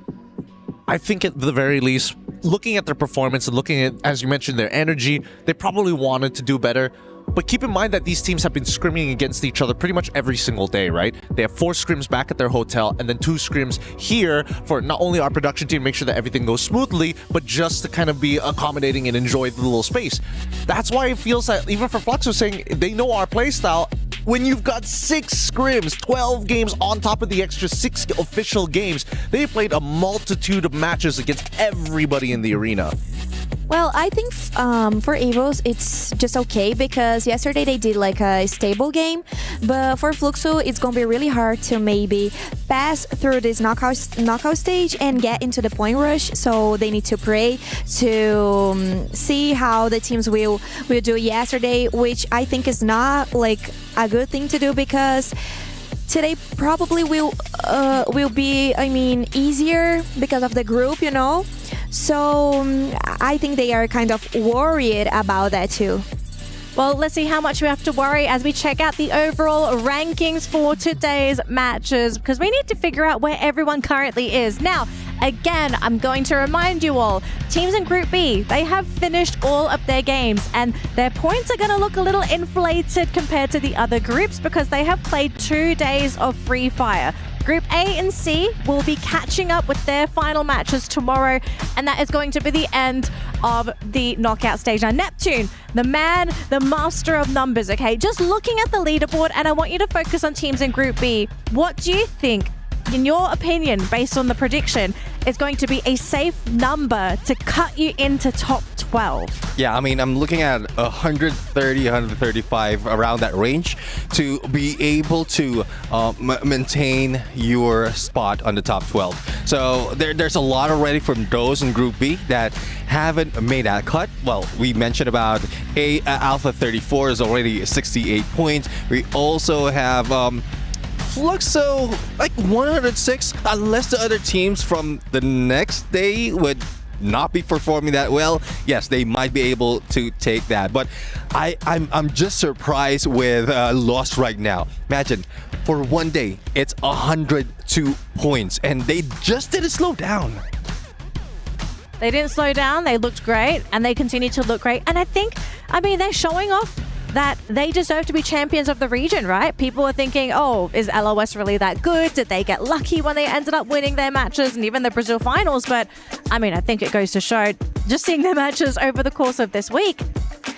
I think at the very least, looking at their performance and looking at, as you mentioned, their energy, they probably wanted to do better. But keep in mind that these teams have been scrimming against each other pretty much every single day, right? They have 4 scrims back at their hotel and then 2 scrims here for not only our production team to make sure that everything goes smoothly, but just to kind of be accommodating and enjoy the little space. That's why it feels that even for Fluxo saying they know our playstyle, when you've got 6 scrims, 12 games on top of the extra 6 official games, they played a multitude of matches against everybody in the arena. Well, I think for Evos, it's just okay, because yesterday they did like a stable game. But for Fluxo, it's going to be really hard to maybe pass through this knockout stage and get into the point rush. So they need to pray to see how the teams will do yesterday, which I think is not like a good thing to do, because today probably will be, I mean, easier because of the group, you know. So I think they are kind of worried about that too. Well, let's see how much we have to worry as we check out the overall rankings for today's matches, because we need to figure out where everyone currently is. Now, again, I'm going to remind you all, teams in Group B, they have finished all of their games and their points are going to look a little inflated compared to the other groups because they have played 2 days of Free Fire. Group A and C will be catching up with their final matches tomorrow, and that is going to be the end of the knockout stage. Now, Neptune, the man, the master of numbers, okay? Just looking at the leaderboard, and I want you to focus on teams in Group B. What do you think in your opinion, based on the prediction, is going to be a safe number to cut you into top 12? Yeah, I mean, I'm looking at 130, 135, around that range to be able to maintain your spot on the top 12. So there's a lot already from those in Group B that haven't made that cut. Well, we mentioned about Alpha 34 is already 68 points. We also have Fluxo like 106, unless the other teams from the next day would not be performing that well. Yes, they might be able to take that, but I'm just surprised with Lost right now. Imagine, for one day it's 102 points and they just didn't slow down. They didn't slow down, they looked great, and they continue to look great. And I mean, they're showing off that they deserve to be champions of the region, right? People are thinking, oh, is LOS really that good? Did they get lucky when they ended up winning their matches and even the Brazil finals? But I mean, I think it goes to show, just seeing their matches over the course of this week,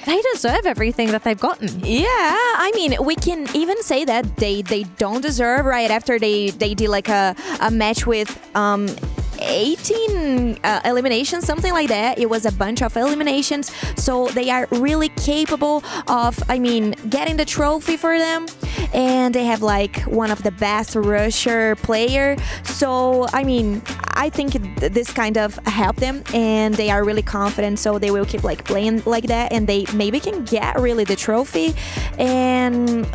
they deserve everything that they've gotten. Yeah, I mean, we can even say that they don't deserve right after they did like a match with 18 eliminations, something like that. It was a bunch of eliminations, so they are really capable of, I mean, getting the trophy for them, and they have like one of the best rusher player. So I mean, I think this kind of helped them, and they are really confident, so they will keep like playing like that, and they maybe can get really the trophy. And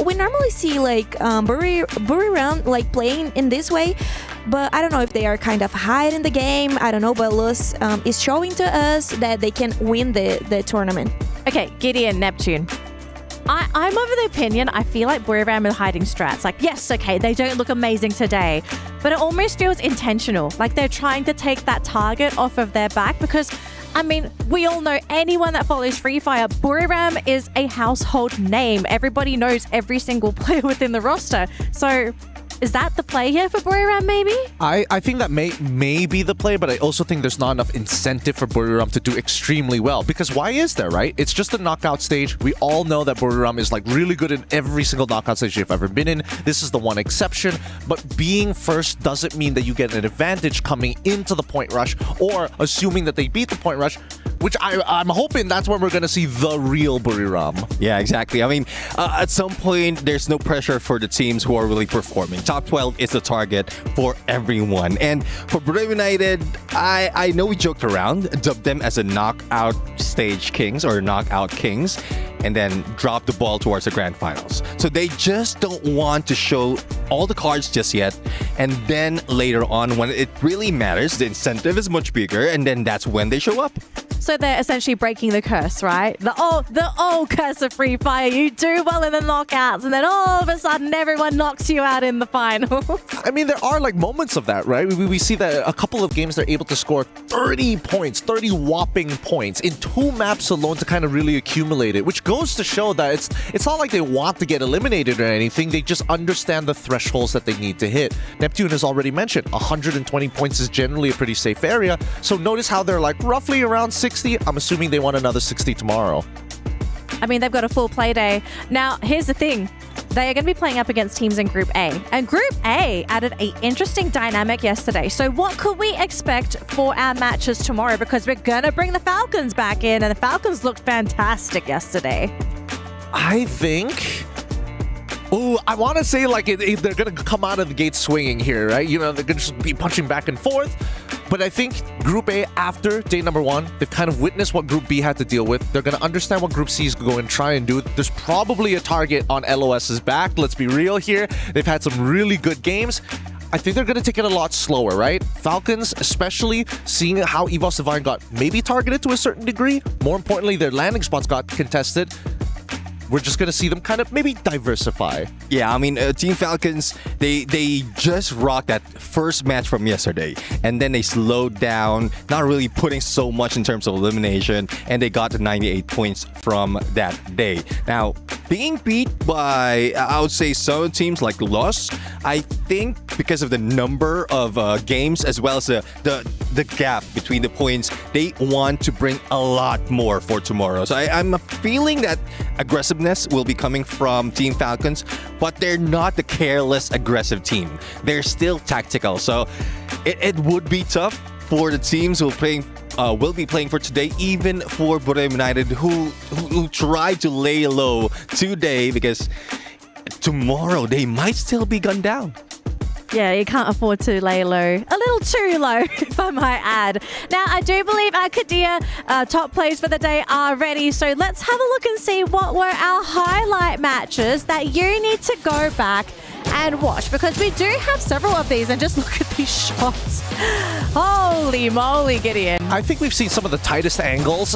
we normally see like Buriram like playing in this way, but I don't know if they are kind of hiding the game. I don't know, but Luz is showing to us that they can win the tournament. Okay, Gideon, Neptune. I'm of the opinion, I feel like Boulevard are hiding strats. Like, yes, okay, they don't look amazing today, but it almost feels intentional. Like they're trying to take that target off of their back because, I mean, we all know, anyone that follows Free Fire, Buriram is a household name. Everybody knows every single player within the roster. So is that the play here for Buriram, maybe? I think that may be the play, but I also think there's not enough incentive for Buriram to do extremely well. Because why is there, right? It's just a knockout stage. We all know that Buriram is like really good in every single knockout stage you've ever been in. This is the one exception. But being first doesn't mean that you get an advantage coming into the point rush, or assuming that they beat the point rush, which I'm hoping that's when we're going to see the real Buriram. Yeah, exactly. I mean, at some point, there's no pressure for the teams who are really performing. Top 12 is the target for everyone. And for Brave United, I know we joked around, dubbed them as a knockout stage kings or knockout kings, and then dropped the ball towards the grand finals. So they just don't want to show all the cards just yet. And then later on, when it really matters, the incentive is much bigger, and then that's when they show up. So they're essentially breaking the curse, right? The old curse of Free Fire. You do well in the knockouts, and then all of a sudden everyone knocks you out in the finals. I mean, there are like moments of that, right? We see that a couple of games they're able to score 30 points, 30 whopping points in 2 maps alone to kind of really accumulate it, which goes to show that it's not like they want to get eliminated or anything. They just understand the thresholds that they need to hit. Neptune has already mentioned 120 points is generally a pretty safe area. So notice how they're like roughly around 60. I'm assuming they want another 60 tomorrow. I mean, they've got a full play day. Now, here's the thing. They are going to be playing up against teams in Group A. And Group A added an interesting dynamic yesterday. So what could we expect for our matches tomorrow? Because we're going to bring the Falcons back in, and the Falcons looked fantastic yesterday. I think... Oh, I want to say like they're going to come out of the gate swinging here, right? You know, they're going to just be punching back and forth. But I think Group A, after day number 1, they've kind of witnessed what Group B had to deal with. They're going to understand what Group C is going to try and do. There's probably a target on LOS's back. Let's be real here. They've had some really good games. I think they're going to take it a lot slower, right? Falcons, especially seeing how EVOS Divine got maybe targeted to a certain degree. More importantly, their landing spots got contested. We're just going to see them kind of maybe diversify. Yeah, I mean, Team Falcons, they just rocked that first match from yesterday. And then they slowed down, not really putting so much in terms of elimination. And they got the 98 points from that day. Now, being beat by, I would say, some teams like Lost, I think because of the number of games as well as the gap between the points, they want to bring a lot more for tomorrow. So I'm feeling that aggressive aggressiveness will be coming from Team Falcons, but they're not the careless, aggressive team. They're still tactical. So it would be tough for the teams who will be playing for today, even for Boreo United, who tried to lay low today, because tomorrow they might still be gunned down. Yeah, you can't afford to lay low. A little too low, if I might add. Now, I do believe our Kadir top plays for the day are ready. So let's have a look and see what were our highlight matches that you need to go back and watch, because we do have several of these, and just look at these shots. Holy moly, Gideon. I think we've seen some of the tightest angles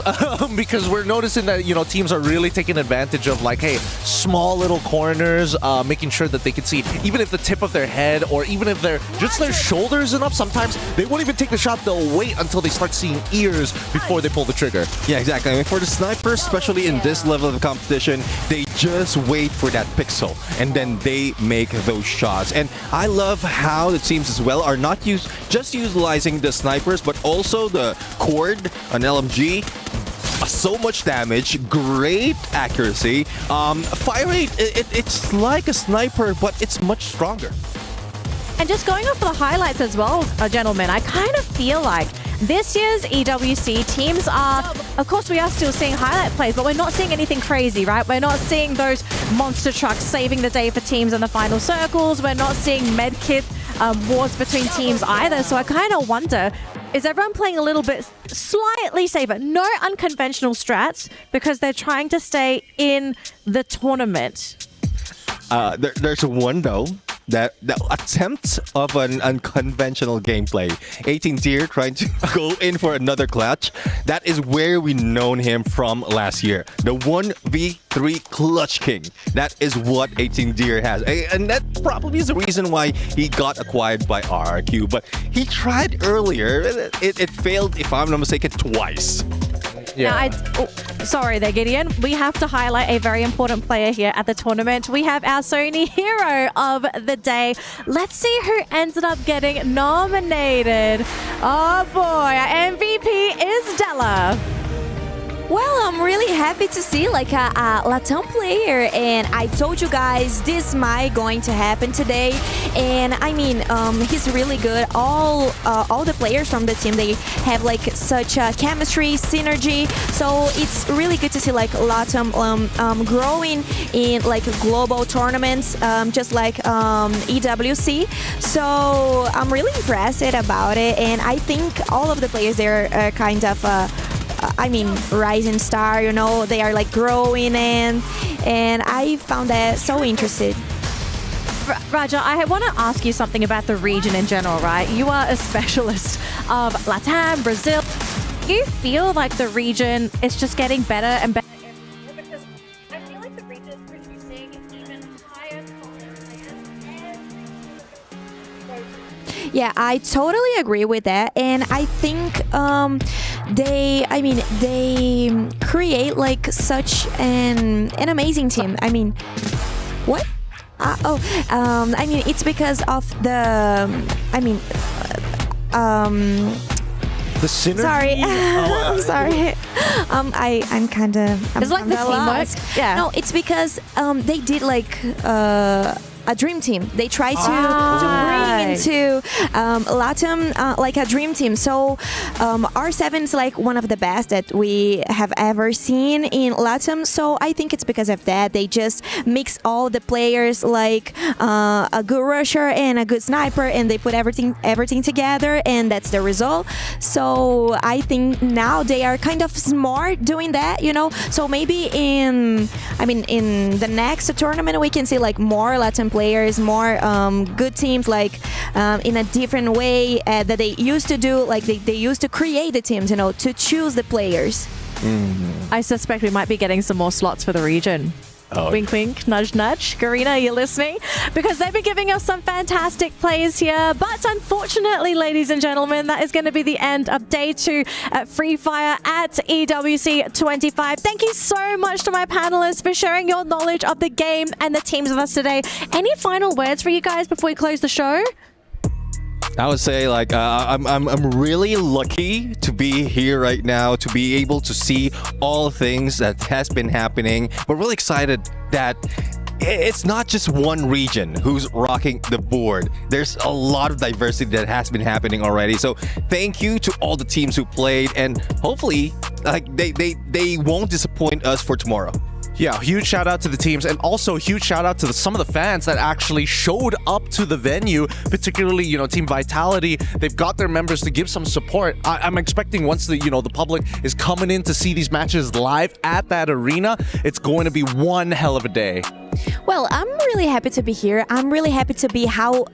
because we're noticing that, teams are really taking advantage of, like, hey, small little corners, making sure that they can see, even if the tip of their head or even if they're just their shoulders enough, sometimes they won't even take the shot. They'll wait until they start seeing ears before they pull the trigger. Yeah, exactly. I mean, for the snipers, especially in this level of competition, they just wait for that pixel and then they make those shots. And I love how the teams as well are not just utilizing the snipers, but also the cord, an LMG. So much damage, great accuracy. Fire rate, it's like a sniper, but it's much stronger. And just going off the highlights as well, gentlemen, I kind of feel like this year's EWC teams are, of course, we are still seeing highlight plays, but we're not seeing anything crazy, right? We're not seeing those monster trucks saving the day for teams in the final circles. We're not seeing medkit wars between teams either. So I kind of wonder, is everyone playing a little bit slightly safer? No unconventional strats, because they're trying to stay in the tournament. There's one, though. That attempt of an unconventional gameplay. 18 tier trying to go in for another clutch. That is where we known him from last year. The 1v3 clutch king. That is what 18 tier has. And that probably is the reason why he got acquired by RRQ. But he tried earlier. It failed, if I'm not mistaken, twice. Yeah. Now, sorry there, Gideon. We have to highlight a very important player here at the tournament. We have our Sony hero of the day. Let's see who ended up getting nominated. Oh boy, our MVP is Della. Well, I'm really happy to see like a Latam player, and I told you guys this might going to happen today. And I mean, he's really good. All the players from the team, they have like such a chemistry, synergy. So it's really good to see like Latam growing in like global tournaments, just like EWC. So I'm really impressed about it, and I think all of the players there are kind of rising star, they are like growing and I found that so interesting. Raja, I want to ask you something about the region in general, right? You are a specialist of Latam, Brazil. Do you feel like the region is just getting better and better every year? Because I feel like the region is producing even higher players. Yeah, I totally agree with that, and I think they create like such an amazing team. I mean, what? It's because of the the synergy. Sorry, I'm sorry. I'm kind of. It's like the teamwork. Yeah. No, it's because they did like a dream team. They try to bring into Latam like a dream team. So R7 is like one of the best that we have ever seen in Latam. So I think it's because of that. They just mix all the players like a good rusher and a good sniper, and they put everything together, and that's the result. So I think now they are kind of smart doing that, So maybe in the next tournament we can see like more Latin players, more good teams, like in a different way that they used to do. Like they used to create the teams, to choose the players. I suspect we might be getting some more slots for the region. Oh. Wink, wink, nudge, nudge. Garina, are you listening? Because they've been giving us some fantastic plays here. But unfortunately, ladies and gentlemen, that is going to be the end of day 2 at Free Fire at EWC 25. Thank you so much to my panelists for sharing your knowledge of the game and the teams with us today. Any final words for you guys before we close the show? I would say like I'm really lucky to be here right now, to be able to see all things that has been happening, but really excited that it's not just one region who's rocking the board. There's a lot of diversity that has been happening already. So thank you to all the teams who played, and hopefully like they won't disappoint us for tomorrow. Yeah, huge shout out to the teams, and also huge shout out to some of the fans that actually showed up to the venue, particularly, Team Vitality. They've got their members to give some support. I'm expecting once the public is coming in to see these matches live at that arena, it's going to be one hell of a day. Well, I'm really happy to be here. I'm really happy to be how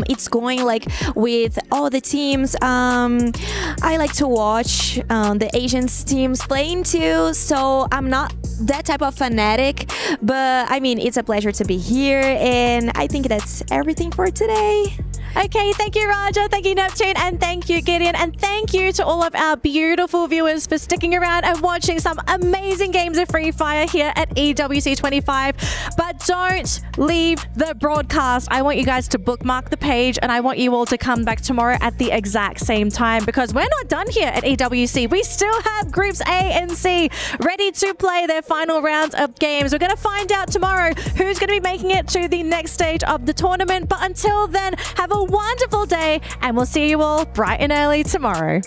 it's going, like with all the teams. I like to watch the Asian teams playing too, so I'm not that type of fanatic, but I mean, it's a pleasure to be here, and I think that's everything for today. Okay, thank you, Raja. Thank you, Neptune. And thank you, Gideon. And thank you to all of our beautiful viewers for sticking around and watching some amazing games of Free Fire here at EWC 25. But don't leave the broadcast. I want you guys to bookmark the page, and I want you all to come back tomorrow at the exact same time, because we're not done here at EWC. We still have Groups A and C ready to play their final rounds of games. We're going to find out tomorrow who's going to be making it to the next stage of the tournament. But until then, have a wonderful day, and we'll see you all bright and early tomorrow.